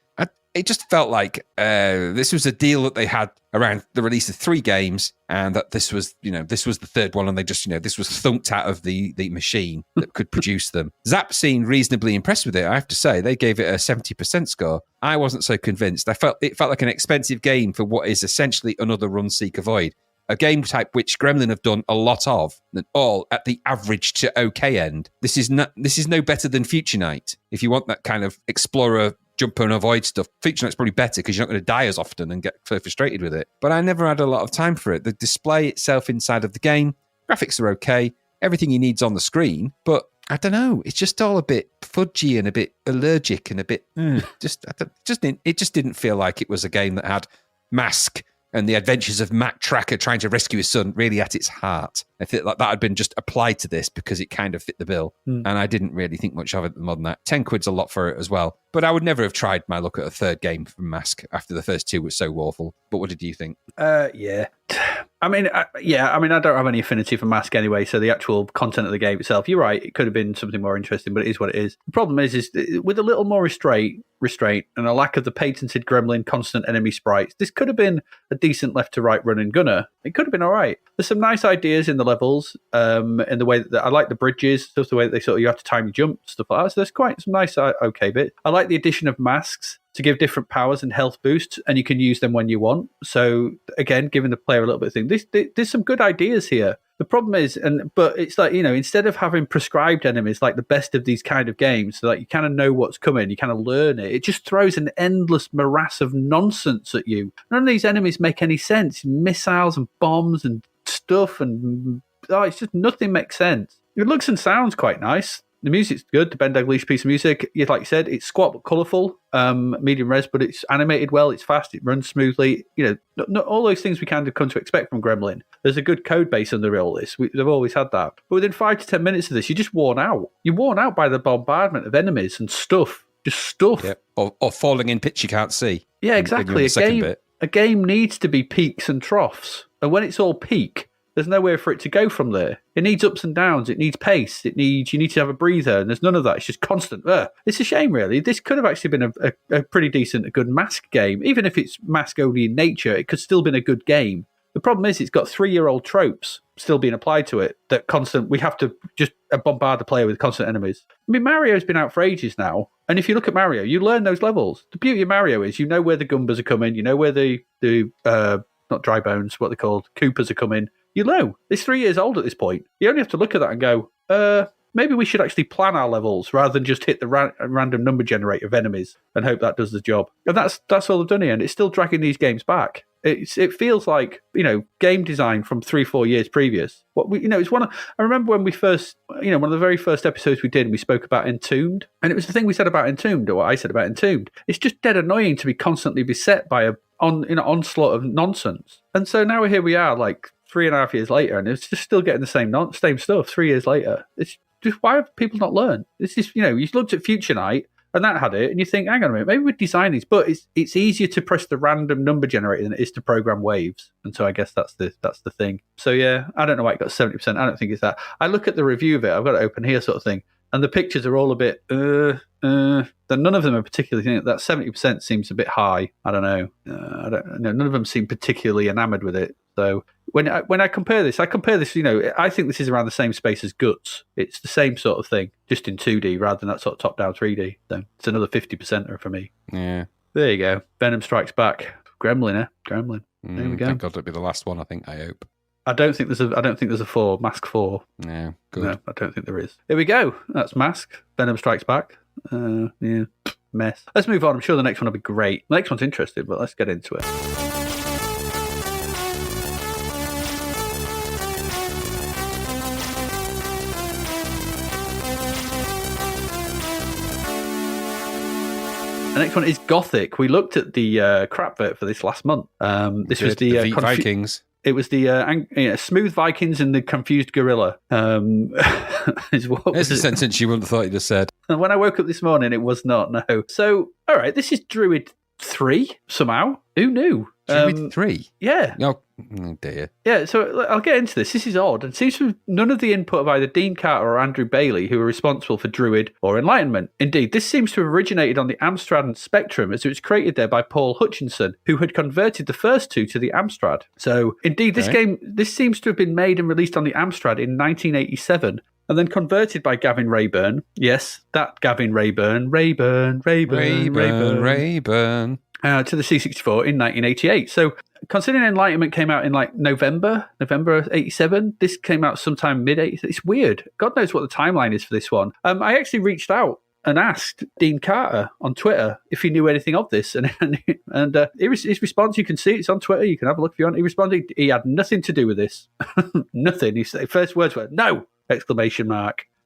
[SPEAKER 3] felt like this was a deal that they had around the release of 3 games, and that this was the 3rd one, and they just, this was thunked out of the machine that could produce them. Zapped seemed reasonably impressed with it, I have to say. They gave it a 70% score. I wasn't so convinced. It felt like an expensive game for what is essentially another Run Seek Avoid. A game type which Gremlin have done a lot of, and all at the average to okay end. This is no better than Future Night. If you want that kind of explorer, jump and avoid stuff, Future Night's probably better because you're not going to die as often and get so frustrated with it. But I never had a lot of time for it. The display itself inside of the game, graphics are okay, everything you need's on the screen, but I don't know, it's just all a bit fudgy and a bit allergic and a bit it just didn't feel like it was a game that had Mask and the adventures of Matt Tracker trying to rescue his son really at its heart. I feel like that had been just applied to this because it kind of fit the bill. And I didn't really think much of it more than that. 10 quid's a lot for it as well. But I would never have tried my luck at a 3rd game from Mask after the first 2 were so awful. But what did you think?
[SPEAKER 2] Yeah. I mean, I don't have any affinity for Mask anyway, so the actual content of the game itself, you're right, it could have been something more interesting, but it is what it is. The problem is with a little more restraint and a lack of the patented Gremlin constant enemy sprites, this could have been a decent left to right run and gunner. It could have been all right. There's some nice ideas in the levels, in the way that I like the bridges, stuff, the way that they sort of, you have to time your jump, stuff like that. So there's quite some nice, okay bit. I like the addition of masks to give different powers and health boosts, and you can use them when you want. So again, giving the player a little bit of thing. There's some good ideas here. The problem is, but it's like, instead of having prescribed enemies like the best of these kind of games, so that you kind of know what's coming, you kind of learn it, it just throws an endless morass of nonsense at you. None of these enemies make any sense. Missiles and bombs and stuff, and it's just nothing makes sense. It looks and sounds quite nice. The music's good. The Ben Daglish piece of music, like you said, it's squat but colourful, medium res, but it's animated well, it's fast, it runs smoothly. Not all those things we kind of come to expect from Gremlin. There's a good code base under all this. They've always had that. But within 5 to 10 minutes of this, you're just worn out. You're worn out by the bombardment of enemies and stuff. Just stuff.
[SPEAKER 3] Yeah. Or falling in pits you can't see.
[SPEAKER 2] Yeah, exactly. A game needs to be peaks and troughs. And when it's all peak, there's nowhere for it to go from there. It needs ups and downs. It needs pace. You need to have a breather, and there's none of that. It's just constant. It's a shame, really. This could have actually been a pretty decent, a good Mask game. Even if it's Mask only in nature, it could still been a good game. The problem is it's got 3-year-old tropes still being applied to it. We have to just bombard the player with constant enemies. I mean, Mario's been out for ages now, and if you look at Mario, you learn those levels. The beauty of Mario is you know where the Goombas are coming, you know where the not dry bones, what they're called, Koopas are coming. You know, it's 3 years old at this point. You only have to look at that and go, maybe we should actually plan our levels rather than just hit the random number generator of enemies and hope that does the job. And that's all they've done here, and it's still dragging these games back. It feels like, game design from 3-4 years previous. It's I remember when we first, one of the very first episodes we did, we spoke about Entombed, and it was the thing we said about Entombed, or what I said about Entombed. It's just dead annoying to be constantly beset by an onslaught of nonsense. And so now here we are, like 3.5 years later, and it's just still getting the same stuff 3 years later. It's just, why have people not learned? It's just, you looked at Future Night, and that had it, and you think, hang on a minute, maybe we'd design these, but it's easier to press the random number generator than it is to program waves. And so I guess that's the thing. So yeah, I don't know why it got 70%. I don't think it's that. I look at the review of it, I've got it open here sort of thing, and the pictures are all a bit, none of them are particularly, that 70% seems a bit high. I don't know. None of them seem particularly enamored with it. So when I compare this, I think this is around the same space as Gutz. It's the same sort of thing, just in 2D rather than that sort of top-down 3D. So it's another 50%er for me.
[SPEAKER 3] Yeah.
[SPEAKER 2] There you go. Venom Strikes Back. Gremlin, eh? Gremlin. There we go.
[SPEAKER 3] Thank God it'll be the last one, I hope.
[SPEAKER 2] I don't think there's a 4, Mask 4.
[SPEAKER 3] Yeah, good.
[SPEAKER 2] No, I don't think there is. Here we go. That's Mask. Venom Strikes Back. Yeah. Mess. Let's move on. I'm sure the next one will be great. The next one's interesting, but let's get into it. The next one is Gothik. We looked at the crap vert for this last month. This was the
[SPEAKER 3] Vikings.
[SPEAKER 2] It was the Smooth Vikings and the Confused Gorilla.
[SPEAKER 3] It's a sentence you wouldn't have thought you'd have said.
[SPEAKER 2] When I woke up this morning, it was not, no. So, all right, this is Druid 3, somehow. Who knew?
[SPEAKER 3] Druid 3?
[SPEAKER 2] Yeah.
[SPEAKER 3] Oh dear.
[SPEAKER 2] Yeah, so I'll get into this. This is odd. And seems to none of the input of either Dean Carter or Andrew Bailey, who are responsible for Druid or Enlightenment. Indeed, this seems to have originated on the Amstrad and Spectrum, as it was created there by Paul Hutchinson, who had converted the first two to the Amstrad. So, indeed, this seems to have been made and released on the Amstrad in 1987. And then converted by Gavin Rayburn. Yes, that Gavin Rayburn. Rayburn. To the C64 in 1988. So, considering Enlightenment came out in like November 87, this came out sometime mid-80s. It's weird. God knows what the timeline is for this one. I actually reached out and asked Dean Carter on Twitter if he knew anything of this. And his response, you can see it's on Twitter. You can have a look if you want. He responded, he had nothing to do with this. Nothing. His first words were, no! !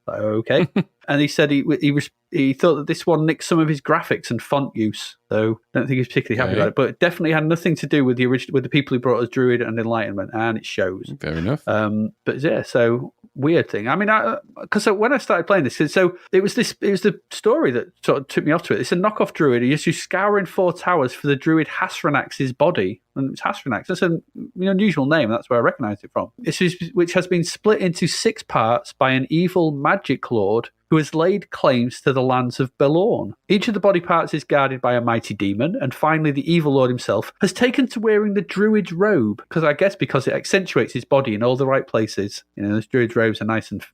[SPEAKER 2] Okay. And he said he thought that this one nicked some of his graphics and font use, though I don't think he's particularly happy about it. But it definitely had nothing to do with the people who brought us Druid and Enlightenment, and it shows.
[SPEAKER 3] Fair enough.
[SPEAKER 2] But yeah, so weird thing. I mean, because when I started playing this, so it was the story that sort of took me off to it. It's a knockoff Druid. He used to scour in 4 towers for the Druid Hasranax's body. And it's Hasranax. That's an unusual name. That's where I recognised it from. Which has been split into 6 parts by an evil magic lord who has laid claims to the lands of Belorn. Each of the body parts is guarded by a mighty demon, and finally the evil lord himself has taken to wearing the druid's robe, because it accentuates his body in all the right places. Those druid's robes are nice and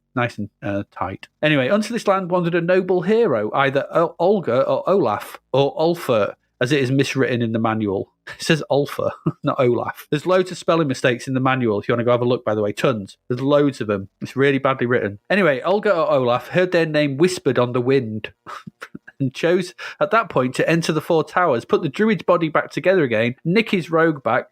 [SPEAKER 2] tight. Anyway, unto this land wandered a noble hero, either Olga or Olaf, or Ulfr, as it is miswritten in the manual. It says Ulfr, not Olaf. There's loads of spelling mistakes in the manual. If you want to go have a look, by the way, tons. There's loads of them. It's really badly written. Anyway, Olga or Olaf heard their name whispered on the wind and chose at that point to enter the 4 towers, put the druid's body back together again, nick his robe back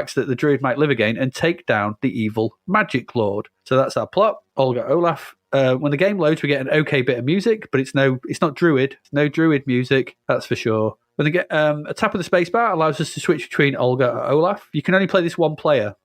[SPEAKER 2] so that the druid might live again, and take down the evil magic lord. So that's our plot. Olga, Olaf. When the game loads, we get an okay bit of music, but it's not druid. It's no druid music, that's for sure. When they get a tap of the spacebar allows us to switch between Olga or Olaf. You can only play this one player,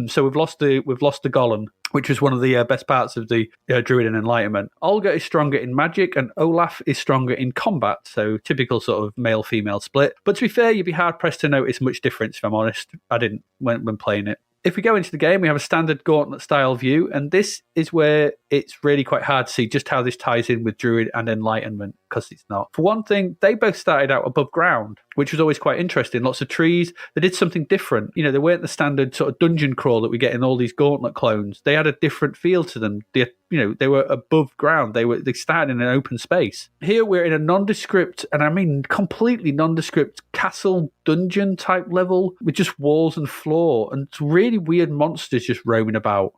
[SPEAKER 2] so we've lost the Golem, which was one of the best parts of the Druid and Enlightenment. Olga is stronger in magic, and Olaf is stronger in combat. So typical sort of male-female split. But to be fair, you'd be hard pressed to notice much difference. If I'm honest, I didn't when playing it. If we go into the game, we have a standard gauntlet style view, and this is where it's really quite hard to see just how this ties in with Druid and Enlightenment, because it's not. For one thing, they both started out above ground, which was always quite interesting. Lots of trees. They did something different. They weren't the standard sort of dungeon crawl that we get in all these gauntlet clones. They had a different feel to them. They were above ground. They started in an open space. Here we're in a nondescript, and I mean completely nondescript castle dungeon type level with just walls and floor and really weird monsters just roaming about.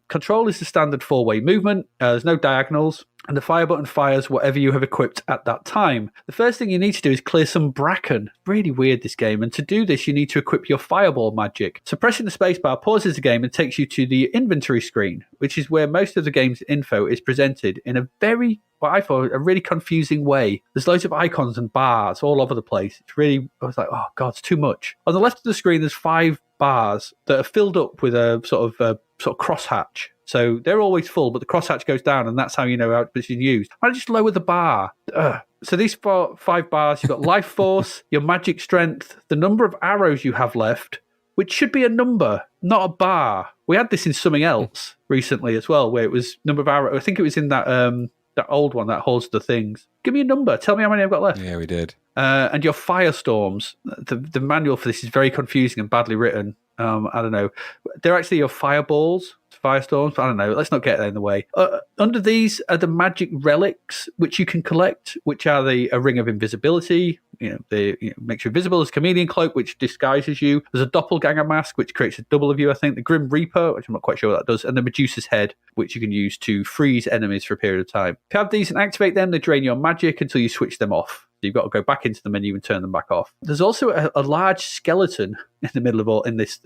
[SPEAKER 2] Control is the standard 4-way movement. There's no diagonals. And the fire button fires whatever you have equipped at that time. The first thing you need to do is clear some bracken. Really weird, this game. And to do this, you need to equip your fireball magic. So pressing the spacebar pauses the game and takes you to the inventory screen, which is where most of the game's info is presented in a what I thought, a really confusing way. There's loads of icons and bars all over the place. I was like, oh God, it's too much. On the left of the screen, there's 5 bars that are filled up with a sort of crosshatch. So they're always full, but the crosshatch goes down, and that's how you know how it's been used. I just lower the bar. So these 5 bars, you've got life force, your magic strength, the number of arrows you have left, which should be a number, not a bar. We had this in something else recently as well, where it was number of arrows. I think it was in that old one that holds the things. Give me a number. Tell me how many I've got left.
[SPEAKER 3] Yeah, we did.
[SPEAKER 2] And your firestorms. The manual for this is very confusing and badly written. I don't know. They're actually your fireballs, firestorms. I don't know. Let's not get that in the way. Under these are the magic relics, which you can collect, which are a ring of invisibility. Makes you invisible. There's a chameleon cloak, which disguises you. There's a doppelganger mask, which creates a double of you, I think. The Grim Reaper, which I'm not quite sure what that does. And the Medusa's head, which you can use to freeze enemies for a period of time. If you have these and activate them, they drain your magic until you switch them off. So you've got to go back into the menu and turn them back off. There's also a large skeleton in the middle of in this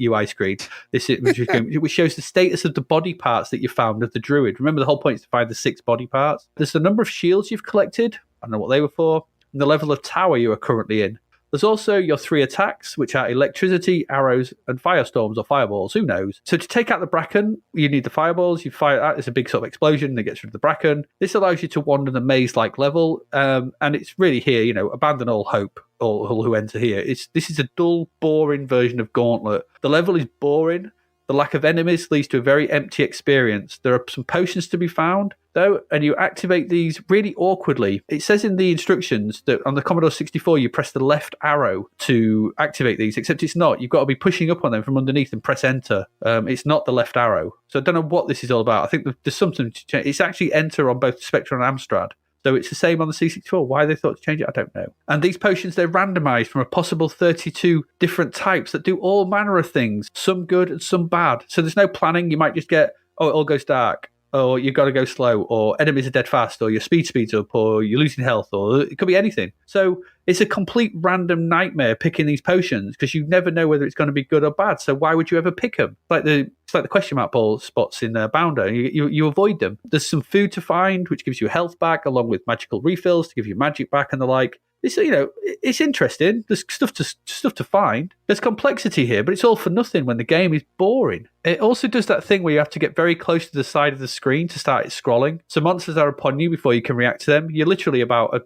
[SPEAKER 2] UI screen, which shows the status of the body parts that you found of the druid. Remember, the whole point is to find the 6 body parts. There's the number of shields you've collected. I don't know what they were for. and the level of tower you are currently in. There's also your 3 attacks, which are electricity, arrows, and firestorms or fireballs. Who knows? So to take out the Bracken, you need the fireballs. You fire that. It's a big sort of explosion that gets rid of the Bracken. This allows you to wander the maze-like level, and it's really here, abandon all hope, all who enter here. This is a dull, boring version of Gauntlet. The level is boring. The lack of enemies leads to a very empty experience. There are some potions to be found, though, and you activate these really awkwardly. It says in the instructions that on the Commodore 64, you press the left arrow to activate these, except it's not. You've got to be pushing up on them from underneath and press enter. It's not the left arrow. So I don't know what this is all about. I think there's something to change. It's actually enter on both Spectre and Amstrad. So it's the same on the C64. Why they thought to change it, I don't know. And these potions, they're randomized from a possible 32 different types that do all manner of things, some good and some bad. So there's no planning. You might just get, it all goes dark, or you've got to go slow, or enemies are dead fast, or your speed speeds up, or you're losing health, or it could be anything. So it's a complete random nightmare picking these potions because you never know whether it's going to be good or bad. So why would you ever pick them? It's like the question mark ball spots in Bounder. You avoid them. There's some food to find, which gives you health back, along with magical refills to give you magic back and the like. It's interesting. There's stuff to find. There's complexity here, but it's all for nothing when the game is boring. It also does that thing where you have to get very close to the side of the screen to start it scrolling. So monsters are upon you before you can react to them. You're literally about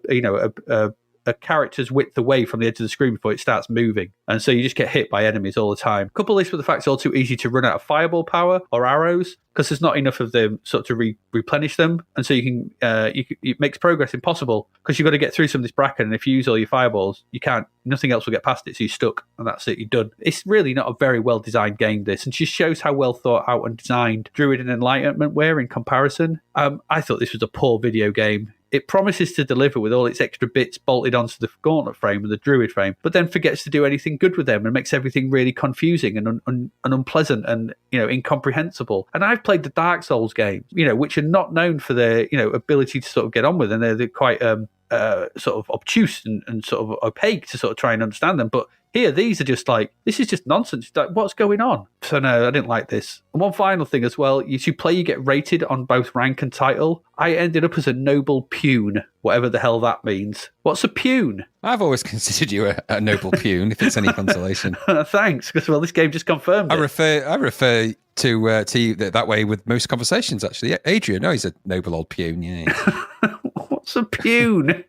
[SPEAKER 2] a character's width away from the edge of the screen before it starts moving. And so you just get hit by enemies all the time. Couple this with the fact it's all too easy to run out of fireball power or arrows because there's not enough of them sort of to replenish them. And so it makes progress impossible because you've got to get through some of this bracket. And if you use all your fireballs, you can't, nothing else will get past it. So you're stuck and that's it, you're done. It's really not a very well designed game, this, and just shows how well thought out and designed Druid and Enlightenment were in comparison. I thought this was a poor video game. It promises to deliver with all its extra bits bolted onto the Gauntlet frame and the Druid frame, but then forgets to do anything good with them and makes everything really confusing and unpleasant and incomprehensible. And I've played the Dark Souls games, which are not known for their ability to sort of get on with, and they're quite sort of obtuse and sort of opaque to sort of try and understand them. But here, these are just like, this is just nonsense. Like, what's going on? So no, I didn't like this. And one final thing as well, you get rated on both rank and title. I ended up as a noble pune, whatever the hell that means. What's a pune?
[SPEAKER 3] I've always considered you a noble pune, if it's any consolation.
[SPEAKER 2] Thanks, because this game just confirmed it.
[SPEAKER 3] I refer to you that way with most conversations, actually. Adrian, he's a noble old pune, yeah.
[SPEAKER 2] What's a pune?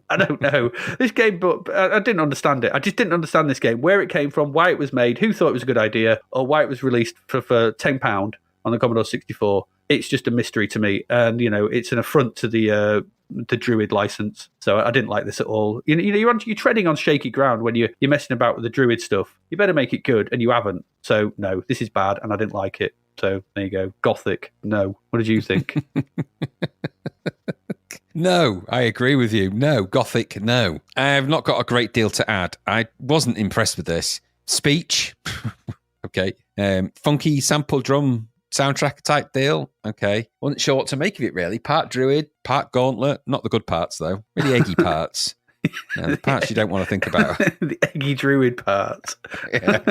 [SPEAKER 2] I don't know. This game, but I didn't understand it. I just didn't understand this game, where it came from, why it was made, who thought it was a good idea, or why it was released for £10 on the Commodore 64. It's just a mystery to me. And, it's an affront to the Druid license. So I didn't like this at all. You're treading on shaky ground when you're messing about with the Druid stuff. You better make it good, and you haven't. So, no, this is bad, and I didn't like it. So there you go. Gothik, no. What did you think?
[SPEAKER 3] No, I agree with you. No, Gothik, no. I have not got a great deal to add. I wasn't impressed with this. Speech, okay. Funky sample drum soundtrack type deal, okay. Wasn't sure what to make of it, really. Part Druid, part Gauntlet. Not the good parts, though. Really eggy parts. The parts you don't want to think about.
[SPEAKER 2] The eggy Druid parts. Yeah.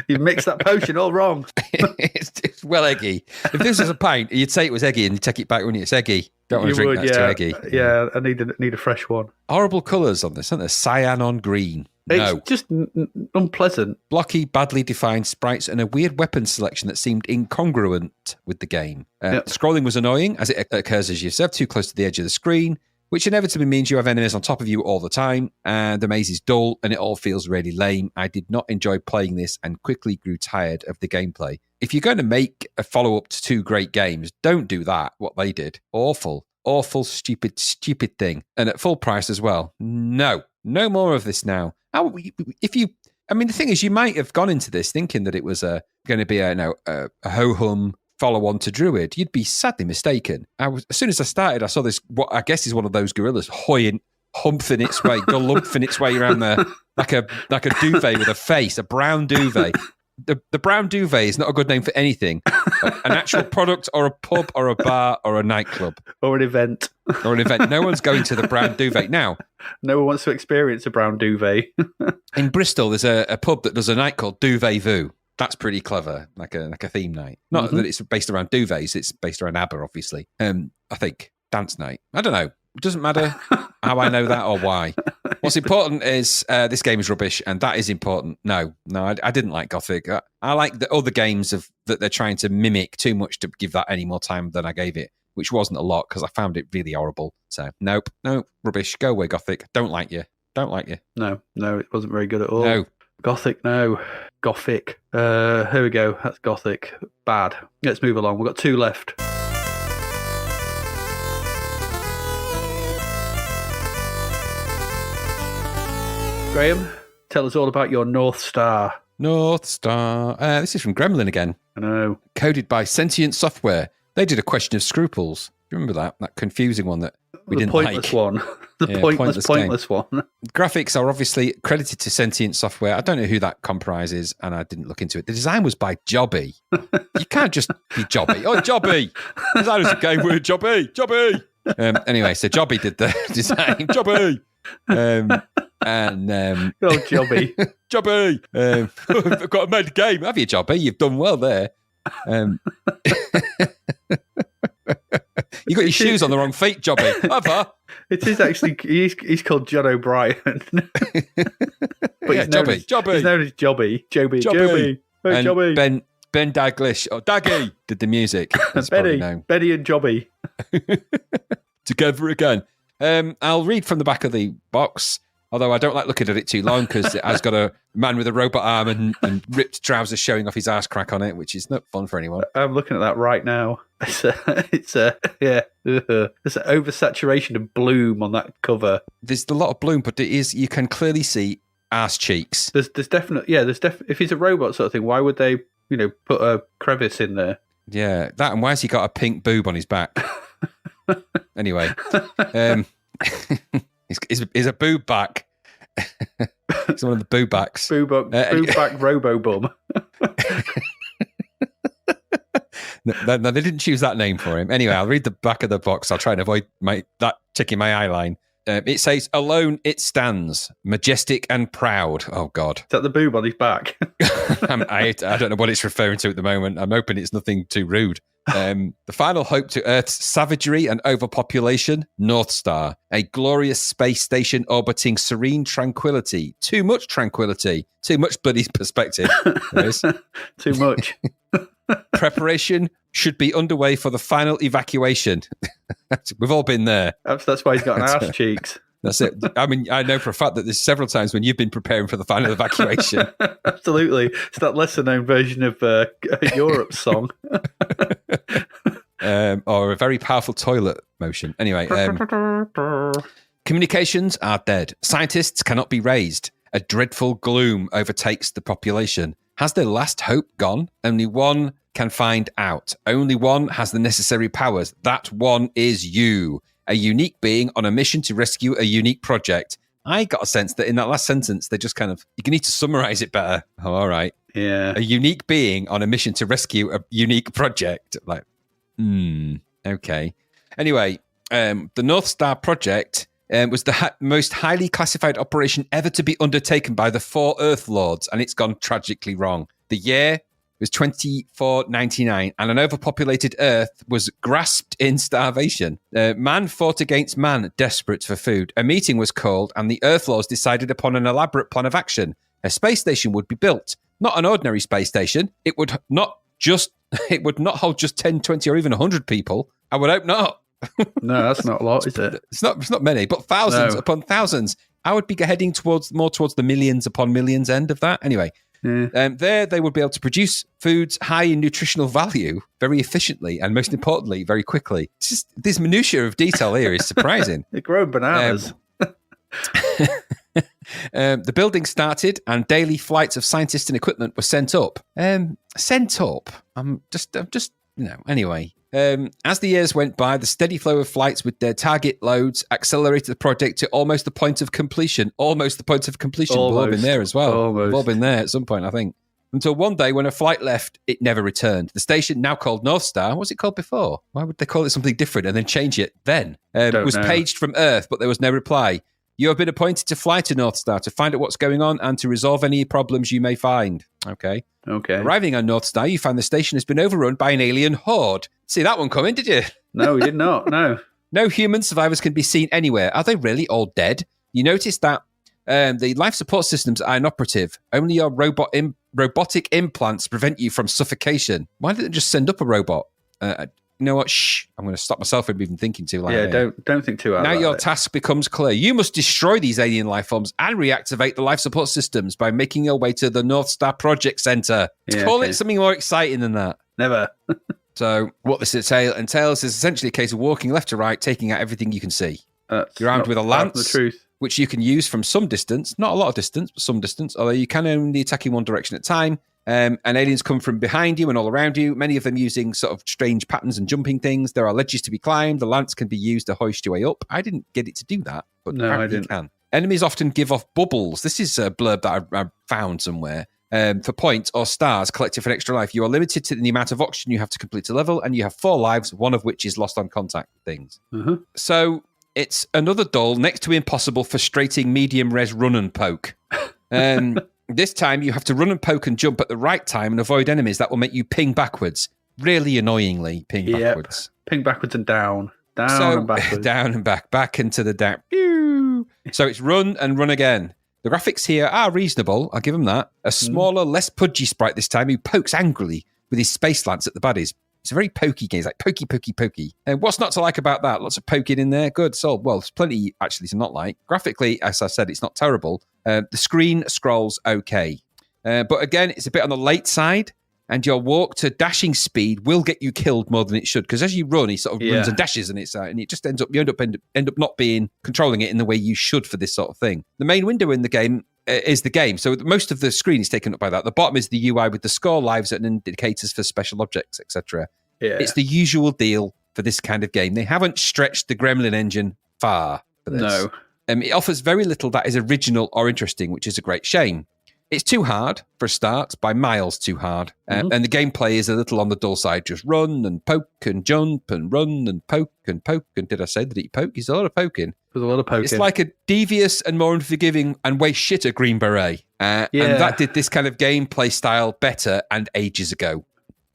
[SPEAKER 2] You've mixed that potion all wrong.
[SPEAKER 3] It's well eggy. If this was a pint, you'd say it was eggy and you take it back when it's eggy. Don't want to drink that's too eggy.
[SPEAKER 2] Yeah, I need a fresh one.
[SPEAKER 3] Horrible colours on this, aren't there? Cyan on green. No.
[SPEAKER 2] It's just unpleasant.
[SPEAKER 3] Blocky, badly defined sprites and a weird weapon selection that seemed incongruent with the game. Scrolling was annoying, as it occurs as you serve too close to the edge of the screen, which inevitably means you have enemies on top of you all the time, and the maze is dull, and it all feels really lame. I did not enjoy playing this and quickly grew tired of the gameplay. If you're going to make a follow-up to two great games, don't do that, what they did. Awful, stupid thing. And at full price as well. No more of this now. The thing is, you might have gone into this thinking that it was going to be a ho-hum follow-on to Druid. You'd be sadly mistaken. As soon as I started, I saw this, what I guess is one of those gorillas humping its way, galumphing its way around there like a duvet with a face, a brown duvet. The brown duvet is not a good name for anything. An actual product or a pub or a bar or a nightclub.
[SPEAKER 2] Or an event.
[SPEAKER 3] No one's going to the brown duvet. Now,
[SPEAKER 2] no one wants to experience a brown duvet.
[SPEAKER 3] In Bristol, there's a pub that does a night called Duvet Vu. That's pretty clever, like a theme night. Not that it's based around duvets, it's based around ABBA, obviously. I think. Dance night. I don't know. It doesn't matter how I know that or why. What's important is this game is rubbish, and that is important. No, I didn't like Gothik. I like the other games that they're trying to mimic too much to give that any more time than I gave it, which wasn't a lot because I found it really horrible. So, nope, rubbish. Go away, Gothik. Don't like you.
[SPEAKER 2] No, it wasn't very good at all.
[SPEAKER 3] No.
[SPEAKER 2] Gothic, no. Gothic. Here we go. That's Gothic. Bad. Let's move along. We've got 2 left. Graham, tell us all about your Northstar.
[SPEAKER 3] Northstar. This is from Gremlin again.
[SPEAKER 2] I know.
[SPEAKER 3] Coded by Sentient Software. They did a Question of Scruples. Do you remember that? That confusing one that we didn't like.
[SPEAKER 2] The pointless one. The pointless one.
[SPEAKER 3] Graphics are obviously credited to Sentient Software. I don't know who that comprises, and I didn't look into it. The design was by Jobby. You can't just be Jobby. Oh, Jobby! Design was a game word. Jobby! Anyway, so Jobby did the design. Jobby!
[SPEAKER 2] Oh, Jobby.
[SPEAKER 3] Jobby! I've got to make a game. Have you, Jobby? You've done well there. You got your shoes on the wrong feet, Jobby. Have
[SPEAKER 2] It is actually, he's called John O'Brien. But
[SPEAKER 3] yeah, Jobby.
[SPEAKER 2] He's known as Jobby. Joby. Oh,
[SPEAKER 3] And
[SPEAKER 2] Jobby.
[SPEAKER 3] Ben Daglish, or Daggy, did the music.
[SPEAKER 2] Benny and Jobby.
[SPEAKER 3] Together again. I'll read from the back of the box, although I don't like looking at it too long because it has got a man with a robot arm and ripped trousers showing off his arse crack on it, which is not fun for anyone.
[SPEAKER 2] I'm looking at that right now. It's an oversaturation of bloom on that cover.
[SPEAKER 3] There's a lot of bloom, but you can clearly see arse cheeks.
[SPEAKER 2] There's definitely, if he's a robot sort of thing, why would they, put a crevice in there?
[SPEAKER 3] Yeah, that, and why has he got a pink boob on his back? Anyway, he's a boob back. He's one of the boob backs.
[SPEAKER 2] Boob back robo bum.
[SPEAKER 3] No, they didn't choose that name for him. Anyway, I'll read the back of the box. I'll try and avoid that checking my eye line. It says, "Alone it stands, majestic and proud." Oh, God.
[SPEAKER 2] Is that the boob on his back?
[SPEAKER 3] I don't know what it's referring to at the moment. I'm hoping it's nothing too rude. The final hope to Earth's savagery and overpopulation, Northstar, a glorious space station orbiting serene tranquility. Too much tranquility. Too much bloody perspective. There is.
[SPEAKER 2] Too much.
[SPEAKER 3] Preparation should be underway for the final evacuation. We've all been there.
[SPEAKER 2] That's why he's got an ass cheeks.
[SPEAKER 3] That's it. I mean, I know for a fact that there's several times when you've been preparing for the final evacuation.
[SPEAKER 2] Absolutely. It's that lesser-known version of Europe's song.
[SPEAKER 3] Or a very powerful toilet motion. Anyway, communications are dead. Scientists cannot be raised. A dreadful gloom overtakes the population. Has their last hope gone? Only one can find out. Only one has the necessary powers. That one is you. A unique being on a mission to rescue a unique project. I got a sense that in that last sentence, they just kind of, you need to summarize it better. Oh, all right.
[SPEAKER 2] Yeah.
[SPEAKER 3] A unique being on a mission to rescue a unique project. Like, okay. Anyway, the Northstar project was the most highly classified operation ever to be undertaken by the 4 Earth Lords, and it's gone tragically wrong. The year was 2499, and an overpopulated Earth was grasped in starvation. Man fought against man, desperate for food. A meeting was called, and the Earth Lords decided upon an elaborate plan of action. A space station would be built. Not an ordinary space station. It would not hold just 10, 20, or even 100 people. I would hope not.
[SPEAKER 2] No, that's not a lot, is it?
[SPEAKER 3] It's not many, but thousands upon thousands. I would be heading more towards the millions upon millions end of that. Anyway, there they would be able to produce foods high in nutritional value very efficiently and, most importantly, very quickly. It's just this minutiae of detail here is surprising.
[SPEAKER 2] They grow bananas.
[SPEAKER 3] The building started and daily flights of scientists and equipment were sent up. I'm just, anyway. As the years went by, the steady flow of flights with their target loads accelerated the project to almost the point of completion. Almost the point of completion. We've all been there as well.
[SPEAKER 2] Almost.
[SPEAKER 3] We've all been there at some point, I think. Until one day when a flight left, it never returned. The station, now called Northstar, what was it called before? Why would they call it something different and then change it then? Was paged from Earth, but there was no reply. You have been appointed to fly to Northstar to find out what's going on and to resolve any problems you may find. Okay. Arriving on Northstar, you find the station has been overrun by an alien horde. See that one coming, did you?
[SPEAKER 2] No, we did not. No.
[SPEAKER 3] No human survivors can be seen anywhere. Are they really all dead? You notice that the life support systems are inoperative. Only your robotic implants prevent you from suffocation. Why didn't they just send up a robot? You know what? Shh. I'm going to stop myself from even thinking too loud.
[SPEAKER 2] Yeah, don't think too hard.
[SPEAKER 3] Now
[SPEAKER 2] about
[SPEAKER 3] your
[SPEAKER 2] it.
[SPEAKER 3] task becomes clear. You must destroy these alien life forms and reactivate the life support systems by making your way to the Northstar Project Center.
[SPEAKER 2] Yeah,
[SPEAKER 3] Call
[SPEAKER 2] okay.
[SPEAKER 3] it something more exciting than that.
[SPEAKER 2] Never.
[SPEAKER 3] So what this entails is essentially a case of walking left to right, taking out everything you can see.
[SPEAKER 2] You're
[SPEAKER 3] armed with a lance.
[SPEAKER 2] The truth.
[SPEAKER 3] Which you can use from some distance, not a lot of distance, but some distance, although you can only attack in one direction at a time. And aliens come from behind you and all around you, many of them using sort of strange patterns and jumping things. There are ledges to be climbed. The lance can be used to hoist your way up. I didn't get it to do that, but
[SPEAKER 2] No,
[SPEAKER 3] apparently
[SPEAKER 2] I didn't.
[SPEAKER 3] you can. Enemies often give off bubbles. This is a blurb that I found somewhere. For points or stars collected for an extra life. You are limited to the amount of oxygen you have to complete a level, and you have 4 lives, one of which is lost on contact with things.
[SPEAKER 2] Mhm.
[SPEAKER 3] So it's another dull, next to impossible, frustrating medium-res run and poke. This time you have to run and poke and jump at the right time and avoid enemies that will make you ping backwards. Really annoyingly ping backwards.
[SPEAKER 2] Ping backwards and down. Down and backwards.
[SPEAKER 3] Down and back into the down. Pew! So it's run and run again. The graphics here are reasonable, I'll give them that. A smaller, less pudgy sprite this time who pokes angrily with his space lance at the baddies. It's a very pokey game. It's like pokey, pokey, pokey. And what's not to like about that? Lots of poking in there. Good. So, well, there's plenty actually to not like. Graphically, as I said, it's not terrible. The screen scrolls okay. But again, it's a bit on the late side. And your walk to dashing speed will get you killed more than it should. Because as you run, he sort of runs and dashes, and it just ends up not being controlling it in the way you should for this sort of thing. The main window in the game is the game. So most of the screen is taken up by that. The bottom is the UI with the score, lives, and indicators for special objects, etc.
[SPEAKER 2] Yeah.
[SPEAKER 3] It's the usual deal for this kind of game. They haven't stretched the Gremlin engine far for this.
[SPEAKER 2] No.
[SPEAKER 3] It offers very little that is original or interesting, which is a great shame. It's too hard for a start, by miles too hard. And the gameplay is a little on the dull side. Just run and poke and jump and run and poke and poke. And did I say that he poke? He's a lot of poking.
[SPEAKER 2] There's a lot of poking.
[SPEAKER 3] It's like a devious and more unforgiving and way shitter Green Beret. And that did this kind of gameplay style better and ages ago.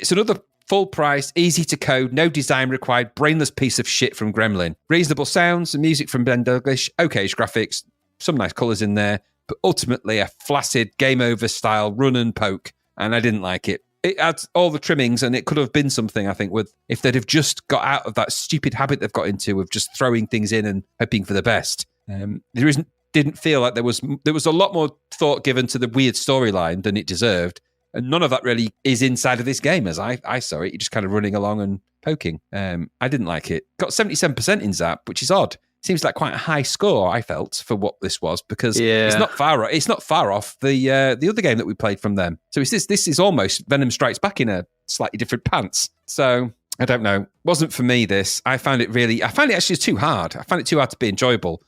[SPEAKER 3] It's another full price, easy to code, no design required, brainless piece of shit from Gremlin. Reasonable sounds and music from Ben Douglas, okay-ish graphics, some nice colours in there, but ultimately a flaccid game over style run and poke, and I didn't like it. It adds all the trimmings, and it could have been something, I think, with if they'd have just got out of that stupid habit they've got into of just throwing things in and hoping for the best. Didn't feel like there was a lot more thought given to the weird storyline than it deserved, and none of that really is inside of this game as I saw it. You're just kind of running along and poking. I didn't like it. Got 77% in Zap, which is odd. Seems like quite a high score, I felt, for what this was, because it's not far off the other game that we played from them. So this is almost Venom Strikes Back in a slightly different pants. So I don't know. Wasn't for me, this. I found it actually too hard. I found it too hard to be enjoyable,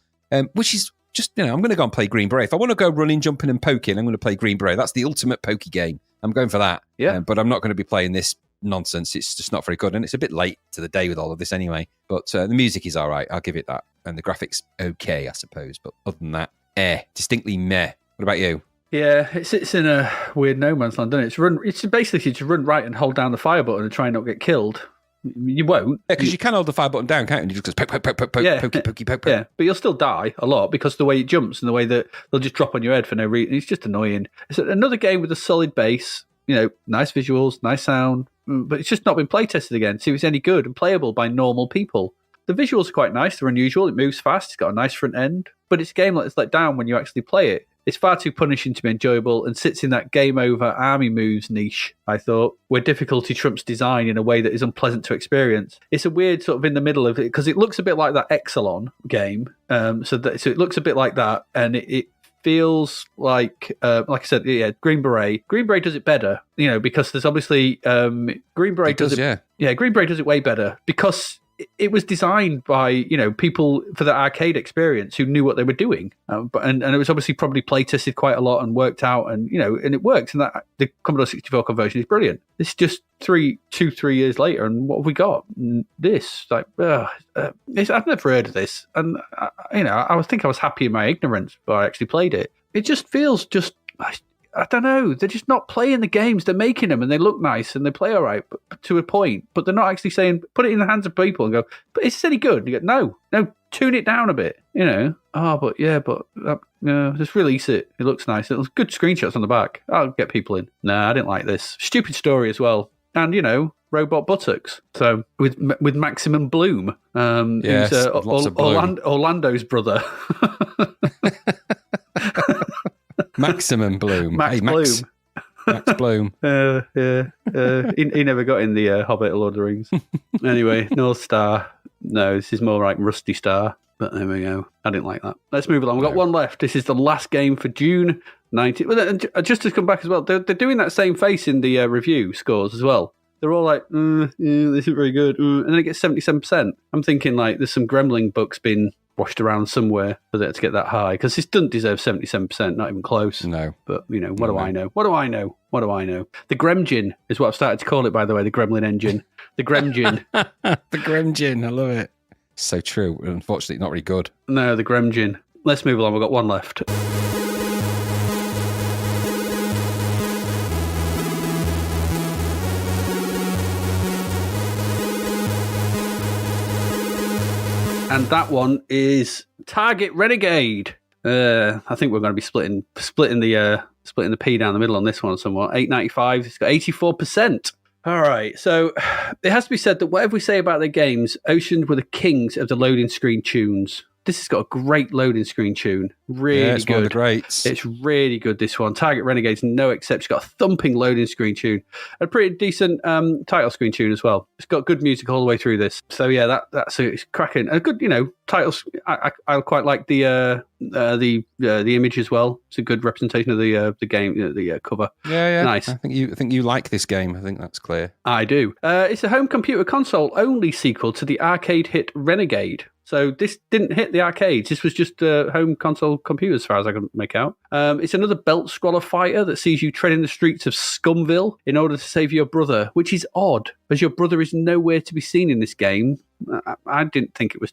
[SPEAKER 3] which is just, I'm going to go and play Green Beret. If I want to go running, jumping and poking, I'm going to play Green Beret. That's the ultimate pokey game. I'm going for that.
[SPEAKER 2] Yeah.
[SPEAKER 3] But I'm not going to be playing this nonsense. It's just not very good, and it's a bit late to the day with all of this anyway. But the music is all right. I'll give it that. And the graphics, okay, I suppose. But other than that, distinctly meh. What about you?
[SPEAKER 2] Yeah, it sits in a weird no man's land, doesn't it? It's basically to run right and hold down the fire button and try and not get killed. You won't.
[SPEAKER 3] Yeah, because you can hold the fire button down, can't you? And you just go poke, poke, poke, poke, pokey, poke.
[SPEAKER 2] Yeah, but you'll still die a lot because the way it jumps and the way that they'll just drop on your head for no reason. It's just annoying. It's another game with a solid base, nice visuals, nice sound, but it's just not been play tested again. See if it's any good and playable by normal people. The visuals are quite nice. They're unusual. It moves fast. It's got a nice front end, but it's a game that's let down when you actually play it. It's far too punishing to be enjoyable and sits in that game over army moves niche, I thought, where difficulty trumps design in a way that is unpleasant to experience. It's a weird sort of in the middle of it because it looks a bit like that Exelon game. So it looks a bit like that, and it feels like I said, Green Beret. Green Beret does it better, because there's obviously Green Beret does it. Yeah, Green Beret does it way better because it was designed by people for the arcade experience who knew what they were doing, and it was obviously probably play tested quite a lot and worked out, and and it works. And that the Commodore 64 conversion is brilliant. It's just 3 years later, and what have we got? This I've never heard of this, and I think I was happy in my ignorance, but I actually played it. It just feels I don't know. They're just not playing the games. They're making them and they look nice and they play all right but to a point. But they're not actually saying, put it in the hands of people and go, but is this any good? And you go, no, tune it down a bit, just release it. It looks nice. It looks good screenshots on the back. I'll get people in. Nah, I didn't like this. Stupid story as well. And, robot buttocks. So with Maximum Bloom,
[SPEAKER 3] yes,
[SPEAKER 2] who's
[SPEAKER 3] lots of bloom.
[SPEAKER 2] Orlando's brother.
[SPEAKER 3] Maximum Bloom.
[SPEAKER 2] Max
[SPEAKER 3] Max Bloom.
[SPEAKER 2] He never got in the Hobbit or Lord of the Rings. Anyway, Northstar. No, this is more like Rusty Star. But there we go. I didn't like that. Let's move along. We've got one left. This is the last game for June 19th. Well, just to come back as well, they're doing that same face in the review scores as well. They're all like, this isn't very good. And then it gets 77%. I'm thinking like there's some Gremlin books been washed around somewhere for that to get that high. Because this doesn't deserve 77%, not even close.
[SPEAKER 3] No.
[SPEAKER 2] But, what do I know? What do I know? What do I know? The Gremgin is what I've started to call it, by the way, the Gremlin engine. The Gremgin.
[SPEAKER 3] The Gremgin, I love it. So true. Unfortunately, not really good.
[SPEAKER 2] No, the Gremgin. Let's move along. We've got one left. And that one is Target Renegade. I think we're going to be splitting the P down the middle on this one somewhat. $8.95. It's got 84%. All right, so it has to be said that whatever we say about their games, Ocean were the kings of the loading screen tunes. This has got a great loading screen tune. Really
[SPEAKER 3] it's
[SPEAKER 2] good.
[SPEAKER 3] One of the greats.
[SPEAKER 2] It's really good, this one. Target Renegade's no exception. It's got a thumping loading screen tune. A pretty decent title screen tune as well. It's got good music all the way through this. So yeah, it's cracking. A good, titles. I quite like the image as well. It's a good representation of the game, the cover.
[SPEAKER 3] Yeah.
[SPEAKER 2] Nice.
[SPEAKER 3] I think you like this game. I think that's clear.
[SPEAKER 2] I do. It's a home computer console only sequel to the arcade hit Renegade. So this didn't hit the arcades. This was just a home console computer, as far as I can make out. It's another belt scroller fighter that sees you treading the streets of Scumville in order to save your brother, which is odd, as your brother is nowhere to be seen in this game. I didn't think it was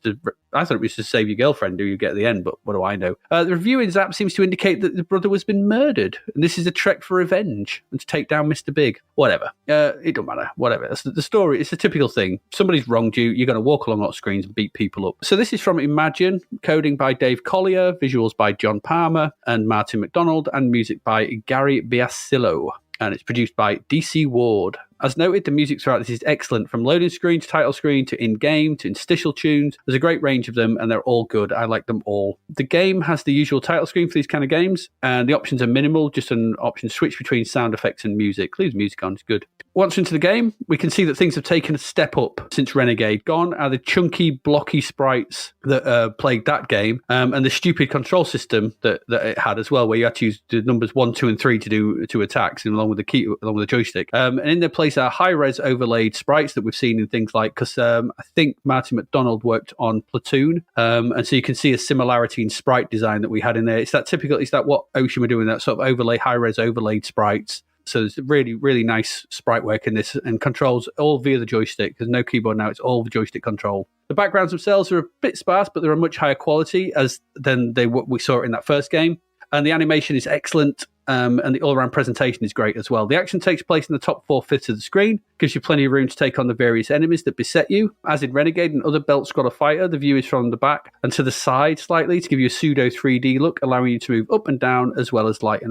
[SPEAKER 2] I thought it was to save your girlfriend, who you get at the end, but what do I know? The review in Zapped seems to indicate that the brother has been murdered, and this is a trek for revenge and to take down Mr. Big. Whatever. It don't matter. Whatever. That's the story. It's a typical thing. Somebody's wronged you. You're going to walk along hot screens and beat people up. So this is from Imagine, coding by Dave Collier, visuals by John Palmer and Martin McDonald, and music by Gary Biasillo. And it's produced by DC Ward. As noted, the music throughout this is excellent, from loading screen to title screen to in-game to interstitial tunes. There's a great range of them, and they're all good. I like them all. The game has the usual title screen for these kind of games, and the options are minimal, just an option to switch between sound effects and music. Leaves music on, it's good. Once into the game, we can see that things have taken a step up since Renegade. Gone are the chunky, blocky sprites that plagued that game, and the stupid control system that it had as well, where you had to use the numbers 1, 2, and 3 to do two attacks, and along with the joystick. And in their place are high-res overlaid sprites that we've seen in things like, because I think Martin McDonald worked on Platoon, and so you can see a similarity in sprite design that we had in there. It's that what Ocean were doing, that sort of overlay, high-res overlaid sprites. So there's really, really nice sprite work in this, and controls all via the joystick. There's no keyboard now, it's all the joystick control. The backgrounds themselves are a bit sparse, but they're a much higher quality than what we saw in that first game. And the animation is excellent, and the all-around presentation is great as well. The action takes place in the top 4/5 of the screen, gives you plenty of room to take on the various enemies that beset you. As in Renegade and other belt scroller fighter, the view is from the back and to the side slightly to give you a pseudo 3D look, allowing you to move up and down as well as left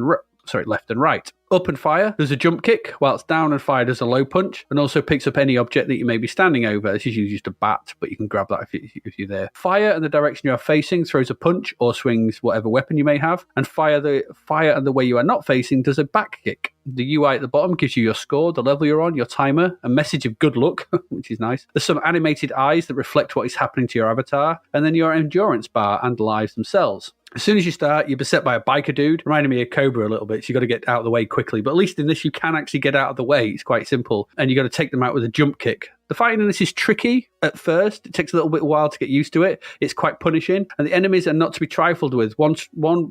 [SPEAKER 2] and right. Up and fire, there's a jump kick, whilst down and fire does a low punch, and also picks up any object that you may be standing over. This is usually just a bat, but you can grab that if you're there. Fire and the direction you are facing throws a punch or swings whatever weapon you may have, and fire and the way you are not facing does a back kick. The UI at the bottom gives you your score, the level you're on, your timer, a message of good luck, which is nice. There's some animated eyes that reflect what is happening to your avatar, and then your endurance bar and lives themselves. As soon as you start, you're beset by a biker dude, reminding me of Cobra a little bit, so you've got to get out of the way quickly. But at least in this, you can actually get out of the way. It's quite simple. And you've got to take them out with a jump kick. The fighting in this is tricky at first. It takes a little bit while to get used to it. It's quite punishing. And the enemies are not to be trifled with. One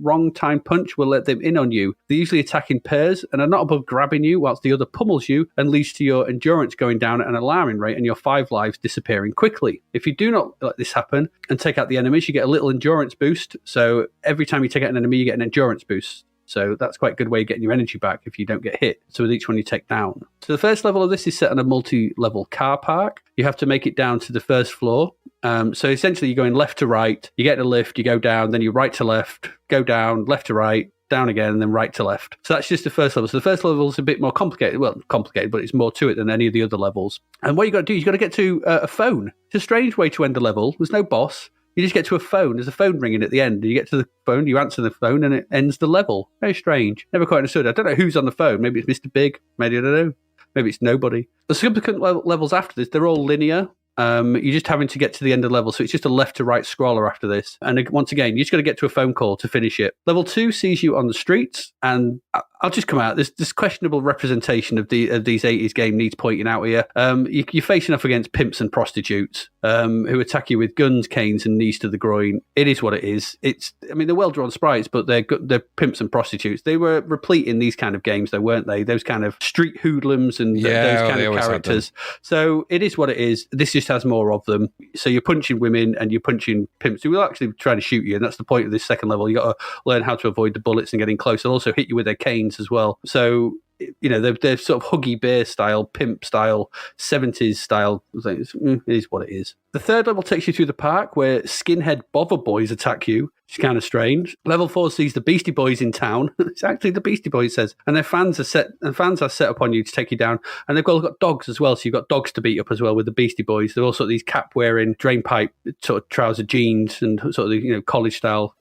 [SPEAKER 2] wrong time punch will let them in on you. They usually attack in pairs and are not above grabbing you, whilst the other pummels you and leads to your endurance going down at an alarming rate and your 5 lives disappearing quickly. If you do not let this happen and take out the enemies, you get a little endurance boost. So every time you take out an enemy, you get an endurance boost. So that's quite a good way of getting your energy back if you don't get hit. So with each one you take down. So the first level of this is set on a multi-level car park. You have to make it down to the first floor. So essentially you're going left to right, you get in a lift, you go down, then you right to left, go down, left to right, down again, and then right to left. So that's just the first level. So the first level is a bit more complicated. Well, complicated, but it's more to it than any of the other levels. And what you got to do is you got to get to a phone. It's a strange way to end a level. There's no boss. You just get to a phone. There's a phone ringing at the end. You get to the phone, you answer the phone, and it ends the level. Very strange. Never quite understood. I don't know who's on the phone. Maybe it's Mr. Big. Maybe I don't know. Maybe it's nobody. The subsequent levels after this, they're all linear. You're just having to get to the end of the level, so it's just a left to right scroller after this. And once again, you just got to get to a phone call to finish it. Level 2 sees you on the streets, and I'll just come out. This questionable representation of these 80s game needs pointing out here. You're facing off against pimps and prostitutes who attack you with guns, canes, and knees to the groin. It is what it is. They're well-drawn sprites, but they're pimps and prostitutes. They were replete in these kind of games, though, weren't they? Those kind of street hoodlums and those kind of characters. So it is what it is. This just has more of them. So you're punching women and you're punching pimps who will actually try to shoot you, and that's the point of this second level. You got to learn how to avoid the bullets and getting close. They'll also hit you with their canes as well. So they're sort of Huggy Bear style, pimp style, 70s style. It is what it is. The third level takes you through the park where skinhead bother boys attack you, which is kind of strange. Level 4 sees the Beastie Boys in town. It's actually the Beastie Boys, it says. And their fans are set up on you to take you down. And they've got dogs as well, so you've got dogs to beat up as well with the Beastie Boys. They're also these cap-wearing, drainpipe sort of trouser jeans and sort of college-style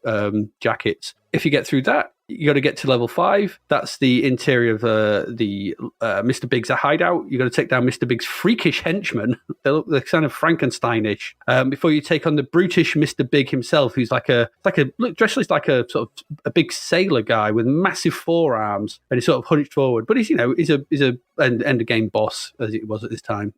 [SPEAKER 2] jackets. If you get through that, you got to get to level 5. That's the interior of the Mr. Big's hideout. You got to take down Mr. Big's freakish henchmen. They're kind of Frankensteinish. Before you take on the brutish Mr. Big himself, who's dressed like a sort of a big sailor guy with massive forearms, and he's sort of hunched forward. But he's a end of game boss as it was at this time.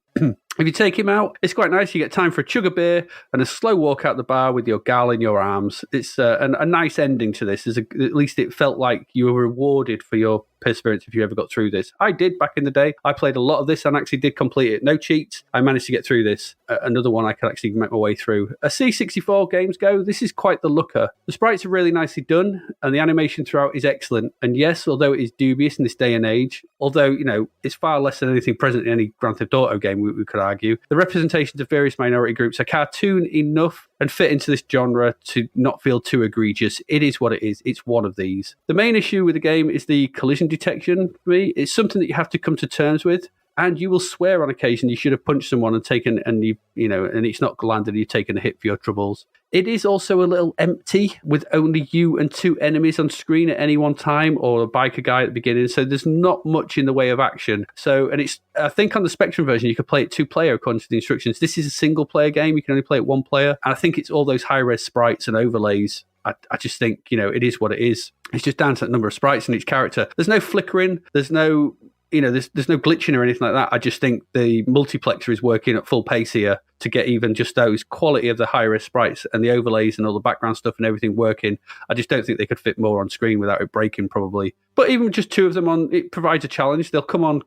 [SPEAKER 2] If you take him out, it's quite nice. You get time for a chug of beer and a slow walk out the bar with your gal in your arms. It's a nice ending to this. At least it felt like you were rewarded for your perseverance if you ever got through this. I did back in the day. I played a lot of this and actually did complete it. No cheats. I managed to get through this. Another one I could actually make my way through. As C64 games go, this is quite the looker. The sprites are really nicely done and the animation throughout is excellent. And yes, although it is dubious in this day and age, although, it's far less than anything present in any Grand Theft Auto game, we could argue, the representations of various minority groups are cartoon enough and fit into this genre to not feel too egregious. It is what it is. It's one of these. The main issue with the game is the collision detection for me. It's something that you have to come to terms with. And you will swear on occasion you should have punched someone and taken, and it's not landed, you've taken a hit for your troubles. It is also a little empty with only you and 2 enemies on screen at any one time, or a biker guy at the beginning. So there's not much in the way of action. I think on the Spectrum version, you could play it 2-player according to the instructions. This is a single player game. You can only play it 1 player. And I think it's all those high-res sprites and overlays. I just think, it is what it is. It's just down to the number of sprites in each character. There's no flickering. There's no there's no glitching or anything like that. I just think the multiplexer is working at full pace here to get even just those quality of the high-res sprites and the overlays and all the background stuff and everything working. I just don't think they could fit more on screen without it breaking, probably. But even just 2 of them on, it provides a challenge. They'll come on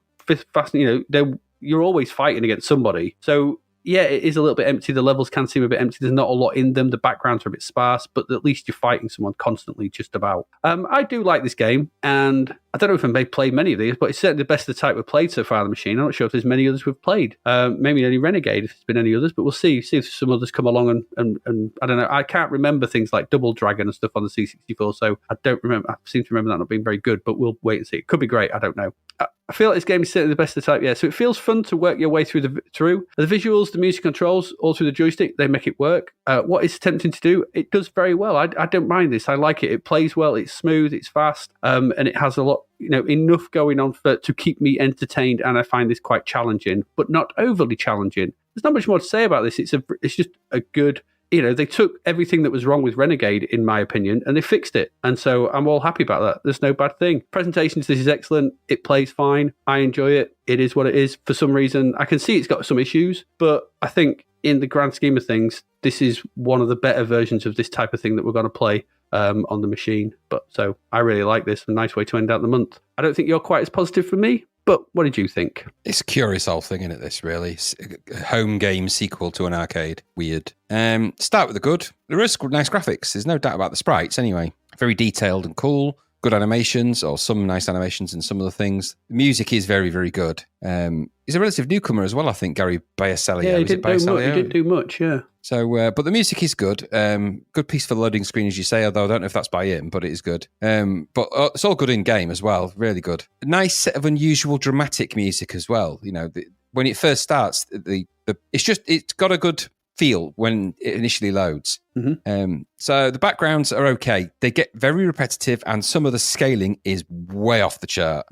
[SPEAKER 2] fast, you're always fighting against somebody. So yeah, it is a little bit empty. The levels can seem a bit empty. There's not a lot in them. The backgrounds are a bit sparse, but at least you're fighting someone constantly, just about. I do like this game, and I don't know if I've played many of these, but it's certainly the best of the type we've played so far on the machine. I'm not sure if there's many others we've played. Maybe only Renegade, if there's been any others, but we'll see. See if some others come along and I don't know. I can't remember things like Double Dragon and stuff on the C64, so I don't remember. I seem to remember that not being very good, but we'll wait and see. It could be great. I don't know. I feel like this game is certainly the best of the type, yeah. So it feels fun to work your way through. The visuals, the music controls, all through the joystick, they make it work. What it's tempting to do, it does very well. I don't mind this. I like it. It plays well. It's smooth. It's fast. And it has a lot, enough going on to keep me entertained. And I find this quite challenging, but not overly challenging. There's not much more to say about this. It's just a good. They took everything that was wrong with Renegade, in my opinion, and they fixed it. And so I'm all happy about that. There's no bad thing. Presentations, this is excellent. It plays fine. I enjoy it. It is what it is. For some reason, I can see it's got some issues, but I think in the grand scheme of things, this is one of the better versions of this type of thing that we're going to play on the machine. But so I really like this. A nice way to end out the month. I don't think you're quite as positive for me. But what did you think?
[SPEAKER 3] It's a curious old thing, isn't it, this, really? It's a home game sequel to an arcade. Weird. Start with the good. There is nice graphics. There's no doubt about the sprites, anyway. Very detailed and cool. good animations, or some nice animations in some of the things. The music is very, very good. He's a relative newcomer as well, I think, Gary Bayaselio.
[SPEAKER 2] Yeah, he didn't do much, yeah.
[SPEAKER 3] So, but the music is good. Good piece for the loading screen, as you say, although I don't know if that's by him, but it is good. But it's all good in game as well. Really good. A nice set of unusual dramatic music as well. You know, when it first starts, it's got a good feel when it initially loads.
[SPEAKER 2] Mm-hmm.
[SPEAKER 3] So the backgrounds are okay. They get very repetitive, and some of the scaling is way off the chart.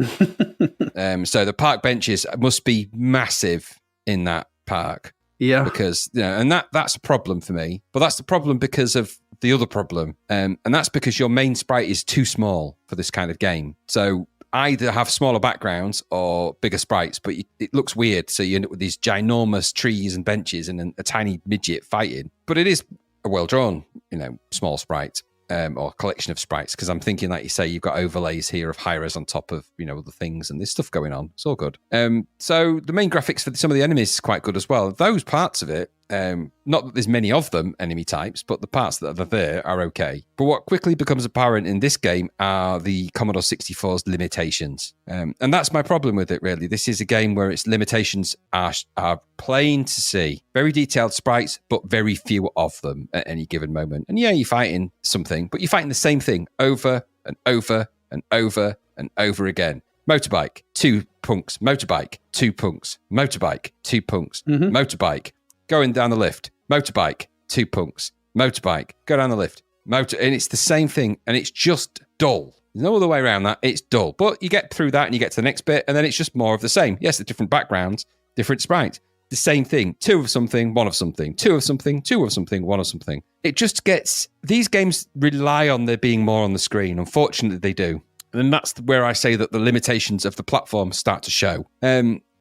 [SPEAKER 3] So the park benches must be massive in that park.
[SPEAKER 2] Yeah.
[SPEAKER 3] Because, and that's a problem for me. But that's the problem because of the other problem. And that's because your main sprite is too small for this kind of game. So either have smaller backgrounds or bigger sprites, but it looks weird. So you end up with these ginormous trees and benches and a tiny midget fighting. But it is a well-drawn, small sprite. Or collection of sprites, because I'm thinking, like you say, you've got overlays here of high-res on top of, other things, and there's stuff going on. It's all good. So the main graphics for some of the enemies is quite good as well. Those parts of it, not that there's many of them, enemy types, but the parts that are there are okay. But what quickly becomes apparent in this game are the Commodore 64's limitations. And that's my problem with it, really. This is a game where its limitations are plain to see. Very detailed sprites, but very few of them at any given moment. And yeah, you're fighting something, but you're fighting the same thing over and over and over and over again. Motorbike, 2 punks. Motorbike, 2 punks. Motorbike, 2 punks.
[SPEAKER 2] Mm-hmm.
[SPEAKER 3] Motorbike, going down the lift. Motorbike, 2 punks. Motorbike, go down the lift. And it's the same thing, and it's just dull. There's no other way around that. It's dull. But you get through that and you get to the next bit, and then it's just more of the same. Yes, the different backgrounds, different sprites. The same thing. 2 of something, 1 of something. 2 of something, 2 of something, 1 of something. It just gets... These games rely on there being more on the screen. Unfortunately, they do. And that's where I say that the limitations of the platform start to show.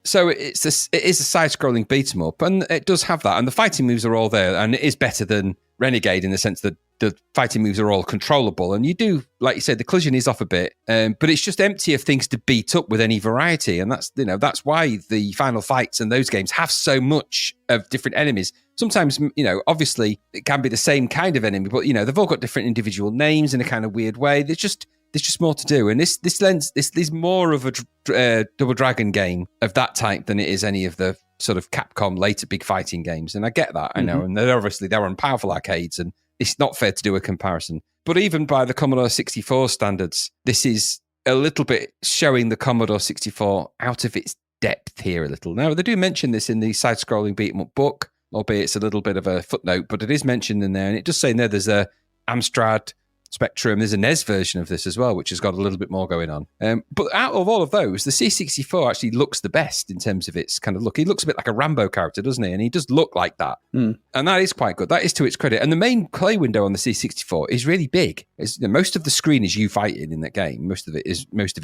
[SPEAKER 3] So it is a side-scrolling beat-em-up, and it does have that. And the fighting moves are all there, and it is better than Renegade in the sense that the fighting moves are all controllable. And you do, like you said, the collision is off a bit, but it's just empty of things to beat up with any variety. And that's why the final fights in those games have so much of different enemies. Sometimes, obviously it can be the same kind of enemy, but they've all got different individual names in a kind of weird way. There's just more to do. And this is more of a Double Dragon game of that type than it is any of the sort of Capcom later big fighting games. And I get that, I know. And they're on powerful arcades, and it's not fair to do a comparison. But even by the Commodore 64 standards, this is a little bit showing the Commodore 64 out of its depth here a little. Now, they do mention this in the side-scrolling beat-em-up book, albeit it's a little bit of a footnote, but it is mentioned in there. And it does say in there there's a Amstrad Spectrum. There's a NES version of this as well, which has got a little bit more going on. But out of all of those, the C64 actually looks the best in terms of its kind of look. He looks a bit like a Rambo character, doesn't he? And he does look like that. And that is quite good. That is to its credit. And the main play window on the C64 is really big. Most of the screen is you fighting in that game. Most of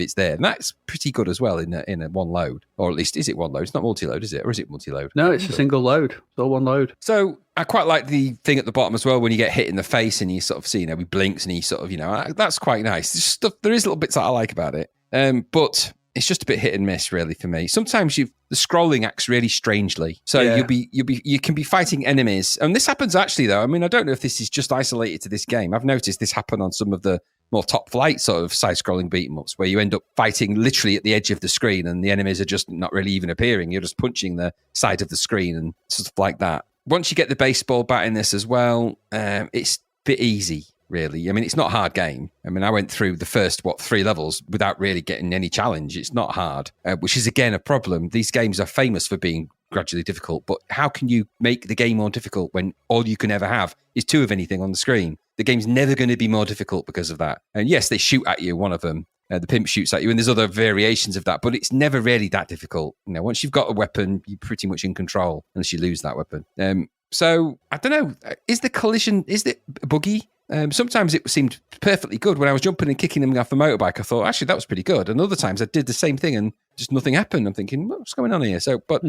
[SPEAKER 3] it's there. And that's pretty good as well in a one load. Or at least, is it one load? It's not multi-load, is it? Or is it multi-load?
[SPEAKER 2] No, it's a single load. It's all one load.
[SPEAKER 3] So I quite like the thing at the bottom as well when you get hit in the face and you sort of see, he blinks and he sort of, that's quite nice. There is little bits that I like about it. But it's just a bit hit and miss really for me. Sometimes the scrolling acts really strangely. So you can be fighting enemies. And this happens actually though. I mean, I don't know if this is just isolated to this game. I've noticed this happen on some of the more top flight sort of side-scrolling beat-em-ups where you end up fighting literally at the edge of the screen and the enemies are just not really even appearing. You're just punching the side of the screen and stuff like that. Once you get the baseball bat in this as well, it's a bit easy, really. I mean, it's not a hard game. I mean, I went through the first, 3 levels without really getting any challenge. It's not hard, which is, again, a problem. These games are famous for being gradually difficult, but how can you make the game more difficult when all you can ever have is 2 of anything on the screen? The game's never going to be more difficult because of that. And yes, they shoot at you, one of them. The pimp shoots at you, and there's other variations of that, but it's never really that difficult. Once you've got a weapon, you're pretty much in control, unless you lose that weapon. So, I don't know, is it buggy? Sometimes it seemed perfectly good. When I was jumping and kicking them off a motorbike, I thought, actually, that was pretty good. And other times I did the same thing and just nothing happened. I'm thinking, what's going on here? So, but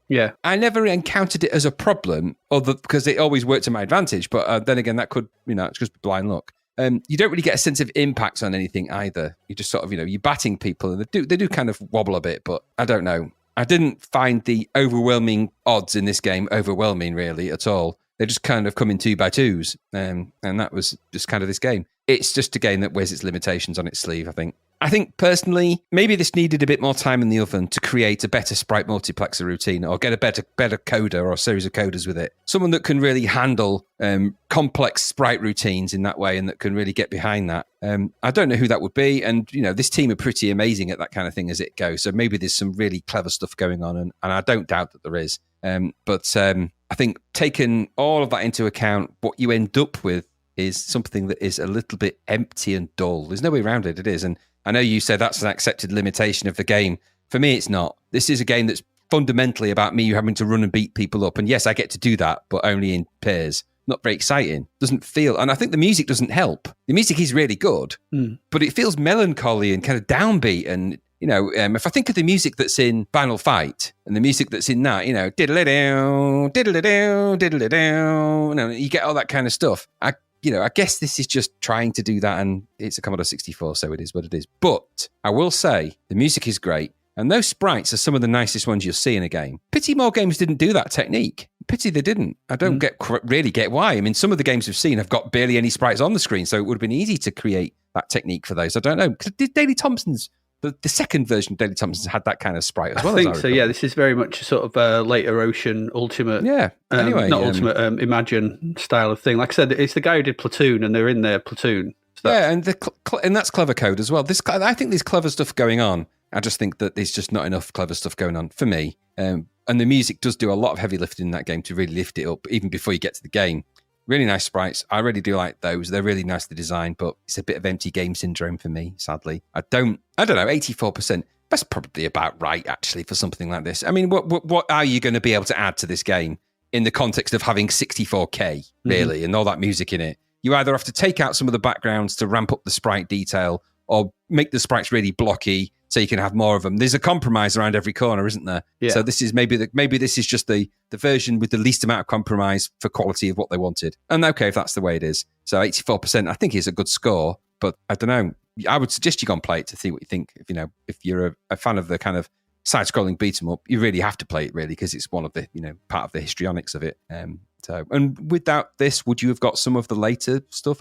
[SPEAKER 2] yeah, I
[SPEAKER 3] never encountered it as a problem, because it always worked to my advantage. But then again, that could, it's just blind luck. You don't really get a sense of impact on anything either. You just sort of, you're batting people and they do kind of wobble a bit, but I don't know. I didn't find the overwhelming odds in this game overwhelming really at all. They just kind of come in 2x2s, and that was just kind of this game. It's just a game that wears its limitations on its sleeve, I think. I think personally, maybe this needed a bit more time in the oven to create a better sprite multiplexer routine, or get a better coder or a series of coders with it. Someone that can really handle complex sprite routines in that way, and that can really get behind that. I don't know who that would be, and this team are pretty amazing at that kind of thing as it goes. So maybe there's some really clever stuff going on, and I don't doubt that there is. But I think taking all of that into account, what you end up with is something that is a little bit empty and dull. There's no way around it. It is, and I know you said that's an accepted limitation of the game. For me, it's not. This is a game that's fundamentally about me having to run and beat people up. And yes, I get to do that, but only in pairs. Not very exciting. Doesn't feel... And I think the music doesn't help. The music is really good, but it feels melancholy and kind of downbeat. And, if I think of the music that's in Final Fight and the music that's in that, diddle-a-dow, diddle-a-dow, diddle-a-dow, you get all that kind of stuff. I guess this is just trying to do that, and it's a Commodore 64, so it is what it is. But I will say, the music is great, and those sprites are some of the nicest ones you'll see in a game. Pity more games didn't do that technique. Pity they didn't. I don't really get why. I mean, some of the games we've seen have got barely any sprites on the screen, so it would have been easy to create that technique for those. I don't know. Did Daley Thompson's... The second version of Daley Thompson's had that kind of sprite as well. I think
[SPEAKER 2] so, yeah. This is very much a sort of later Ocean Ultimate.
[SPEAKER 3] Yeah. Anyway.
[SPEAKER 2] Not Ultimate, Imagine style of thing. Like I said, it's the guy who did Platoon, and they're in their Platoon. So
[SPEAKER 3] and that's clever code as well. I think there's clever stuff going on. I just think that there's just not enough clever stuff going on for me. And the music does do a lot of heavy lifting in that game to really lift it up, even before you get to the game. Really nice sprites. I really do like those. They're really nicely designed, but it's a bit of empty game syndrome for me, sadly. I don't know, 84%. That's probably about right, actually, for something like this. I mean, what are you going to be able to add to this game in the context of having 64K, really, and all that music in it? You either have to take out some of the backgrounds to ramp up the sprite detail, or make the sprites really blocky so you can have more of them. There's a compromise around every corner, isn't there? Yeah. So this is maybe this is just the version with the least amount of compromise for quality of what they wanted. And okay, if that's the way it is. So 84%, I think, is a good score, but I don't know. I would suggest you go and play it to see what you think. If you're a fan of the kind of side-scrolling beat 'em up, you really have to play it, really, because it's one of the part of the histrionics of it. And without this, would you have got some of the later stuff?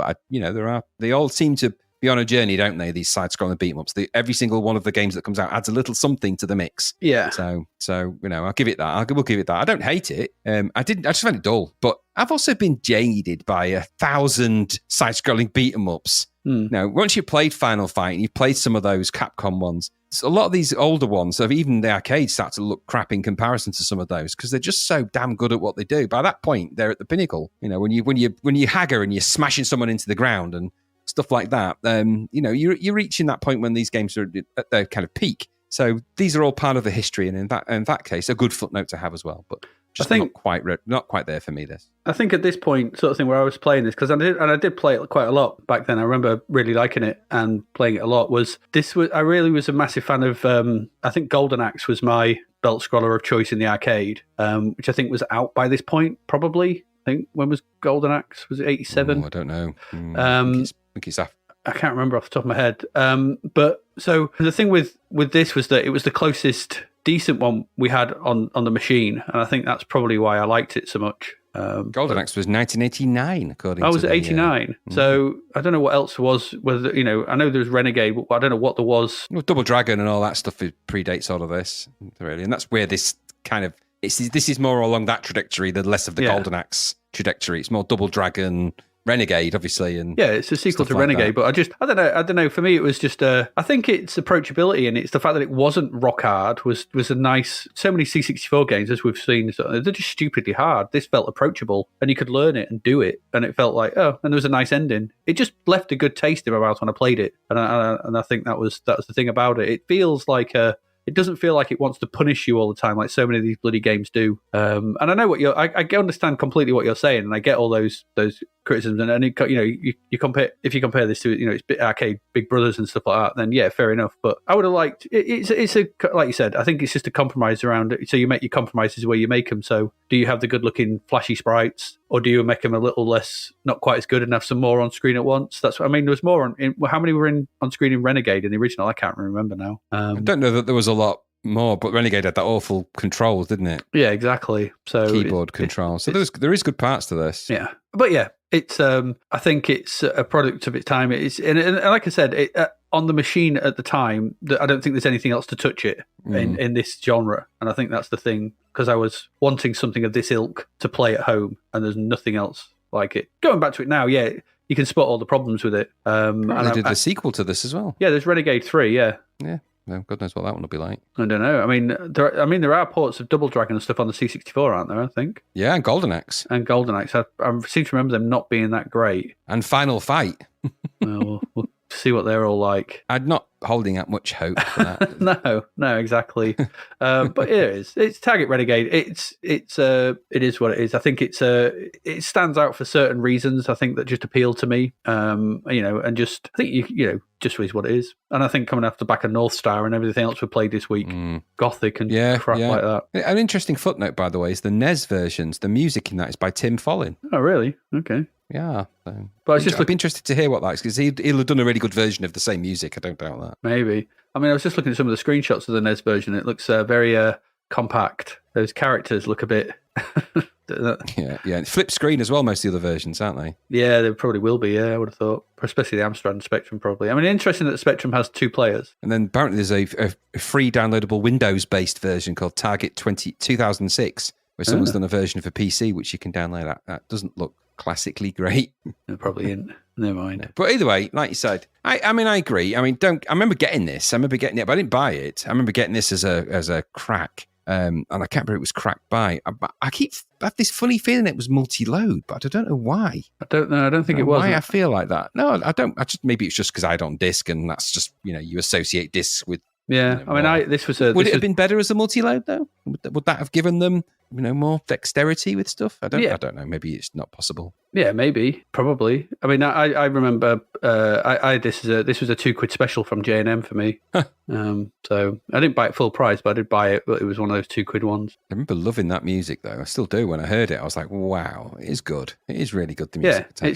[SPEAKER 3] They all seem to be on a journey, don't they? These side-scrolling beat 'em ups. Every single one of the games that comes out adds a little something to the mix.
[SPEAKER 2] Yeah.
[SPEAKER 3] So I'll give it that. We'll give it that. I don't hate it. I just find it dull. But I've also been jaded by 1,000 side-scrolling beat 'em ups. Now, once you've played Final Fight and you've played some of those Capcom ones, a lot of these older ones, of even the arcades, start to look crap in comparison to some of those, because they're just so damn good at what they do. By that point, they're at the pinnacle. When you hagger and you're smashing someone into the ground and stuff like that, you're reaching that point when these games are at their kind of peak. So these are all part of the history, and in that case, a good footnote to have as well. But just not quite there for me. This,
[SPEAKER 2] I think, at this point, sort of thing where I was playing this, because I did play it quite a lot back then. I remember really liking it and playing it a lot. I really was a massive fan of. I think Golden Axe was my belt scroller of choice in the arcade, which I think was out by this point. Probably, I think, when was Golden Axe? Was it 87?
[SPEAKER 3] I don't know. I think it's after.
[SPEAKER 2] I can't remember off the top of my head. But so the thing with this was that it was the closest decent one we had on the machine, and I think that's probably why I liked it so much.
[SPEAKER 3] Golden Axe was 1989, according to...
[SPEAKER 2] Oh, was it 89? So I don't know what else was. Whether I know there was Renegade, but I don't know what there was.
[SPEAKER 3] Well, Double Dragon and all that stuff predates all of this, really, and that's where this kind of... This is more along that trajectory than less of the Golden Axe trajectory. It's more Double Dragon... Renegade, obviously, and
[SPEAKER 2] it's a sequel to Renegade. But I don't know. For me, it was just I think its approachability, and it's the fact that it wasn't rock hard was a nice. So many C64 games, as we've seen, they're just stupidly hard. This felt approachable, and you could learn it and do it, and it felt like and there was a nice ending. It just left a good taste in my mouth when I played it, and I think that was the thing about it. It feels like it doesn't feel like it wants to punish you all the time, like so many of these bloody games do. And I know what I understand completely what you're saying, and I get all those criticisms. And you compare, if you compare this to it's arcade Big Brothers and stuff like that, then yeah, fair enough. But I would have liked it's a, like you said, I think it's just a compromise around it. So you make your compromises where you make them. So do you have the good looking flashy sprites, or do you make them a little less, not quite as good, and have some more on screen at once? That's what I mean. There was more how many were on screen in Renegade in the original? I can't remember now.
[SPEAKER 3] I don't know that there was a lot more, but Renegade had that awful controls, didn't it?
[SPEAKER 2] Yeah, exactly. So
[SPEAKER 3] Keyboard controls. So there is good parts to this.
[SPEAKER 2] Yeah, but yeah, it's I think it's a product of its time. It's and like I said, on the machine at the time, I don't think there's anything else to touch it in this genre, and I think that's the thing, because I was wanting something of this ilk to play at home, and there's nothing else like it. Going back to it now, yeah, you can spot all the problems with it.
[SPEAKER 3] And they did a sequel to this as well.
[SPEAKER 2] Yeah, there's Renegade 3. Yeah.
[SPEAKER 3] Well, God knows what that one will be like.
[SPEAKER 2] I don't know. I mean, there are ports of Double Dragon and stuff on the C64, aren't there? I think.
[SPEAKER 3] Yeah, and Golden Axe.
[SPEAKER 2] And Golden Axe. I seem to remember them not being that great.
[SPEAKER 3] And Final Fight.
[SPEAKER 2] Well, we'll see what they're all like.
[SPEAKER 3] I'm not holding out much hope for that.
[SPEAKER 2] No, exactly. But it is. It's Target Renegade. It is what it is. I think it stands out for certain reasons. I think that just appeal to me. And just I think just is what it is. And I think coming off the back of Northstar and everything else we played this week, Gothik and crap like that.
[SPEAKER 3] An interesting footnote, by the way, is the NES versions. The music in that is by Tim Follin.
[SPEAKER 2] Oh, really? Okay.
[SPEAKER 3] Yeah.
[SPEAKER 2] But I'd be
[SPEAKER 3] interested to hear what that is, because he'll have done a really good version of the same music. I don't doubt that.
[SPEAKER 2] Maybe. I mean, I was just looking at some of the screenshots of the NES version. It looks very compact. Those characters look a bit...
[SPEAKER 3] Yeah. Flip screen as well, most of the other versions, aren't they?
[SPEAKER 2] Yeah, they probably will be, yeah, I would have thought. Especially the Amstrad and Spectrum, probably. I mean, interesting that the Spectrum has 2 players.
[SPEAKER 3] And then apparently there's a free downloadable Windows-based version called Target 2006, where someone's done a version for PC, which you can download. That doesn't look classically great.
[SPEAKER 2] It probably isn't. Never mind.
[SPEAKER 3] But either way, like you said, I mean, I agree. I mean, I remember getting this. I remember getting it, but I didn't buy it. I remember getting this as a crack. And I can't remember it was cracked by. I have this funny feeling it was multi-load, but I don't know why.
[SPEAKER 2] I don't know. I don't think it was.
[SPEAKER 3] Why I feel like that? No, I don't. Maybe it's just because I had on disc, and that's just you associate discs with.
[SPEAKER 2] Yeah, I mean, this was a.
[SPEAKER 3] Would it have been better as a multi-load though? Would that have given them more dexterity with stuff? I don't know. Maybe it's not possible.
[SPEAKER 2] Yeah, maybe, probably. I mean, I remember. This was a £2 special from J&M for me. So I didn't buy it full price, but I did buy it. But it was one of those £2 ones.
[SPEAKER 3] I remember loving that music though. I still do. When I heard it, I was like, "Wow, it is good. It is really good." The music.
[SPEAKER 2] Yeah,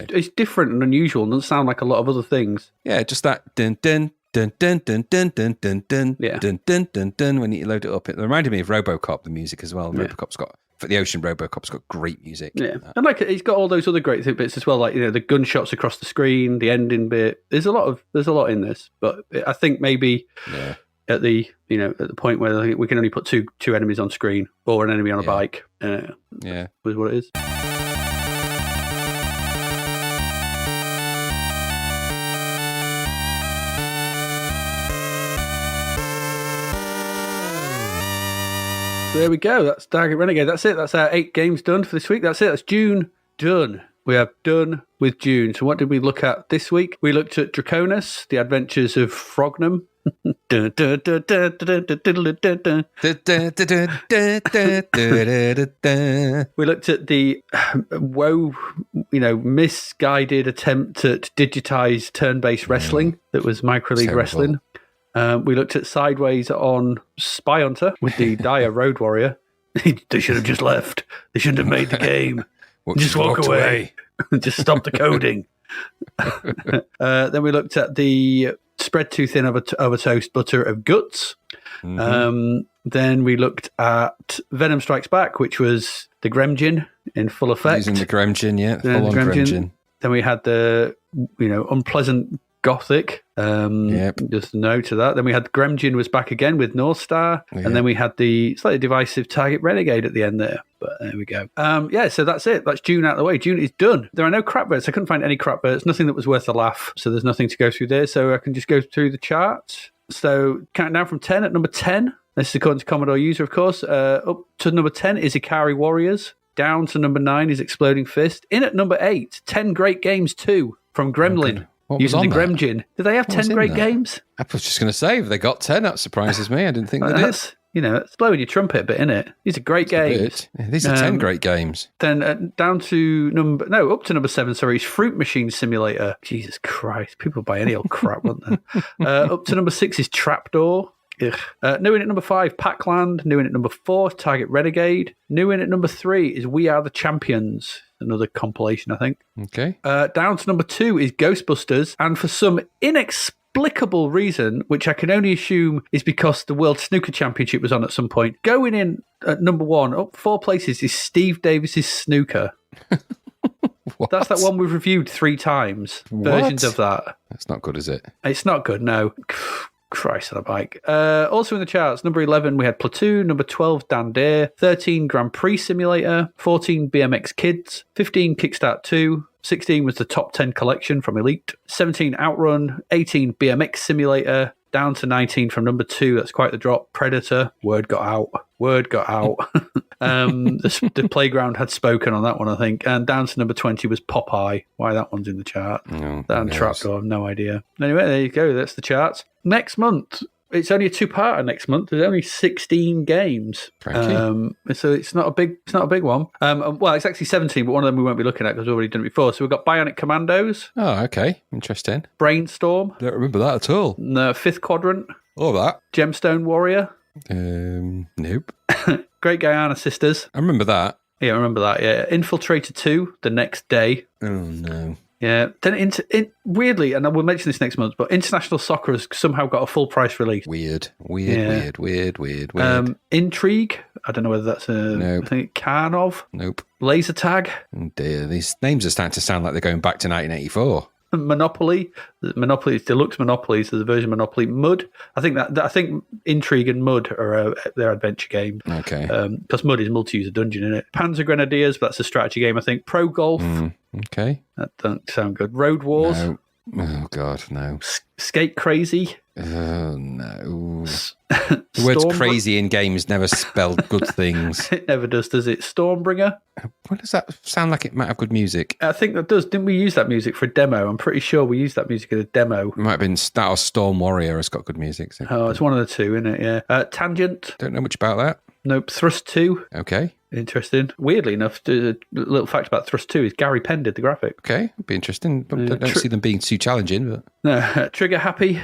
[SPEAKER 2] it's different and unusual, and doesn't sound like a lot of other things.
[SPEAKER 3] Yeah, just that dun dun. Dun dun dun dun dun dun dun
[SPEAKER 2] yeah.
[SPEAKER 3] dun dun dun dun. When you load it up, it reminded me of RoboCop, the music as well. RoboCop's got for the ocean. RoboCop's got great music.
[SPEAKER 2] Yeah, and it's got all those other great bits as well, like the gunshots across the screen, the ending bit. There's a lot in this, but I think maybe at the point where we can only put two enemies on screen or an enemy on a bike. Was what it is. So there we go. That's Target Renegade. That's it. That's our 8 games done for this week. That's it. That's June done. We have done with June. So what did we look at this week? We looked at Draconus, The Adventures of Frognum. We looked at the misguided attempt at digitized turn-based wrestling that was Microleague Wrestling. We looked at Sideways on Spy Hunter with the dire Road Warrior. They should have just left. They shouldn't have made the game. Just walk away. Just stop the coding. Then we looked at the spread too thin of a toast butter of Gutz. Mm-hmm. Then we looked at Venom Strikes Back, which was the Gremgin in full effect.
[SPEAKER 3] Using the Gremgin, full on Gremgin.
[SPEAKER 2] Then we had the unpleasant Gothik. Just no to that. Then we had Gremgin was back again with Northstar, and then we had the slightly divisive Target Renegade at the end there. But there we go. So that's it. That's June out of the way. June is done. There are no crap verts. I couldn't find any crap verts. Nothing that was worth a laugh. So there's nothing to go through there. So I can just go through the charts. So counting down from 10 at number 10. This is according to Commodore user, of course. Up to number 10 is Ikari Warriors. Down to number 9 is Exploding Fist. In at number 8, 10 Great Games 2 from Gremlin. Using the Gremgin. Did they have 10 great games?
[SPEAKER 3] I was just going to say, if they got 10, that surprises me. I didn't think they did.
[SPEAKER 2] It's blowing your trumpet a bit, isn't it? These are great games.
[SPEAKER 3] These are 10 great games.
[SPEAKER 2] Then up to number 7, is Fruit Machine Simulator. Jesus Christ. People buy any old crap, won't they? Up to number 6 is Trapdoor. New in at number 5, Pac-Land. New in at number 4, Target Renegade. New in at number 3 is We Are the Champions. Another compilation, I think.
[SPEAKER 3] Okay.
[SPEAKER 2] Down to number 2 is Ghostbusters. And for some inexplicable reason, which I can only assume is because the World Snooker Championship was on at some point, going in at number 1, up 4 places, is Steve Davis's Snooker. That's that one we've reviewed 3 times. Versions of that.
[SPEAKER 3] That's not good, is it?
[SPEAKER 2] It's not good, no. Christ on a bike. Also in the charts, number 11, we had Platoon. Number 12, Dan Dare. 13, Grand Prix Simulator. 14, BMX Kids. 15, Kickstart 2. 16 was the top 10 collection from Elite. 17, Outrun. 18, BMX Simulator. Down to 19 from number 2. That's quite the drop. Predator. Word got out. The playground had spoken on that one, I think. And down to number 20 was Popeye. Why that one's in the chart.
[SPEAKER 3] No,
[SPEAKER 2] That and Trapdoor, I have no idea. Anyway, there you go. That's the charts. Next month. It's only a 2-parter next month. There's only 16 games. So it's not a big one. Well, it's actually 17, but one of them we won't be looking at because we've already done it before. So we've got Bionic Commandos.
[SPEAKER 3] Oh, okay. Interesting.
[SPEAKER 2] Brainstorm.
[SPEAKER 3] Don't remember that at all.
[SPEAKER 2] The Fifth Quadrant.
[SPEAKER 3] All that.
[SPEAKER 2] Gemstone Warrior.
[SPEAKER 3] Nope.
[SPEAKER 2] Great Guyana Sisters.
[SPEAKER 3] I remember that.
[SPEAKER 2] Yeah, I remember that. Yeah. Infiltrator 2, The Next Day.
[SPEAKER 3] Oh, no.
[SPEAKER 2] Yeah. Then weirdly, and I will mention this next month, but International Soccer has somehow got a full price release.
[SPEAKER 3] Weird.
[SPEAKER 2] Yeah.
[SPEAKER 3] Weird.
[SPEAKER 2] Intrigue. I don't know whether that's
[SPEAKER 3] Nope.
[SPEAKER 2] I think Karnov.
[SPEAKER 3] Nope.
[SPEAKER 2] Laser Tag.
[SPEAKER 3] Oh dear, these names are starting to sound like they're going back to 1984.
[SPEAKER 2] Monopoly. Deluxe Monopoly. So the version of Monopoly. Mud. I think Intrigue and Mud are their adventure game.
[SPEAKER 3] Okay.
[SPEAKER 2] Because Mud is multi-user dungeon, isn't it? Panzer Grenadiers, but that's a strategy game, I think. Pro Golf.
[SPEAKER 3] Okay.
[SPEAKER 2] That doesn't sound good. Road Wars.
[SPEAKER 3] No. Oh, God, no.
[SPEAKER 2] Skate Crazy.
[SPEAKER 3] Oh, no. The words crazy in games never spell good things.
[SPEAKER 2] It never does it? Stormbringer.
[SPEAKER 3] What does that sound like? It might have good music.
[SPEAKER 2] I think that does. Didn't we use that music for a demo? I'm pretty sure we used that music in a demo.
[SPEAKER 3] It might have been that or Storm Warrior has got good music. So.
[SPEAKER 2] Oh, it's one of the two, isn't it? Yeah. Tangent.
[SPEAKER 3] Don't know much about that.
[SPEAKER 2] Nope. Thrust 2.
[SPEAKER 3] Okay.
[SPEAKER 2] Interesting. Weirdly enough, a little fact about Thrust 2 is Gary Penn did the graphic.
[SPEAKER 3] Okay. It'd be interesting. But I don't see them being too challenging. But
[SPEAKER 2] No. Trigger Happy.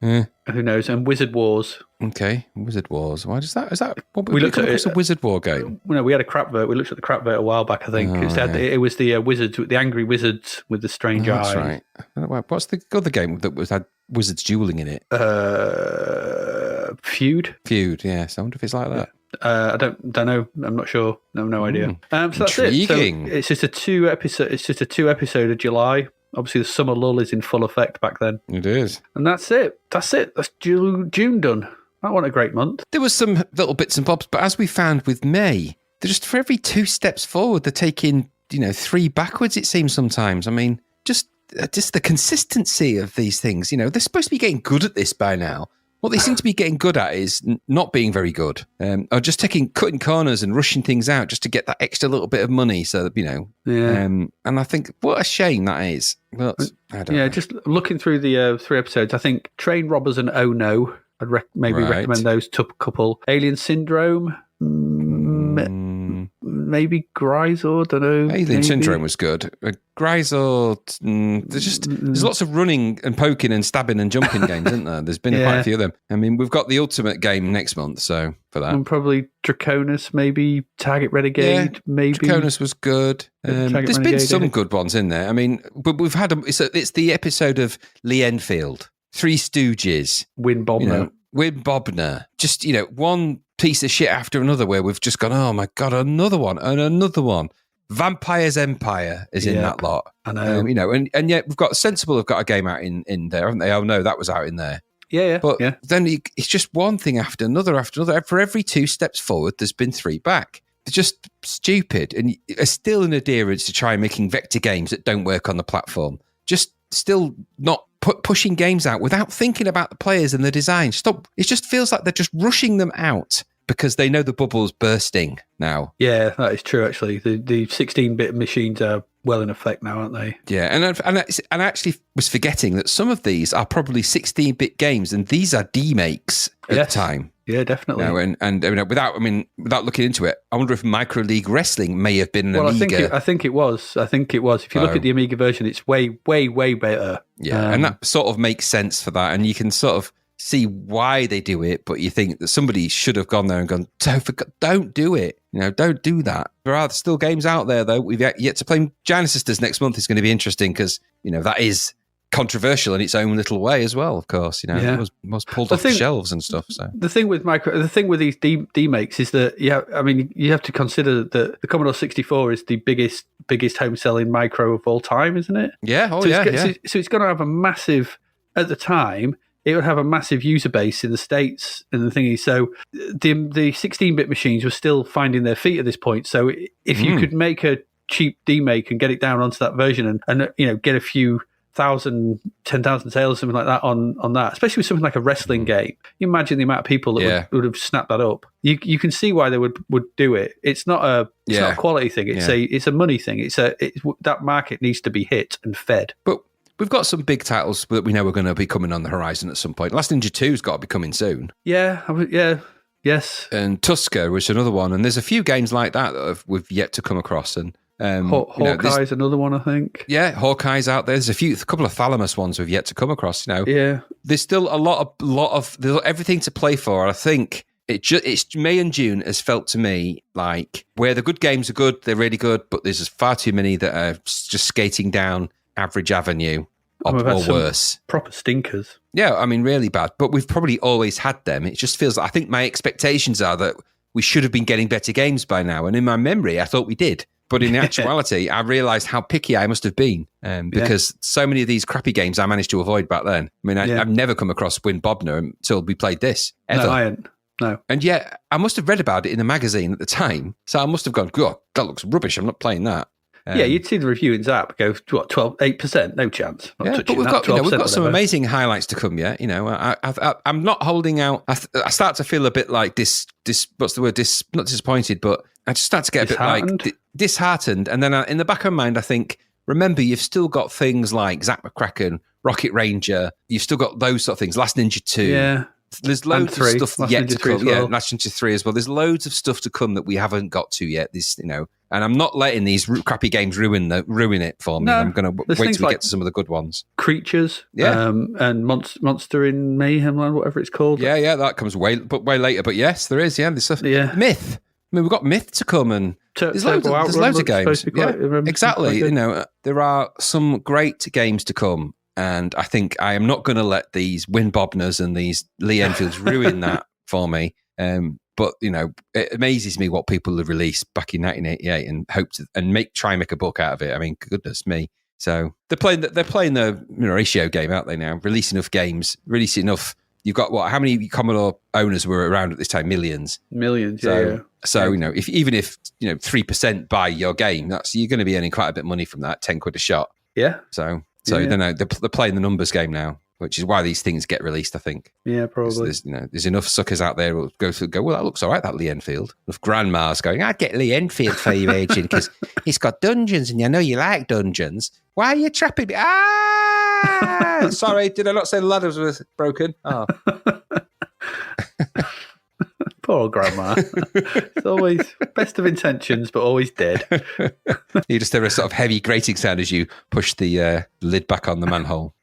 [SPEAKER 2] Who knows? And Wizard Wars.
[SPEAKER 3] Okay. Wizard Wars. Why does that? Is that what
[SPEAKER 2] we looked at?
[SPEAKER 3] It's a Wizard War game.
[SPEAKER 2] No, we had a crap vote. We looked at the crap vote a while back, I think. It was the wizards, the angry wizards with the strange eyes.
[SPEAKER 3] That's right. What's the other game that had wizards dueling in it?
[SPEAKER 2] Feud.
[SPEAKER 3] Yes. I wonder if it's like that.
[SPEAKER 2] I don't know. I'm not sure. I have no idea. So that's
[SPEAKER 3] Intriguing.
[SPEAKER 2] it. So it's just a 2 episode. It's just a 2 episode of July. Obviously, the summer lull is in full effect back then.
[SPEAKER 3] It is.
[SPEAKER 2] And that's it. That's June done. That wasn't a great month.
[SPEAKER 3] There was some little bits and bobs, but as we found with May, they're just for every 2 steps forward, they're taking 3 backwards. It seems sometimes. I mean, just the consistency of these things. They're supposed to be getting good at this by now. What they seem to be getting good at is not being very good, or just cutting corners and rushing things out just to get that extra little bit of money. So that,
[SPEAKER 2] Yeah.
[SPEAKER 3] And I think what a shame that is. But I don't know.
[SPEAKER 2] Just looking through the 3 episodes, I think Train Robbers and Oh No, I'd recommend those couple. Alien Syndrome, maybe Grisor, don't know.
[SPEAKER 3] Alien Syndrome was good. Grisor, there's lots of running and poking and stabbing and jumping games, isn't there? There's been quite a few of them. I mean, we've got the Ultimate game next month, so for that.
[SPEAKER 2] And probably Draconus, maybe Target Renegade, maybe.
[SPEAKER 3] Draconus was good. There's been some good ones in there. I mean, but we've had it's the episode of Lee Enfield, Three Stooges,
[SPEAKER 2] Win
[SPEAKER 3] Bobner. Just, one piece of shit after another where we've just gone, oh my God, another one and another one. Vampire's Empire is in that lot.
[SPEAKER 2] I know.
[SPEAKER 3] And yet we've got Sensible have got a game out in there, haven't they? Oh no, that was out in there.
[SPEAKER 2] Yeah.
[SPEAKER 3] But then it's just one thing after another. For every 2 steps forward, there's been 3 back. They're just stupid and are still an adherence to try making vector games that don't work on the platform. Just still not pushing games out without thinking about the players and the design. Stop. It just feels like they're just rushing them out because they know the bubble's bursting now. Yeah,
[SPEAKER 2] that is true, actually. The 16-bit machines are well in effect now, aren't they?
[SPEAKER 3] Yeah, and I actually was forgetting that some of these are probably 16-bit games, and these are D-makes at the time.
[SPEAKER 2] Yeah, definitely.
[SPEAKER 3] Without looking into it, I wonder if Microleague Wrestling may have been an Amiga.
[SPEAKER 2] I think it was. If you look at the Amiga version, it's way, way, way better.
[SPEAKER 3] Yeah, and that sort of makes sense for that, and you can sort of see why they do it, but you think that somebody should have gone there and gone, don't do it. Don't do that. There are still games out there, though. We've yet to play. Giant Sisters next month is going to be interesting because, that is controversial in its own little way as well. Of course,
[SPEAKER 2] Yeah.
[SPEAKER 3] it was pulled off the shelves and stuff. So
[SPEAKER 2] The thing with these D-makes is that you have to consider that the Commodore 64 is the biggest home selling micro of all time, isn't it?
[SPEAKER 3] yeah,
[SPEAKER 2] So it's going to have a massive, at the time, it would have a massive user base in the States and the thingy. So the 16-bit machines were still finding their feet at this point. So if you could make a cheap D-make and get it down onto that version and get a few 10,000 sales, something like that on that, especially with something like a wrestling game. You imagine the amount of people that would have snapped that up. You can see why they would do it. It's not a quality thing. It's a money thing. That market needs to be hit and fed.
[SPEAKER 3] But we've got some big titles that we know are going to be coming on the horizon at some point. Last Ninja 2's got to be coming soon.
[SPEAKER 2] Yes.
[SPEAKER 3] And Tusker was another one. And there's a few games like that we've yet to come across. And
[SPEAKER 2] Hawkeye's another one, I think.
[SPEAKER 3] Yeah, Hawkeye's out there. There's a couple of Thalamus ones we've yet to come across.
[SPEAKER 2] Yeah.
[SPEAKER 3] There's still a lot of there's everything to play for. I think it's May and June has felt to me like where the good games are good, they're really good, but there's far too many that are just skating down average avenue or worse.
[SPEAKER 2] Proper stinkers.
[SPEAKER 3] Yeah, I mean, really bad. But we've probably always had them. It just feels like I think my expectations are that we should have been getting better games by now. And in my memory, I thought we did. But in actuality, I realised how picky I must have been because so many of these crappy games I managed to avoid back then. I mean, I've never come across Win Bobner until we played this, ever.
[SPEAKER 2] No, I hadn't. No.
[SPEAKER 3] And yet, I must have read about it in the magazine at the time. So I must have gone, God, that looks rubbish. I'm not playing that.
[SPEAKER 2] You'd see the review in Zapped go, what, 8%? No chance.
[SPEAKER 3] But we've got some amazing highlights to come yet. I'm not holding out. I start to feel a bit like this what's the word? Not disappointed, but I just start to get a bit like disheartened. And then in the back of my mind, I think, remember, you've still got things like Zack McCracken, Rocket Ranger. You've still got those sort of things. Last Ninja 2. Yeah. There's loads of stuff yet to come. Yeah, Last Ninja 3 as well. There's loads of stuff to come that we haven't got to yet. And I'm not letting these crappy games ruin it for me. No, I'm going to wait till we get to some of the good ones.
[SPEAKER 2] Creatures, and Monster in Mayhem, whatever it's called.
[SPEAKER 3] Yeah, that comes way later. But yes, there is. Yeah, there's stuff. Yeah, Myth. I mean, we've got Myth to come, and there's loads of games. Exactly. There are some great games to come, and I think I am not going to let these Win Bobners and these Lee Enfields ruin that for me. But it amazes me what people have released back in 1988 and try and make a book out of it. I mean, goodness me! So they're playing the ratio game, aren't they now? Release enough games, release enough. You've got how many Commodore owners were around at this time? Millions.
[SPEAKER 2] So
[SPEAKER 3] 3% buy your game, you're going to be earning quite a bit of money from that. £10 a shot.
[SPEAKER 2] Yeah.
[SPEAKER 3] So they're playing the numbers game now, which is why these things get released, I think.
[SPEAKER 2] Yeah, probably.
[SPEAKER 3] There's enough suckers out there who'll go, well, that looks all right, that Lee Enfield. Enough grandmas going, I'd get Lee Enfield for you, agent, because he's got dungeons, and I know you like dungeons. Why are you trapping me? Sorry, did I not say the ladders were broken? Oh.
[SPEAKER 2] Poor old grandma. It's always best of intentions, but always dead.
[SPEAKER 3] You just hear a sort of heavy grating sound as you push the lid back on the manhole.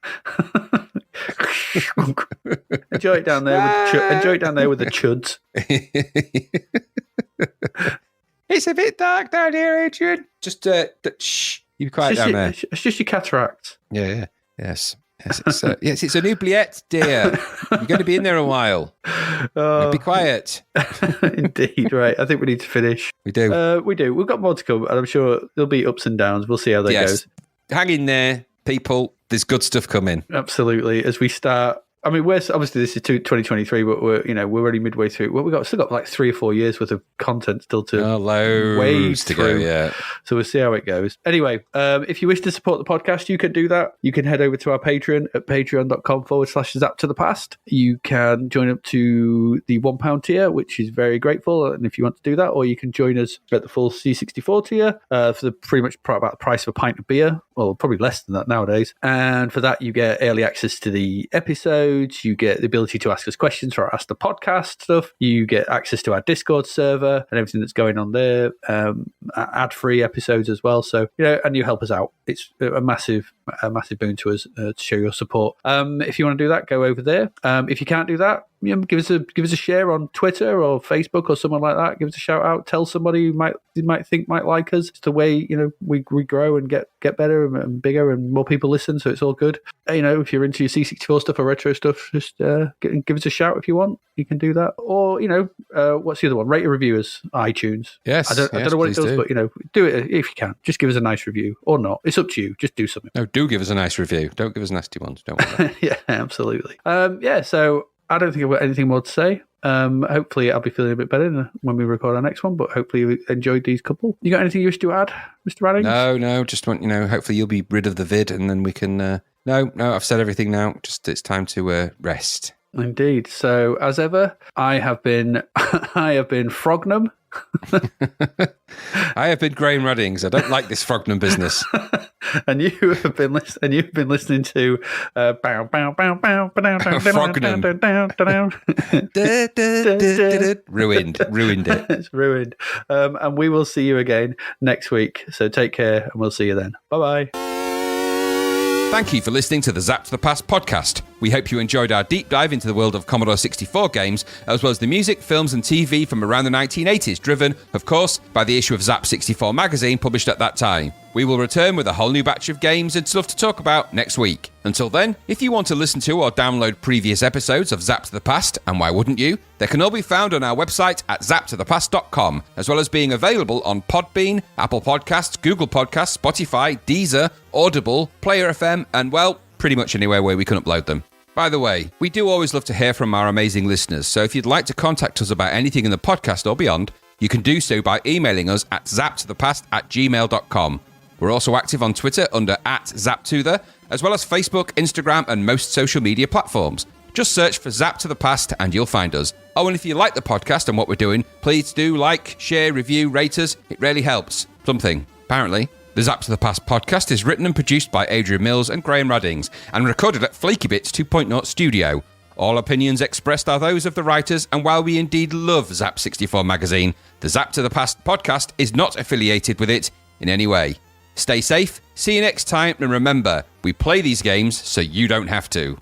[SPEAKER 2] Enjoy it down there with the chuds.
[SPEAKER 3] It's a bit dark down here, Adrian. Just shh. You be quiet down there.
[SPEAKER 2] It's just your cataracts.
[SPEAKER 3] Yeah. Yes. It's an oubliette, dear. You're going to be in there a while. Be quiet.
[SPEAKER 2] Indeed, right. I think we need to finish.
[SPEAKER 3] We do.
[SPEAKER 2] We do. We've got more to come, and I'm sure there'll be ups and downs. We'll see how that goes.
[SPEAKER 3] Hang in there, people. There's good stuff coming.
[SPEAKER 2] Absolutely. As we start. I mean, obviously this is 2023, but we're already midway through. Well, we've still got like 3 or 4 years worth of content still to
[SPEAKER 3] loads to go. Yeah,
[SPEAKER 2] so we'll see how it goes. Anyway, if you wish to support the podcast, you can do that. You can head over to our Patreon at patreon.com/Zapped to the Past. You can join up to the £1 tier, which is very grateful. And if you want to do that, or you can join us at the full C64 tier for pretty much about the price of a pint of beer. Well, probably less than that nowadays. And for that, you get early access to the episode. You get the ability to ask us questions for our Ask the Podcast stuff. You get access to our Discord server and everything that's going on there. Ad-free episodes as well. So, and you help us out. It's a massive boon to us to show your support. If you want to do that, go over there. If you can't do that, give us a share on Twitter or Facebook or someone like that. Give us a shout out. Tell somebody you might think might like us. It's the way we grow and get better and bigger and more people listen. So it's all good. If you're into your C64 stuff or retro stuff, just give us a shout if you want. You can do that. Or what's the other one? Rate a review as iTunes.
[SPEAKER 3] Yes.
[SPEAKER 2] I don't know what it does, but do it if you can. Just give us a nice review or not. It's up to you. Just do something.
[SPEAKER 3] No, do give us a nice review. Don't give us nasty ones. Don't worry.
[SPEAKER 2] Yeah, absolutely. So I don't think I've got anything more to say. Hopefully I'll be feeling a bit better when we record our next one, but hopefully you enjoyed these couple. You got anything you wish to add, Mr. Raddings?
[SPEAKER 3] No, just want, hopefully you'll be rid of the vid and then we can, no, I've said everything now. Just it's time to rest.
[SPEAKER 2] Indeed. So as ever, I have been Frognum.
[SPEAKER 3] I have been Graham Raddings. I don't like this Frognum business.
[SPEAKER 2] And you've been listening to
[SPEAKER 3] Ruined it.
[SPEAKER 2] It's ruined. And we will see you again next week. So take care, and we'll see you then. Bye bye.
[SPEAKER 3] Thank you for listening to the Zapped to the Past podcast. We hope you enjoyed our deep dive into the world of Commodore 64 games, as well as the music, films and TV from around the 1980s, driven, of course, by the issue of Zap 64 magazine published at that time. We will return with a whole new batch of games and stuff to talk about next week. Until then, if you want to listen to or download previous episodes of Zapped to the Past, and why wouldn't you, they can all be found on our website at zappedtothepast.com, as well as being available on Podbean, Apple Podcasts, Google Podcasts, Spotify, Deezer, Audible, Player FM, and, well, pretty much anywhere where we can upload them. By the way, we do always love to hear from our amazing listeners, so if you'd like to contact us about anything in the podcast or beyond, you can do so by emailing us at zappedtothepast@gmail.com. We're also active on Twitter under @ZapTother, as well as Facebook, Instagram, and most social media platforms. Just search for Zap to the Past and you'll find us. Oh, and if you like the podcast and what we're doing, please do like, share, review, rate us. It really helps. Something, apparently. The Zap to the Past podcast is written and produced by Adrian Mills and Graham Raddings, and recorded at Flaky Bits 2.0 Studio. All opinions expressed are those of the writers, and while we indeed love Zap 64 magazine, the Zap to the Past podcast is not affiliated with it in any way. Stay safe, see you next time, and remember, we play these games so you don't have to.